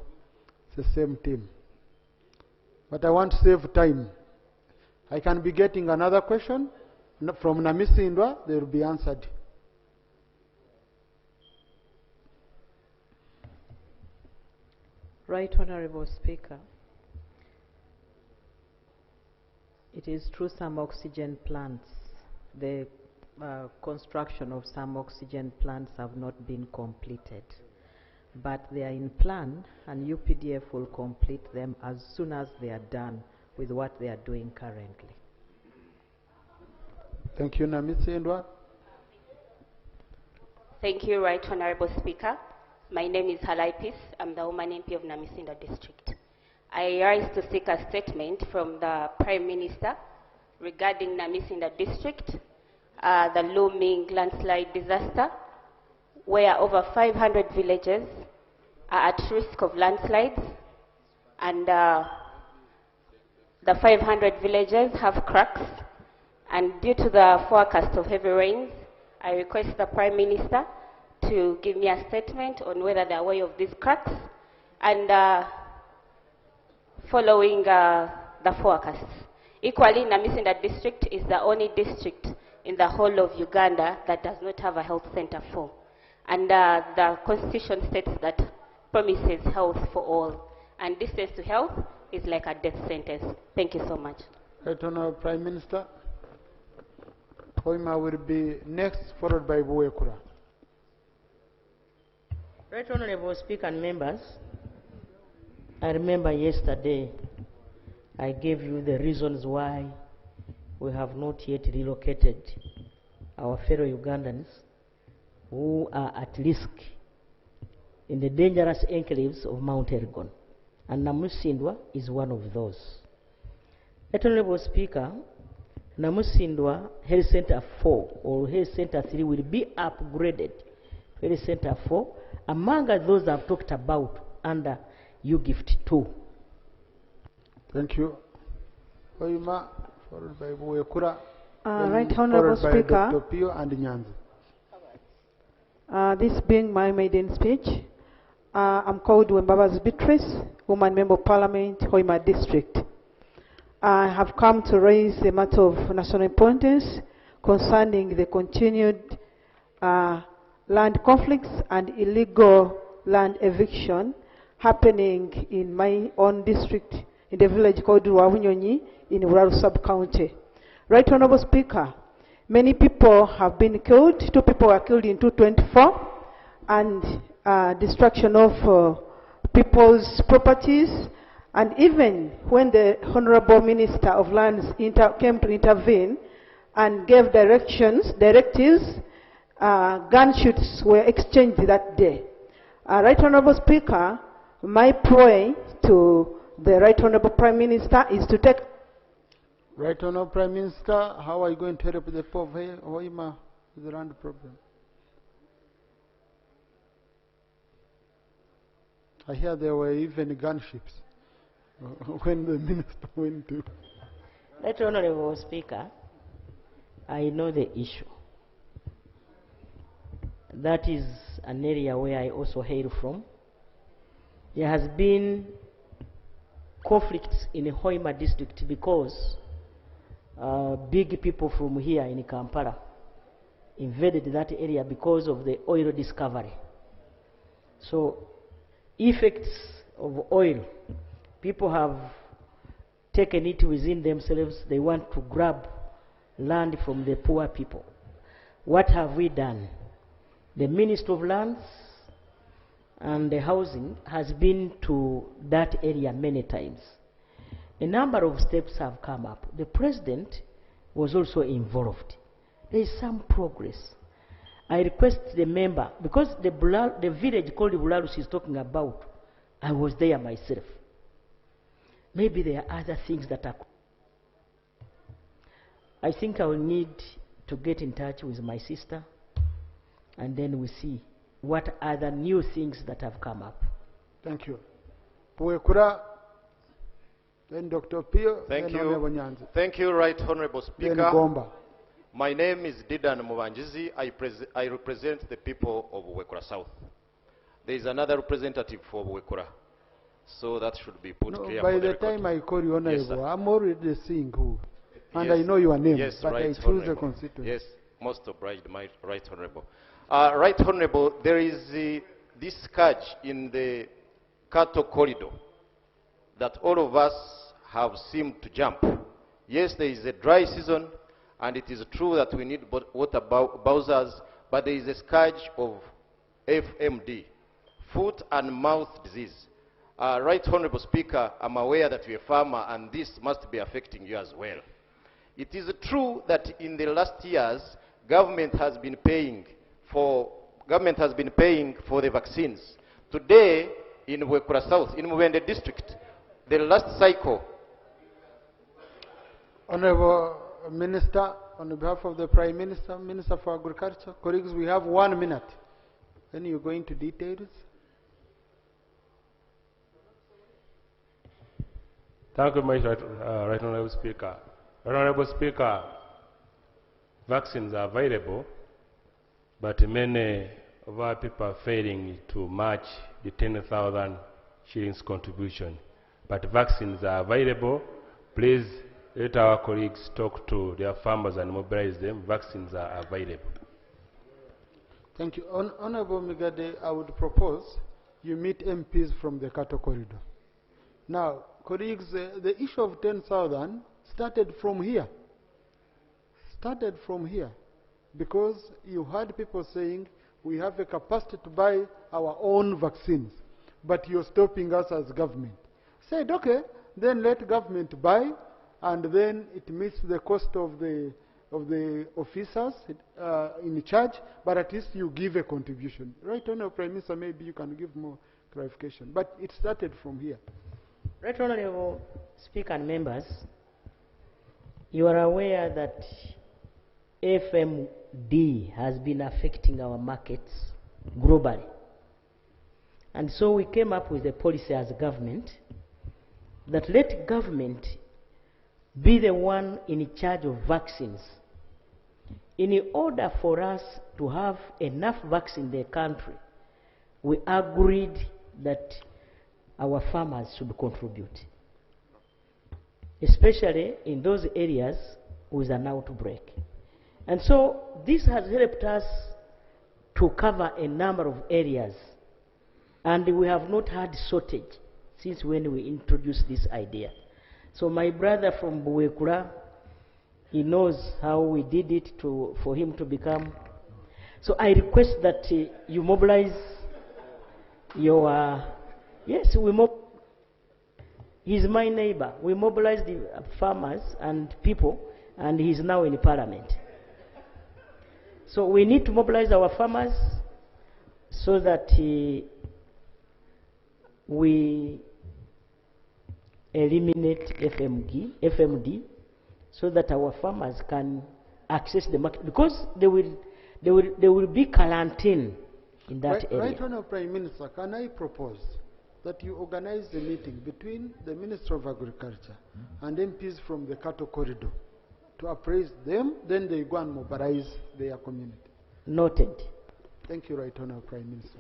it's the same team. But I want to save time. I can be getting another question from Namisi Indwa, they will be answered. Right Honorable Speaker, it is true some oxygen plants, the construction of some oxygen plants have not been completed, but they are in plan and UPDF will complete them as soon as they are done with what they are doing currently. Thank you, Namisi Indwa. Thank you, Right Honorable Speaker. My name is Halaipis. I'm the woman MP of Namisinda District. I rise to seek a statement from the Prime Minister regarding Namisinda District, the looming landslide disaster, where over 500 villages are at risk of landslides, and the 500 villages have cracks. And due to the forecast of heavy rains, I request the Prime Minister to give me a statement on whether they are aware of these cracks and following the forecasts. Equally, Namisinda District is the only district in the whole of Uganda that does not have a health center for. And the Constitution states that promises health for all. And distance to health is like a death sentence. Thank you so much. Right Honorable Prime Minister. Hoima will be next, followed by Buwekura. Right Honorable Speaker and members, I remember yesterday I gave you the reasons why we have not yet relocated our fellow Ugandans who are at risk in the dangerous enclaves of Mount Elgon. And Namusindwa is one of those. Right Honorable Speaker, Namusindwa Health Center 4 or Health Center 3 will be upgraded to Health Center 4 among those I've talked about under UGIFT 2. Thank you. Hoima, followed by Buwekura. Right Honorable Speaker, Dr. Pio and Nyanzi. This being my maiden speech, I'm called Wembabas Beatrice, Woman Member of Parliament, Hoima District. I have come to raise a matter of national importance concerning the continued land conflicts and illegal land eviction happening in my own district, in the village called Ruahunyonyi in Uraru Sub-County. Right Honorable Speaker, many people have been killed. 2 people were killed in 2024, and destruction of people's properties. And even when the Honorable Minister of Lands came to intervene and gave directives, gunshots were exchanged that day. Right Honorable Speaker, my plea to the Right Honorable Prime Minister is to take... Right Honorable Prime Minister, how are you going to help the people of Hoima with the land problem? I hear there were even gunships when the minister went to... Right Honorable Speaker, I know the issue. That is an area where I also hail from. There has been conflicts in the Hoima district because big people from here in Kampala invaded that area because of the oil discovery. So, effects of oil, people have taken it within themselves. They want to grab land from the poor people. What have we done? The Minister of Lands and the Housing has been to that area many times. A number of steps have come up. The President was also involved. There is some progress. I request the member, because the village called Bulalus is talking about, I was there myself. Maybe there are other things that are... I think I will need to get in touch with my sister, and then we see what other new things that have come up. Thank you. Puekura, then Dr. Pio, Thank then you. Honorable Nyanzi. Thank you, Right Honorable Speaker. Then Gomba. My name is Didan Mubanjizi. I represent the people of Wekura South. There is another representative for Wekura, so that should be put clear. By for the record. time I call you Honorable, Yes, I'm already seeing who. And Yes. I know your name, Yes, but right, I choose the Honorable. constituency. Yes, most obliged, my Right Honorable. Right Honorable, there is this scourge in the cattle corridor that all of us have seemed to jump. Yes, there is a dry season, and it is true that we need water bowsers, but there is a scourge of FMD, foot and mouth disease. Right Honorable Speaker, I'm aware that you're a farmer, and this must be affecting you as well. It is true that in the last years, government has been paying for the vaccines. Today, in Wekura South, in Mubende district, the last cycle. Honorable Minister, on behalf of the Prime Minister, Minister for Agriculture, colleagues, we have 1 minute. Then you go into details. Thank you very much, Right Honorable Speaker. Right Honorable Speaker, vaccines are available, but many of our people are failing to match the 10,000 shillings contribution. But vaccines are available. Please let our colleagues talk to their farmers and mobilize them. Vaccines are available. Thank you. Honorable Migade, I would propose you meet MPs from the cattle corridor. Now, colleagues, the issue of 10,000 started from here. Started from here. Because you heard people saying we have a capacity to buy our own vaccines, but you're stopping us as government. Said, okay, then let government buy, and then it meets the cost of the officers in charge, but at least you give a contribution. Right, Honorable Prime Minister, maybe you can give more clarification. But it started from here. Right Honorable Speaker and members, you are aware that FMD has been affecting our markets globally. And so we came up with a policy as a government that let government be the one in charge of vaccines. In order for us to have enough vaccine in the country, we agreed that our farmers should contribute, especially in those areas with an outbreak. And so this has helped us to cover a number of areas, and we have not had shortage since when we introduced this idea. So my brother from Buekura, he knows how we did it for him to become. So I request that you mobilize your, yes, he's my neighbor. We mobilized the farmers and people, and he's now in parliament. So we need to mobilize our farmers so that we eliminate FMD so that our farmers can access the market, because there will be quarantine in that area. Right Honorable Prime Minister, can I propose that you organize a meeting between the Minister of Agriculture and MPs from the cattle corridor to appraise them, then they go and mobilize their community? Noted. Thank you, Right Honorable Prime Minister.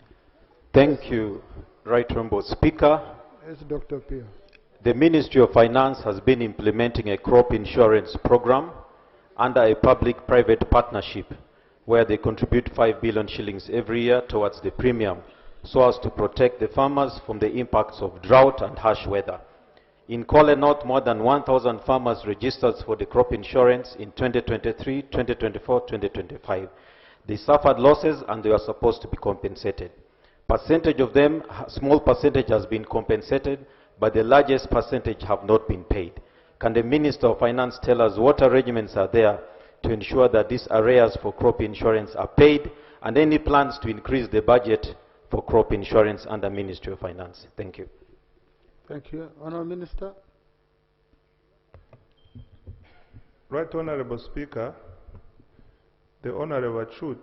Thank you, Right Honorable Speaker. Yes, Dr. Pio. The Ministry of Finance has been implementing a crop insurance program under a public-private partnership where they contribute 5 billion shillings every year towards the premium so as to protect the farmers from the impacts of drought and harsh weather. In Kole North, more than 1,000 farmers registered for the crop insurance in 2023, 2024, 2025. They suffered losses and they were supposed to be compensated. Percentage of them, small percentage has been compensated, but the largest percentage have not been paid. Can the Minister of Finance tell us what arrangements are there to ensure that these arrears for crop insurance are paid, and any plans to increase the budget for crop insurance under Ministry of Finance? Thank you. Thank you. Honourable Minister. Right Honourable Speaker, the Honourable Chut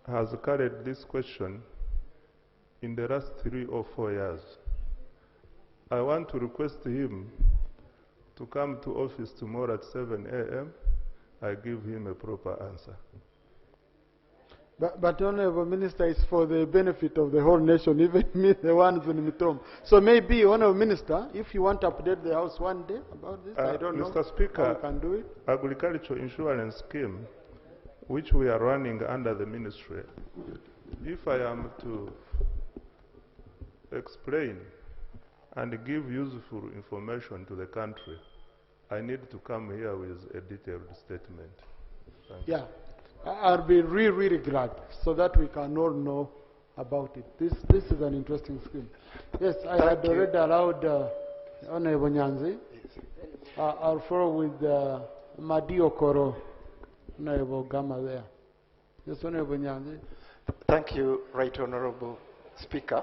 has carried this question in the last 3 or 4 years. I want to request him to come to office tomorrow at 7 a.m. I give him a proper answer. But Honourable Minister, it's for the benefit of the whole nation, even me, the ones in Mitom. So maybe, Honourable Minister, if you want to update the House one day about this, I don't know Mr. Speaker, how you can do it. Agricultural insurance scheme, which we are running under the ministry, if I am to explain and give useful information to the country, I need to come here with a detailed statement. Thank you. Yeah. I'll be really, really glad so that we can all know about it. This is an interesting scheme. Yes, I had already allowed Honourable Nyanzi. I'll follow with Madi Okoro, Honourable Gama there. Yes, Honourable Nyanzi. Thank you, Right Honourable Speaker.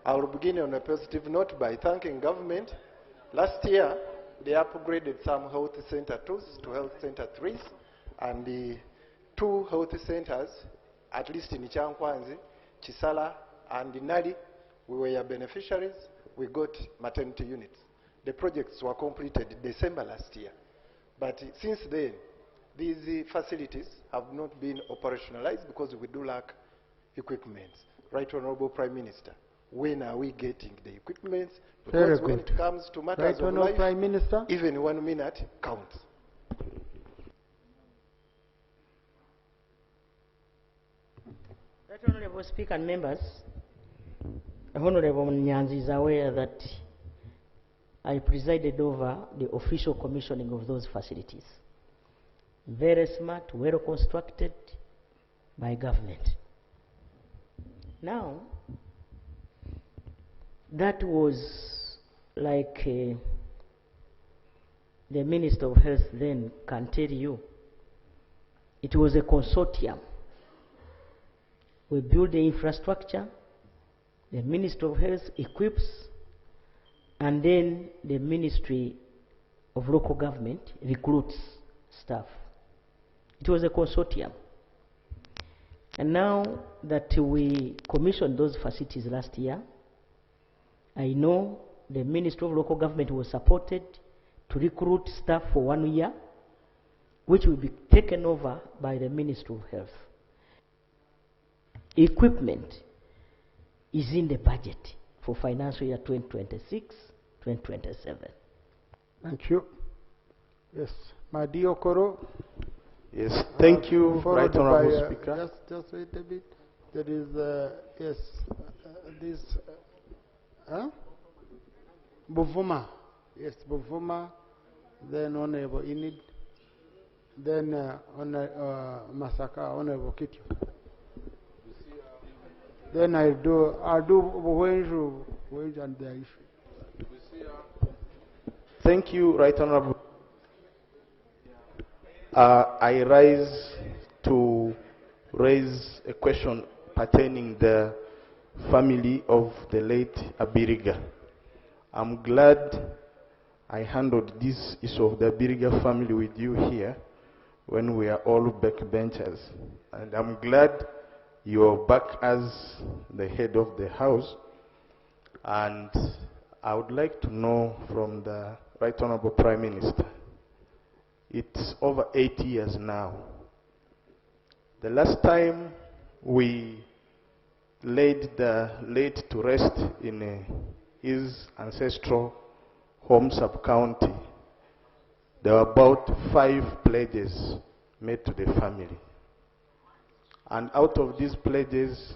I will begin on a positive note by thanking government. Last year, they upgraded some health center 2s to health center 3s, and the 2 health centers, at least in Chankwanzi, Chisala, and Nali, we were beneficiaries. We got maternity units. The projects were completed December last year. But since then, these facilities have not been operationalized because we do lack equipment. Right Honourable Prime Minister, when are we getting the equipment? Because when it comes to matters of life, Prime Minister, even 1 minute counts. Right Honourable Speaker and members, Honourable Nyanzi is aware that I presided over the official commissioning of those facilities. Very smart, well constructed by government. Now, that was like the Minister of Health then can tell you. It was a consortium. We build the infrastructure, the Minister of Health equips, and then the Ministry of Local Government recruits staff. It was a consortium. And now that we commissioned those facilities last year, I know the Ministry of Local Government was supported to recruit staff for 1 year, which will be taken over by the Ministry of Health. Equipment is in the budget for financial year 2026, 2027. Thank you. Yes, Madi Okoro. Yes, thank you, Right Honourable Speaker. Just wait a bit. There is, yes, this, Buvuma. Yes, Buvuma. Then Honourable Inid. Then Masaka, Honourable Kitio. Then I'll do wage and the issue. Thank you, Right Honourable. I rise to raise a question pertaining the family of the late Abiriga. I'm glad I handled this issue of the Abiriga family with you here when we are all backbenchers. And I'm glad you're back as the head of the house. And I would like to know from the Right Honourable Prime Minister, it's over 8 years now. The last time we laid the late to rest in his ancestral home sub-county, there were about 5 pledges made to the family. And out of these pledges,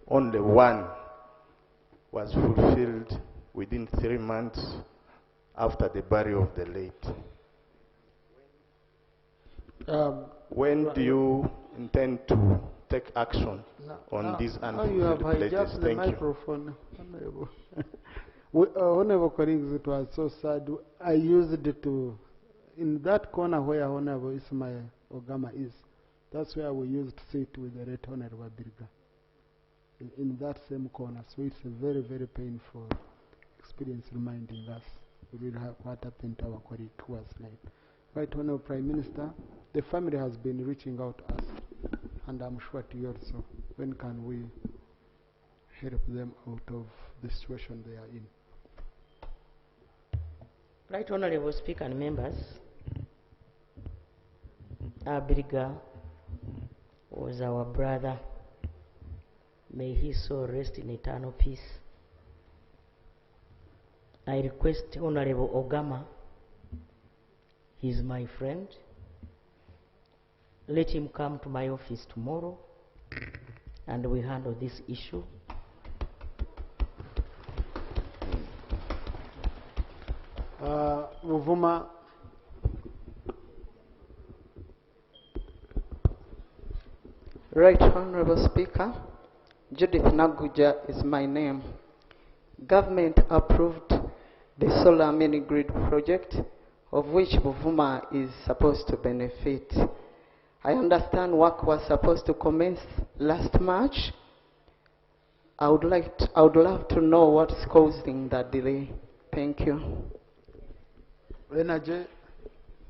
only 1 was fulfilled within 3 months after the burial of the late. When do you intend to take action on these you have unfulfilled pledges? hijacked the Thank you. microphone, Honorable. Honorable colleagues, it was so sad. I used it to, in that corner where Honorable Ismail Ogama is, that's where we used to sit with the Right Honorable Abiriga. In that same corner. So it's a very, very painful experience reminding us really what happened to our colleague who was slain. Right Honorable Prime Minister, the family has been reaching out to us, and I'm sure to you also. When can we help them out of the situation they are in? Right Honorable Speaker and members, Abiriga was our brother. May his soul rest in eternal peace. I request Honorable Ogama, he is my friend, let him come to my office tomorrow and we handle this issue. Muvuma. Right Honorable Speaker, Judith Naguja is my name. Government approved the solar mini-grid project of which Buvuma is supposed to benefit. I understand work was supposed to commence last March. I would love to know what's causing that delay. Thank you. Energy,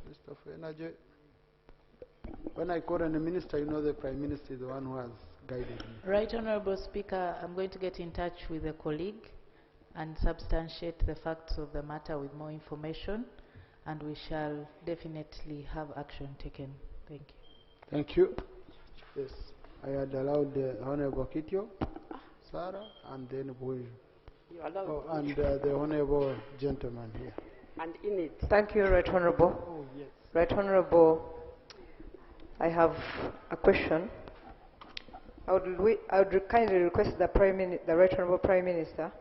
Mr. for Energy. When I call on the minister, you know the Prime Minister is the one who has guided me. Right Honorable Speaker, I'm going to get in touch with a colleague and substantiate the facts of the matter with more information, and we shall definitely have action taken. Thank you. Thank you. Yes, I had allowed the Honorable Kitio, Sarah, and then Buju. You allowed and the Honorable gentleman here. And in it. Thank you, Right Honorable. Oh, yes. Right Honorable, I have a question. I would kindly request the Right Honorable Prime Minister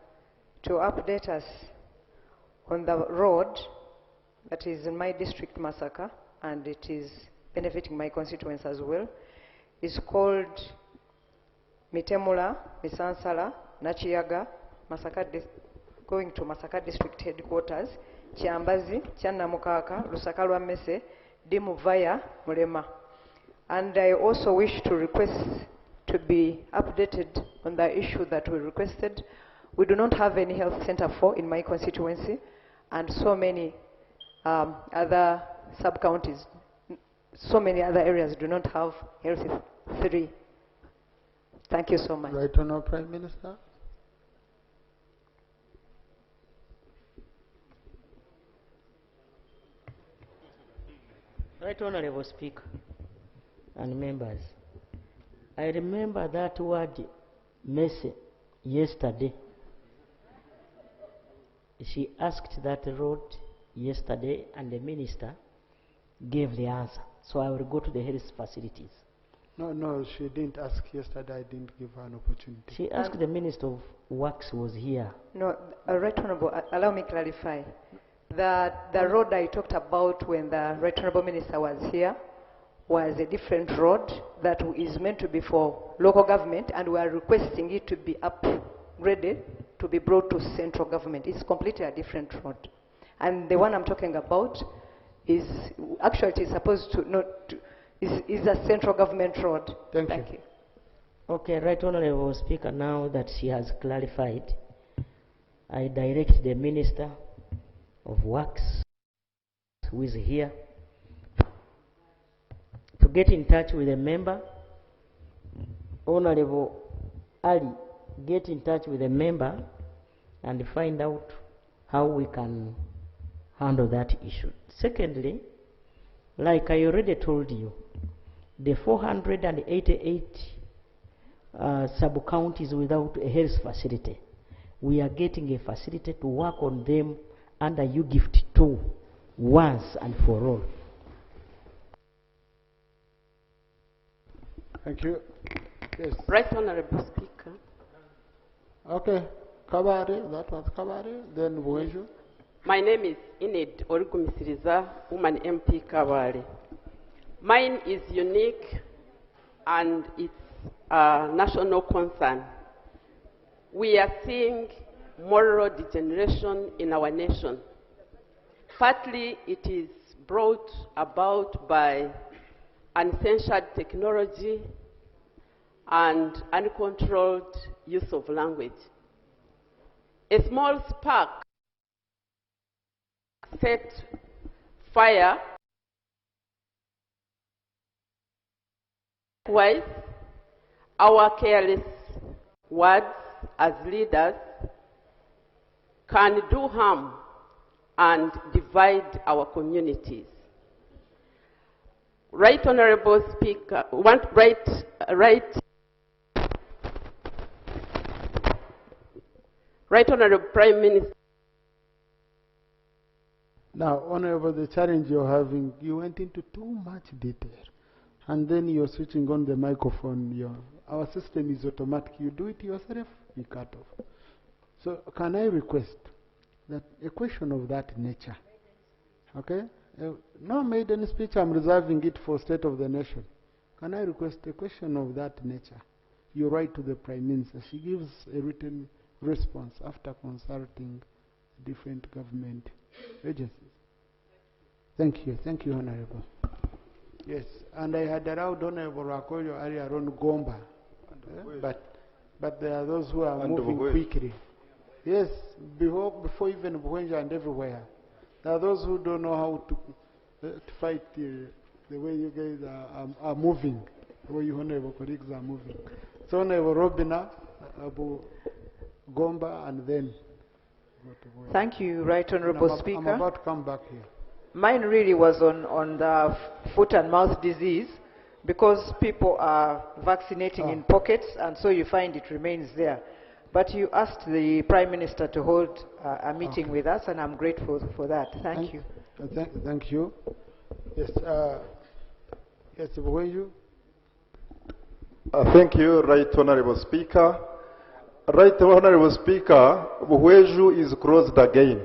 to update us on the road that is in my district, Masaka, and it is benefiting my constituents as well. It's called Mitemula, Misansala, Nachiyaga, Masaka, going to Masaka district headquarters, Chiambazi, Chanamukaka, Lusaka Lwamese, Dimuvaya, Mulema. And I also wish to request to be updated on the issue that we requested. We do not have any health center in my constituency, and so many other sub-counties, so many other areas do not have health 3. Thank you so much. Right Honorable Prime Minister. Right Honorable Speaker and members, I remember that word Messe yesterday. She asked that road yesterday and the minister gave the answer. So I will go to the health facilities. No, she didn't ask yesterday. I didn't give her an opportunity. She asked the Minister of Works was here. No, Right Honorable, allow me to clarify. The road I talked about when the Right Honorable Minister was here was a different road that is meant to be for local government, and we are requesting it to be upgraded to be brought to central government. It's completely a different road. And the one I'm talking about is actually it is supposed to is a central government road. Thank you. Okay, Right Honorable Speaker, now that she has clarified, I direct the Minister of Works, who is here, to get in touch with a member. Honorable Ali, get in touch with a member and find out how we can handle that issue. Secondly, like I already told you, the 488 sub-counties without a health facility, we are getting a facility to work on them under UGIFT 2 once and for all. Thank you. Yes. Right Honorable Speaker. Okay. Kabare, that was Kabare, then Buenju. My name is Enid Origumisiriza, woman MP Kabare. Mine is unique and it's a national concern. We are seeing moral degeneration in our nation. Partly it is brought about by uncensored technology and uncontrolled use of language. A small spark set fire. Likewise, our careless words as leaders can do harm and divide our communities. Right Honorable Speaker, Right Honorable Prime Minister. Now, Honorable, the challenge you're having, you went into too much detail. And then you're switching on the microphone. Our system is automatic. You do it yourself, you cut off. So can I request that a question of that nature, okay? No maiden speech, I'm reserving it for State of the Nation. Can I request a question of that nature? You write to the Prime Minister. She gives a written response after consulting different government agencies. Thank you. Thank you, Honorable. Yes, and I had allowed Honorable Rakoyo earlier on Gomba, but there are those who are moving quickly. Yes, before even Buenja and everywhere. There are those who don't know how to fight the way you guys are moving, the way you Honorable colleagues are moving. So Honorable Robina, Abu Gomba, and then go to Buenja. Thank you, Right Honorable Speaker. I'm about to come back here. Mine really was on the foot and mouth disease, because people are vaccinating in pockets, and so you find it remains there. But you asked the Prime Minister to hold a meeting with us, and I'm grateful for that. Thank you. Thank you. Yes, yes, Buenju. Thank you, Right Honorable Speaker. Right Honorable Speaker, Buenju is closed again.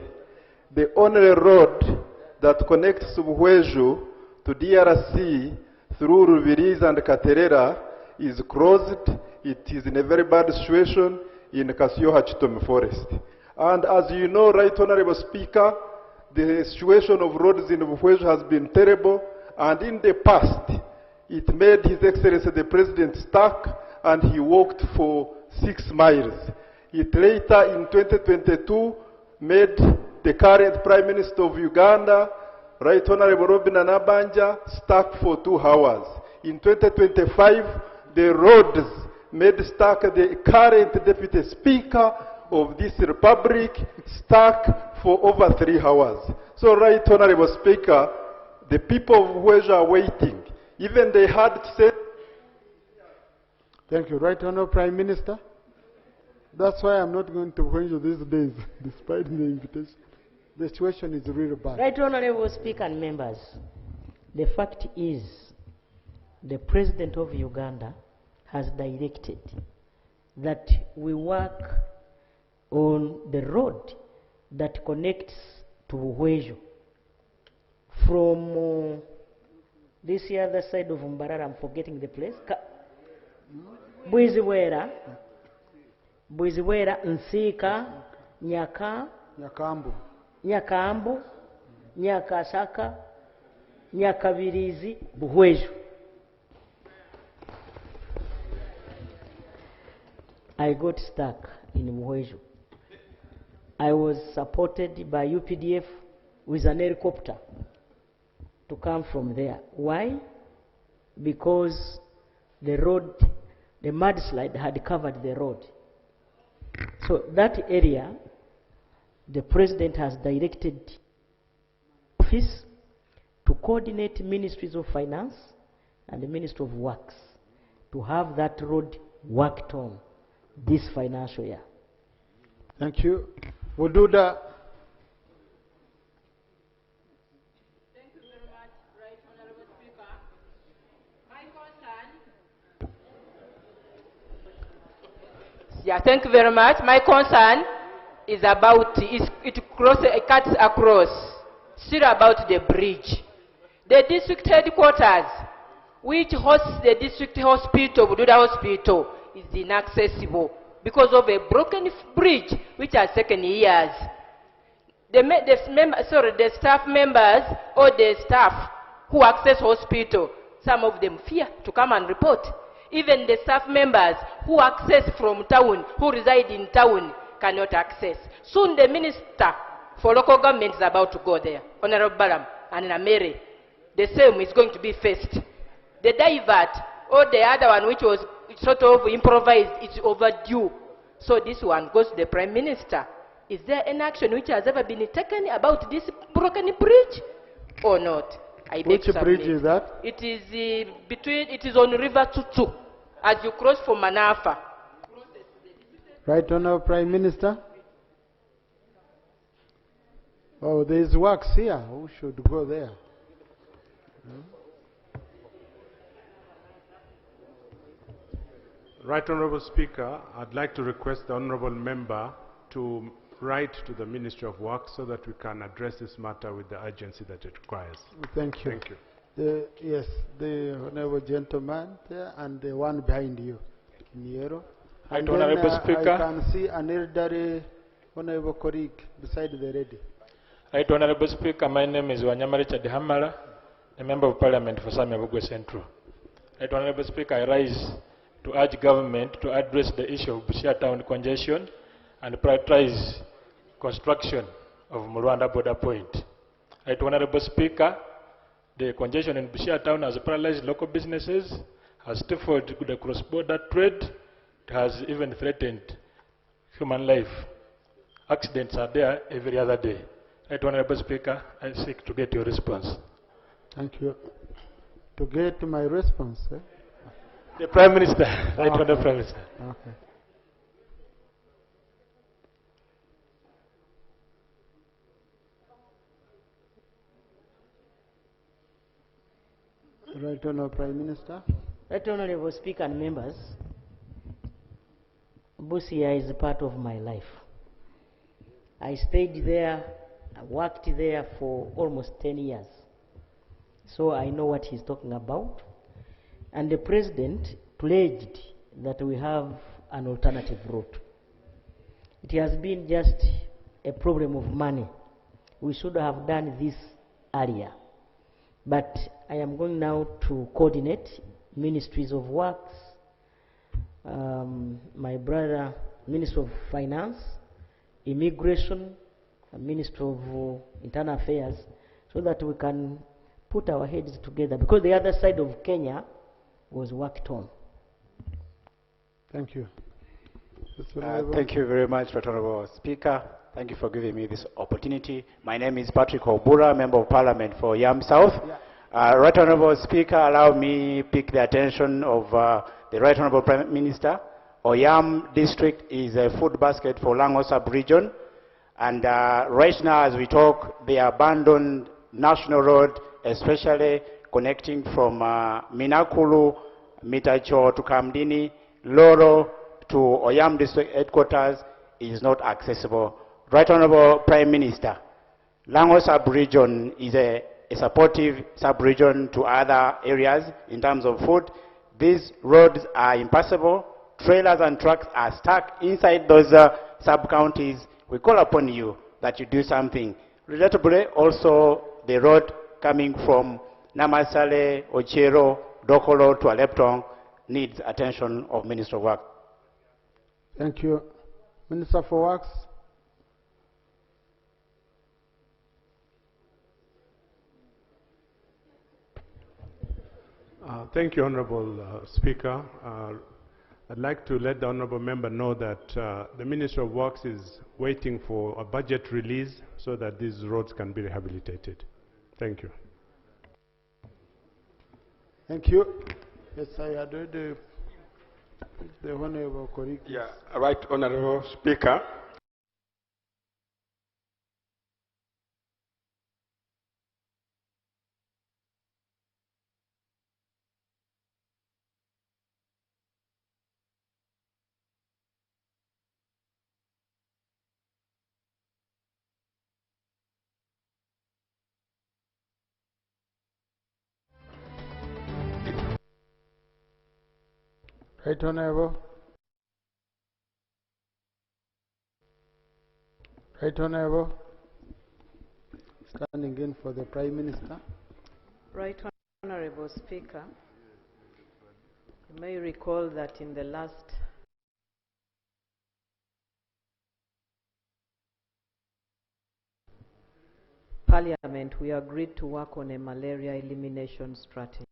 The only road that connects Buenju to DRC through Rubirizi and Katerera is closed. It is in a very bad situation in Kasioha-Chitome Forest. And as you know, Right Honorable Speaker, the situation of roads in Buenju has been terrible, and in the past, it made His Excellency the President stuck, and he walked for 6 miles. It later, in 2022, made the current Prime Minister of Uganda, Right Honorable Robin Anabanja, stuck for 2 hours. In 2025, the roads made stuck the current Deputy Speaker of this Republic, stuck for over 3 hours. So, Right Honorable Speaker, the people of Buenju are waiting. Even they had to say... Thank you. Right Honorable Prime Minister. That's why I'm not going to Buenju these days, despite the invitation. The situation is really bad. Right Honorable Speaker and members, the fact is the President of Uganda has directed that we work on the road that connects to Buenju from this other side of Mbarara. I'm forgetting the place. Bwiziwera, Nsika, Nyakambu, Nyakasaka, Nyakabirizi, Buenju. I got stuck in Buenju. I was supported by UPDF with an helicopter to come from there. Why? Because the road, the mudslide had covered the road. So that area, the President has directed office to coordinate ministries of finance and the Ministry of Works to have that road worked on this financial year. Thank you. We'll do that. Thank you very much, Right Honorable Speaker. My concern. Yeah, thank you very much. My concern is about, it cuts across, still about the bridge. The district headquarters, which hosts the district hospital, Bududa Hospital, is inaccessible because of a broken bridge which has taken years. The staff members or the staff who access hospital, some of them fear to come and report. Even the staff members who access from town, who reside in town, cannot access. Soon the minister for local government is about to go there, Honorable Baram and Namere. The same is going to be faced. The divert or the other one which was sort of improvised, it's overdue. So this one goes to the Prime Minister. Is there an action which has ever been taken about this broken bridge or not? I beg Which to bridge submit. is that? It is it is on River Tutu as you cross from Manafa. Right Honorable Prime Minister? Oh, there is works here. Who should go there? Right Honorable Speaker, I'd like to request the Honorable Member to write to the Ministry of Works so that we can address this matter with the urgency that it requires. Thank you. Thank you. Yes, the honorable gentleman there and the one behind you, Niero. Right, And then, Honorable I Speaker. can see an elderly honorable colleague beside the lady. Right, Honorable Speaker, my name is Wanyama Richard Hamala, a Member of Parliament for Samia Bugwe Central. Right, Honorable Speaker, I rise to urge government to address the issue of Busia town congestion and prioritize construction of Murwanda border point. Right, Honorable Speaker, the congestion in Busia town has paralyzed local businesses, has stifled the cross-border trade, it has even threatened human life. Accidents are there every other day. Right, Honorable Speaker, I seek to get your response. Thank you. To get my response, eh? The Prime Minister. Right, Honorable Prime Minister. Okay. Right Honorable Prime Minister. Right Honorable Speaker and members, Busia is a part of my life. I stayed there, I worked there for almost 10 years. So I know what he's talking about. And the President pledged that we have an alternative route. It has been just a problem of money. We should have done this earlier. But I am going now to coordinate Ministries of Works, my brother, Minister of Finance, Immigration, Minister of Internal Affairs, so that we can put our heads together, because the other side of Kenya was worked on. Thank you. Thank you very much, Honorable Speaker. Thank you for giving me this opportunity. My name is Patrick Obura, Member of Parliament for Yam South. Right Honorable Speaker, allow me pick the attention of the Right Honorable Prime Minister. Oyam district is a food basket for Lango sub-region. And right now as we talk, the abandoned national road, especially connecting from Minakulu, Mitacho to Kamdini, Loro to Oyam district headquarters is not accessible. Right Honorable Prime Minister, Lango sub-region is a supportive sub-region to other areas in terms of food. These roads are impassable. Trailers and trucks are stuck inside those sub-counties. We call upon you that you do something. Regrettably, also the road coming from Namasale, Ochero, Dokolo to Aleptong needs attention of Minister of Work. Thank you. Minister for Works. Thank you, Honorable Speaker. I'd like to let the Honorable Member know that the Minister of Works is waiting for a budget release so that these roads can be rehabilitated. Thank you. Thank you. Yes, I had heard the Honorable colleague. Yeah, right, Honorable Speaker. Right Honorable. Right Honorable. Standing in for the Prime Minister. Right Honorable Speaker, you may recall that in the last Parliament we agreed to work on a malaria elimination strategy.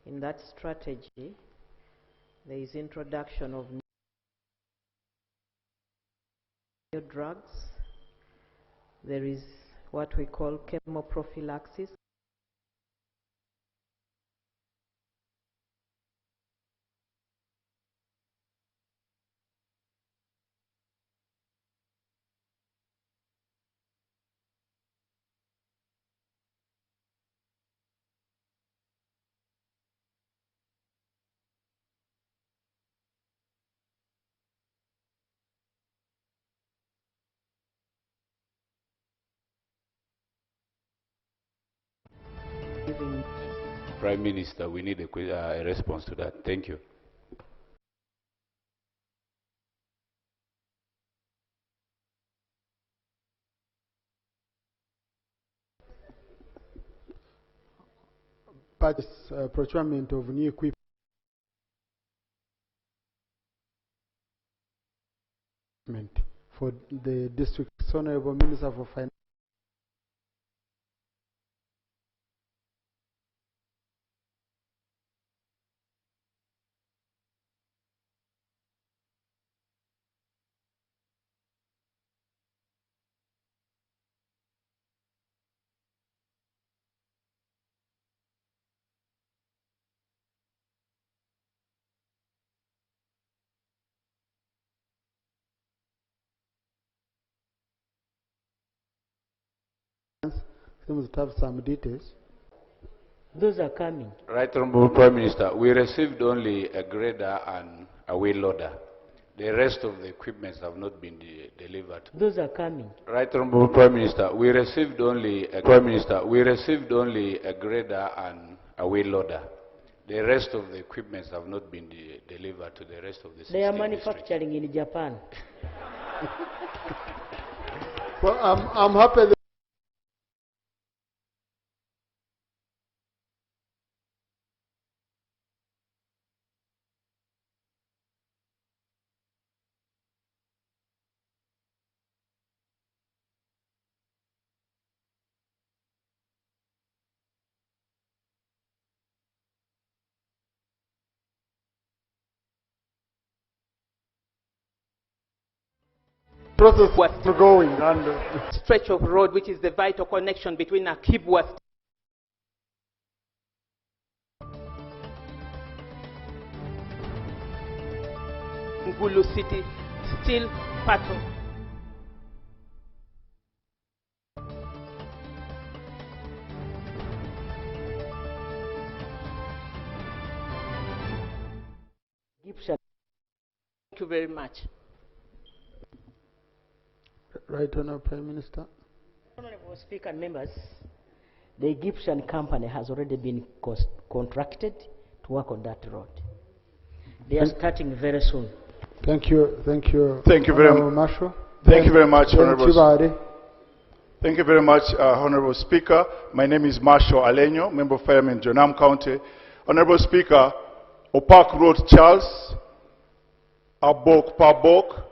In that strategy, there is introduction of new drugs. There is what we call chemoprophylaxis. Prime Minister, we need a response to that. Thank you. Procurement of new equipment. For the district's Honorable Minister for Finance. Seems to have some details. Those are coming. Right Honorable Prime Minister, we received only a grader and a wheel loader. The rest of the equipments have not been delivered. Those are coming. Right Honorable Prime Minister, we received only a grader and a wheel loader. The rest of the equipments have not been delivered to the rest of the They are manufacturing in Japan. Well, I'm happy that process was going and stretch of road which is the vital connection between Akibwa Ngulu City still part of Gibson. Thank you very much. Right Honourable Prime Minister. Honourable Speaker and members, the Gibson company has already been contracted to work on that road. They are starting very soon. Thank you. Thank you. Thank you very much. Marshall. Thank you very much, Honourable. Chibari. Thank you very much, Honourable Speaker. My name is Marshall Alenyo, Member of Parliament, Jonam County. Honourable Speaker, Opak Road, Charles, Abok Pabok,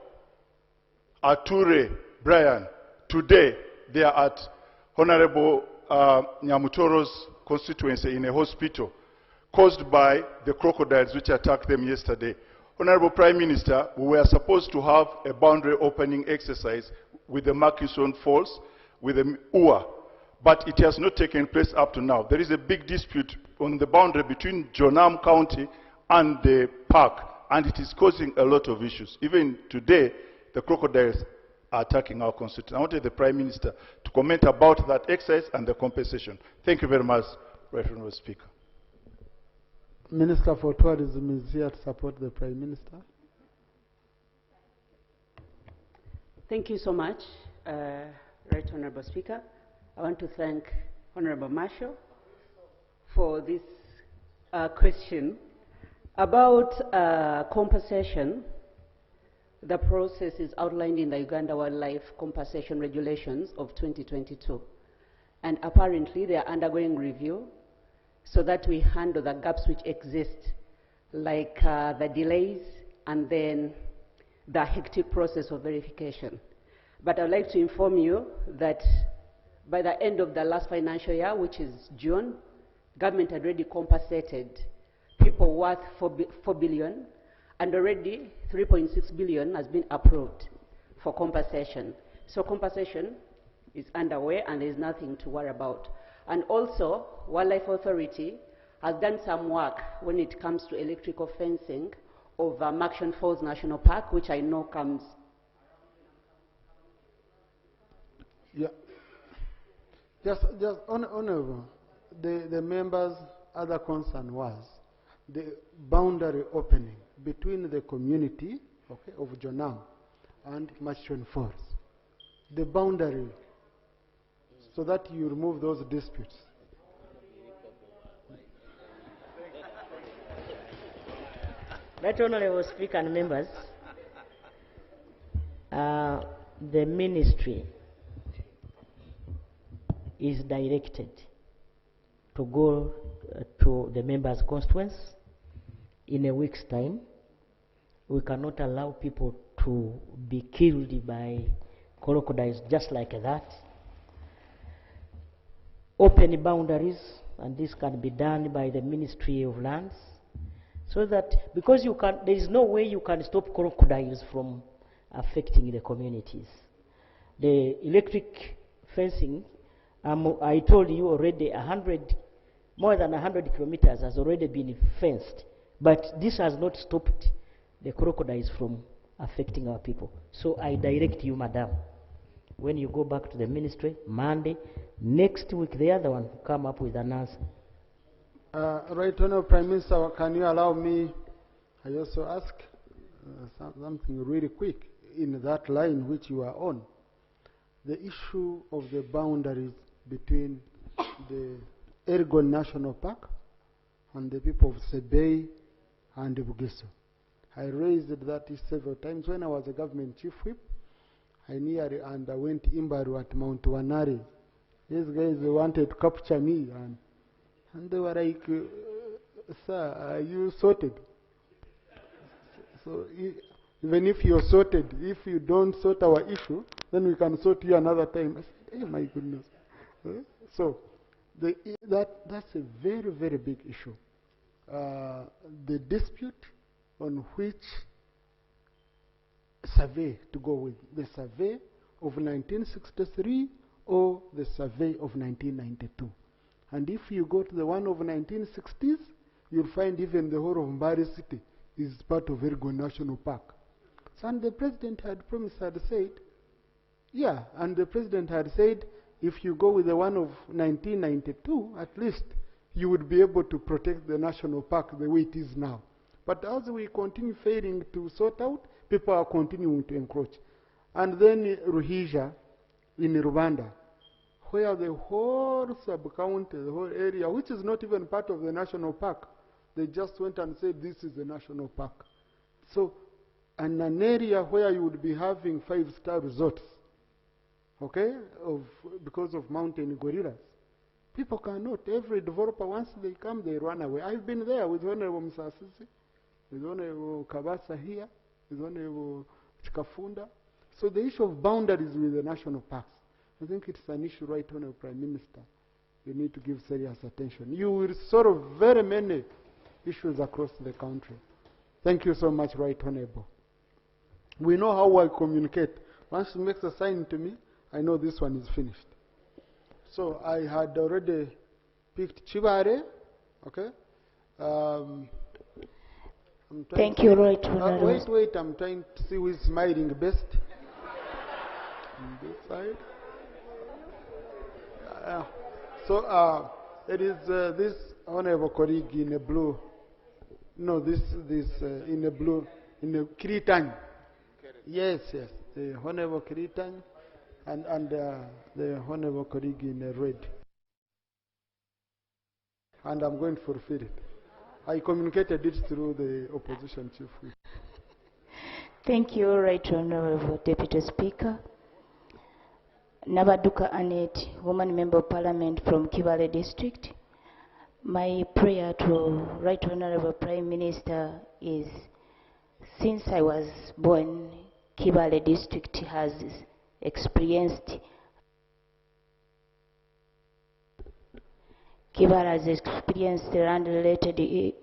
Ature, Brian. Today, they are at Honorable Nyamutoro's constituency in a hospital caused by the crocodiles which attacked them yesterday. Honorable Prime Minister, we were supposed to have a boundary opening exercise with the Murchison Falls, with the UA, but it has not taken place up to now. There is a big dispute on the boundary between Jonam County and the park, and it is causing a lot of issues. Even today, the crocodiles are attacking our constituency. I wanted the Prime Minister to comment about that exercise and the compensation. Thank you very much, Right Honourable Speaker. Minister for Tourism is here to support the Prime Minister. Thank you so much, Right Honourable Speaker. I want to thank Honourable Marshall for this question. About compensation, the process is outlined in the Uganda Wildlife Compensation Regulations of 2022. And apparently they are undergoing review so that we handle the gaps which exist, like the delays and then the hectic process of verification. But I'd like to inform you that by the end of the last financial year, which is June, government had already compensated people worth 4 billion, and already 3.6 billion has been approved for compensation. So compensation is underway and there's nothing to worry about. And also, Wildlife Authority has done some work when it comes to electrical fencing of Maction Falls National Park, which I know comes. Yeah. Just honorable, the members' other concern was the boundary opening between the community, okay, of Jonam and Maction Falls. The boundary, so that you remove those disputes. Right Honorable Speaker and members, the ministry is directed to go to the members' constituents in a week's time. We cannot allow people to be killed by crocodiles just like that. Open boundaries, and this can be done by the Ministry of Lands, so that, because there is no way you can stop crocodiles from affecting the communities. The electric fencing, I told you already, more than 100 kilometers has already been fenced, but this has not stopped the crocodiles from affecting our people. So I direct you, Madam, when you go back to the ministry, Monday, next week, the other one, come up with an answer. Right Honourable Prime Minister, can you allow me, I also ask something really quick in that line which you are on. The issue of the boundaries between the Elgon National Park and the people of Sebei and Bugiso. I raised that several times when I was a government chief whip. I nearly underwent Imbaru at Mount Wanari. These guys, they wanted to capture me, and they were like, sir, are you sorted? So even if you're sorted, if you don't sort our issue, then we can sort you another time. I said, hey, my goodness. So that's a very, very big issue. The dispute on which survey to go with, the survey of 1963 or the survey of 1992. And if you go to the one of 1960s, you'll find even the whole of Mbari City is part of Elgon National Park. So, and the president had promised, had said, yeah, and the president had said, if you go with the one of 1992, at least you would be able to protect the national park the way it is now. But as we continue failing to sort out, people are continuing to encroach. And then Ruhija in Rwanda, where the whole sub-county, the whole area, which is not even part of the national park, they just went and said this is the national park. So, and an area where you would be having 5-star resorts, okay, because of mountain gorillas. People cannot. Every developer, once they come, they run away. I've been there with Honorable Musasisi, with Honorable Kabasa here, with Honorable Chikafunda. So the issue of boundaries with the national parks, I think it's an issue, right, Honorable Prime Minister. You need to give serious attention. You will solve very many issues across the country. Thank you so much, Right Honorable. We know how I communicate. Once she makes a sign to me, I know this one is finished. So I had already picked Chibare, okay? Thank you, Right Honorable. Wait, I'm trying to see who is smiling best. On this side. So it is this Honorable colleague in a blue. No, this in a blue, in a Kiritan. Yes, the Honorable Kiritan, and the Honorable colleague in a red. and I'm going to fulfill it. I communicated it through the opposition chief whip. Thank you, Right Honorable Deputy Speaker. Nabaduka Anet, Woman Member of Parliament from Kibale District. My prayer to Right Honorable Prime Minister is, since I was born, Kibale District has experienced land-related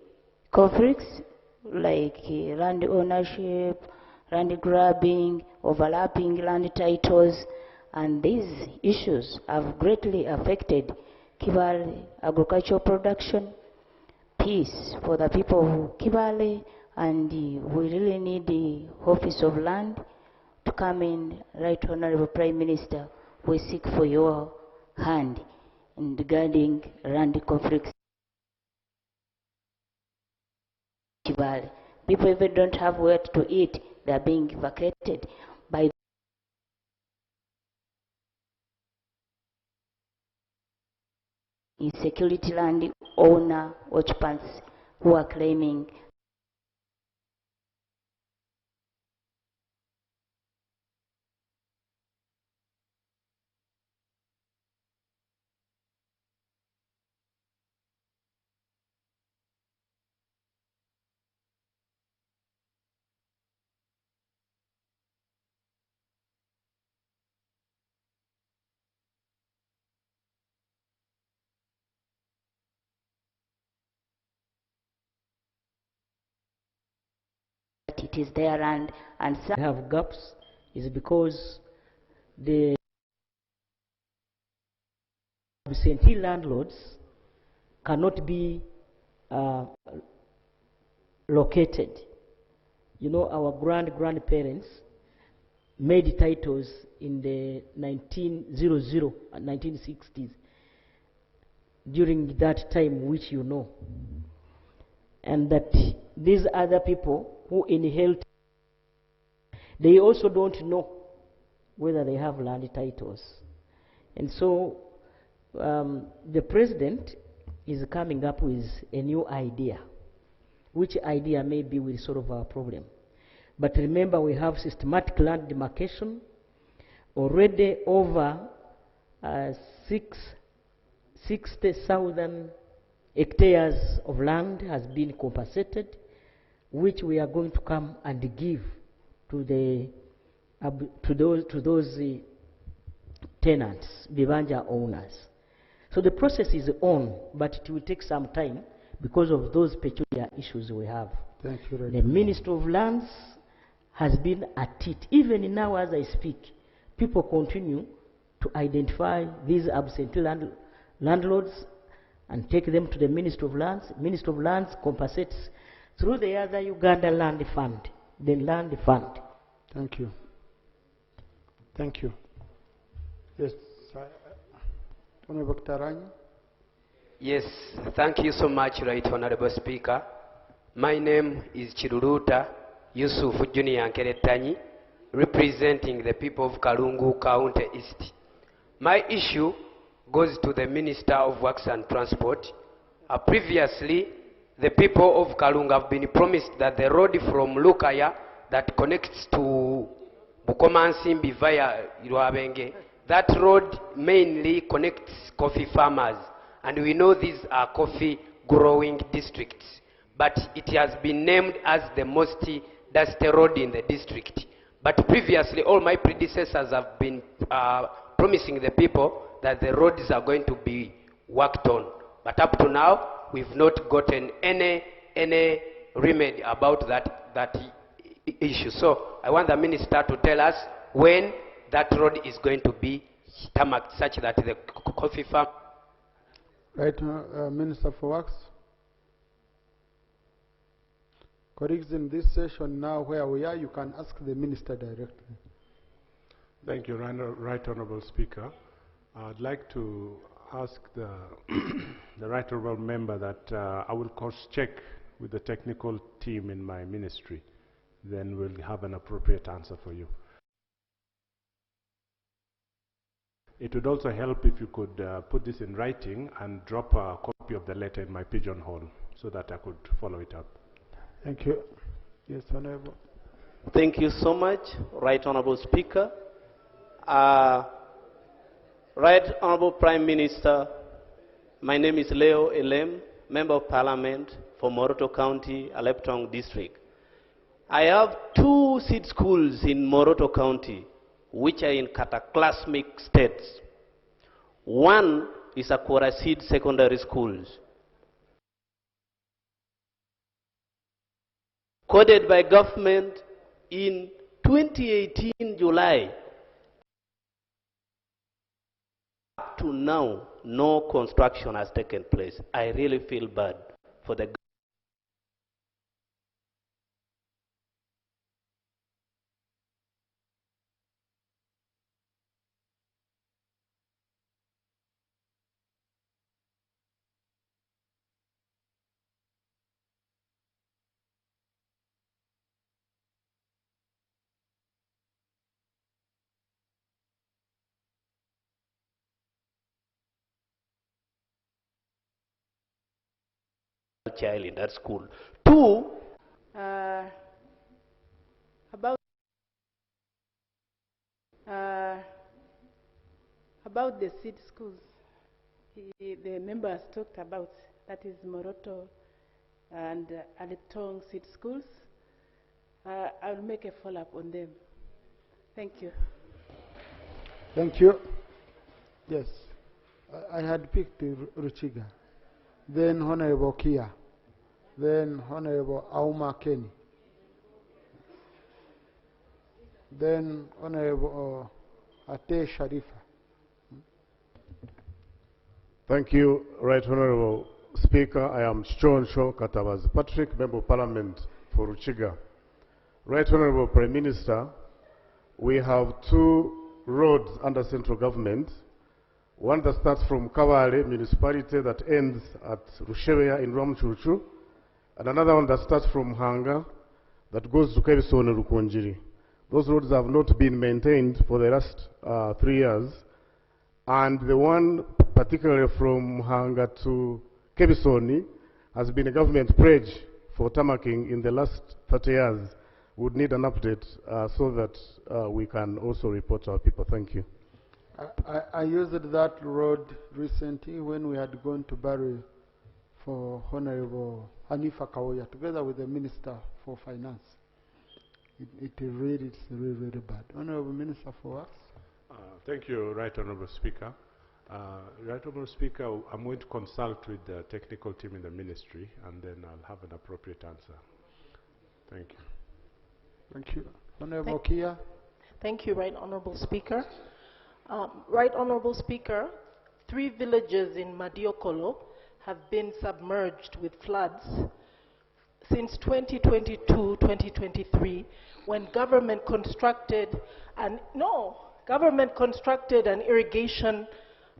conflicts like land ownership, land grabbing, overlapping land titles, and these issues have greatly affected Kibale agricultural production, peace for the people of Kibale, and we really need the Office of Land to come in. Right Honorable Prime Minister, we seek for your hand in regarding land conflicts. Kibale. People even don't have where to eat. They are being vacated by insecurity land owner occupants who are claiming that it is their land, and some have gaps is because the absentee landlords cannot be located. You know, our grandparents made titles in the 1900 and 1960s, during that time, which you know, and that these other people who inherit, they also don't know whether they have land titles. And so the president is coming up with a new idea, which idea maybe will solve our problem. But remember, we have systematic land demarcation. Already over 60,000 hectares of land has been compensated, which we are going to come and give to the to those tenants, Bibanja owners. So the process is on, but it will take some time because of those peculiar issues we have. Thank you, The Minister of Lands has been at it. Even now as I speak, people continue to identify these absentee landlords and take them to the Minister of Lands. Minister of Lands compensates through the other Uganda Land Fund, the Land Fund. Thank you. Thank you. Yes, Honorable Kitaranyi. Yes, thank you so much, Right Honorable Speaker. My name is Chiruruta Yusuf Junior Nkeretanyi, representing the people of Kalungu County East. My issue goes to the Minister of Works and Transport. Previously, the people of Kalungu have been promised that the road from Lukaya that connects to Bukomansimbi via Iruabenge, that road mainly connects coffee farmers. And we know these are coffee growing districts. But it has been named as the most dusty road in the district. But previously, all my predecessors have been promising the people that the roads are going to be worked on. But up to now, we've not gotten any remedy about that issue. So I want the minister to tell us when that road is going to be tarmacked such that the coffee farm... Right, Minister for Works. Colleagues, in this session now where we are, you can ask the minister directly. Thank you, Right Honourable Speaker. I'd like to ask the, the Right Honourable Member that I will cross-check with the technical team in my ministry. Then we'll have an appropriate answer for you. It would also help if you could put this in writing and drop a copy copy of the letter in my pigeonhole so that I could follow it up. Thank you. Yes, Honorable. Thank you so much, Right Honorable Speaker. Right Honorable Prime Minister, my name is Leo Elem, Member of Parliament for Moroto County, Aleptong District. I have 2 seed schools in Moroto County, which are in cataclysmic states. One is Akwara Seed Secondary Schools, coded by government in 2018 July. Up to now, no construction has taken place. I really feel bad for the child in that school. 2, about the seed schools, the member has talked about, that is Moroto and Aleptong seed schools. I'll make a follow-up on them. Thank you. Thank you. Yes, I had picked Ruchiga, then Honorable Kia, then Honorable Auma Kenny, then Honorable Ate Sharifa. Thank you, Right Honorable Speaker. I am John Shaw Katabaz Patrick, Member of Parliament for Ruchiga. Right Honorable Prime Minister, we have 2 roads under central government. One that starts from Kawale municipality that ends at Rusheweya in Rwamchuchu, and another one that starts from Hanga that goes to Kebisone Rukonjiri. Those roads have not been maintained for the last 3 years, and the one particularly from Hanga to Kebisone has been a government pledge for tamaking in the last 30 years. Would need an update so that we can also report to our people. Thank you. I used that road recently when we had gone to Bari for Honorable Hanifa Kawoya together with the Minister for Finance. It's really bad. Honorable Minister for Works. Thank you, Right Honorable Speaker. Right Honorable Speaker, I'm going to consult with the technical team in the ministry and then I'll have an appropriate answer. Thank you. Thank you. Honorable Kia. Thank you, Right Honorable Speaker. Right Honorable Speaker, 3 villages in Madiokolo have been submerged with floods since 2022-2023 when government constructed an irrigation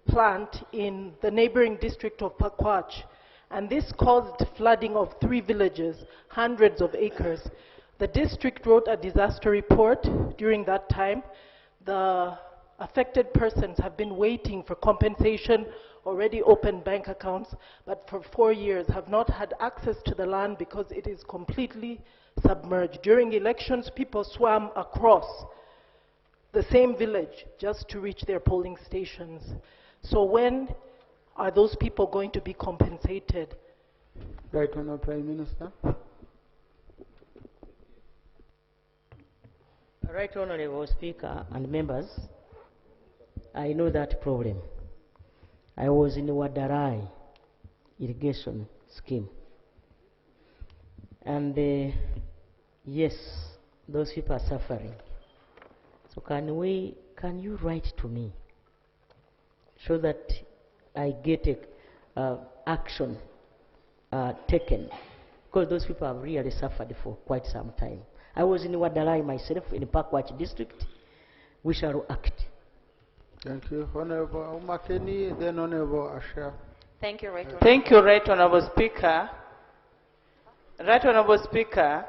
plant in the neighboring district of Pakwach, and this caused flooding of 3 villages, hundreds of acres. The district wrote a disaster report during that time. The affected persons have been waiting for compensation, already opened bank accounts, but for 4 years have not had access to the land because it is completely submerged. During elections, people swam across the same village just to reach their polling stations. So when are those people going to be compensated? Right Honourable Prime Minister. Right Honorable Speaker and members, I know that problem. I was in the Wadarai irrigation scheme. And yes, those people are suffering. So can you write to me so that I get action taken? Because those people have really suffered for quite some time. I was in Wadarai myself, in Pakwach district. We shall act. Thank you. Honorable Umakeni, then Honorable Asha. Thank you, Right Honorable. Thank you, Right Honorable Speaker. Right Honorable Speaker,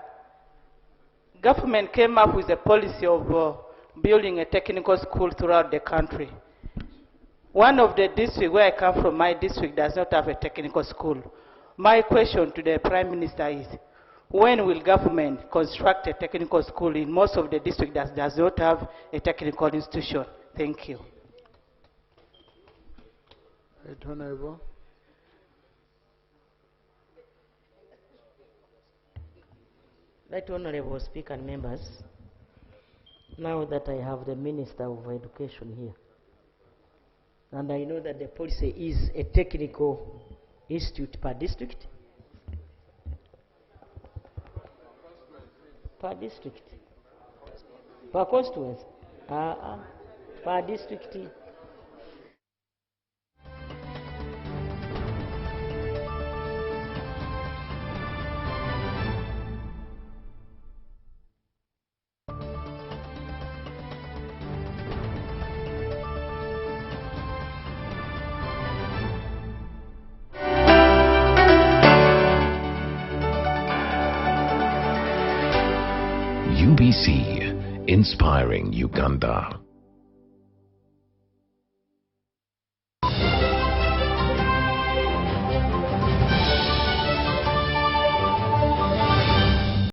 government came up with a policy of building a technical school throughout the country. One of the districts where I come from, my district does not have a technical school. My question to the Prime Minister is, when will government construct a technical school in most of the districts that does not have a technical institution? Thank you. Right, Honorable. Right Honorable Speaker and members, now that I have the Minister of Education here, and I know that the policy is a technical institute per district. Per district. Per constituency. Per district. UBC, inspiring Uganda.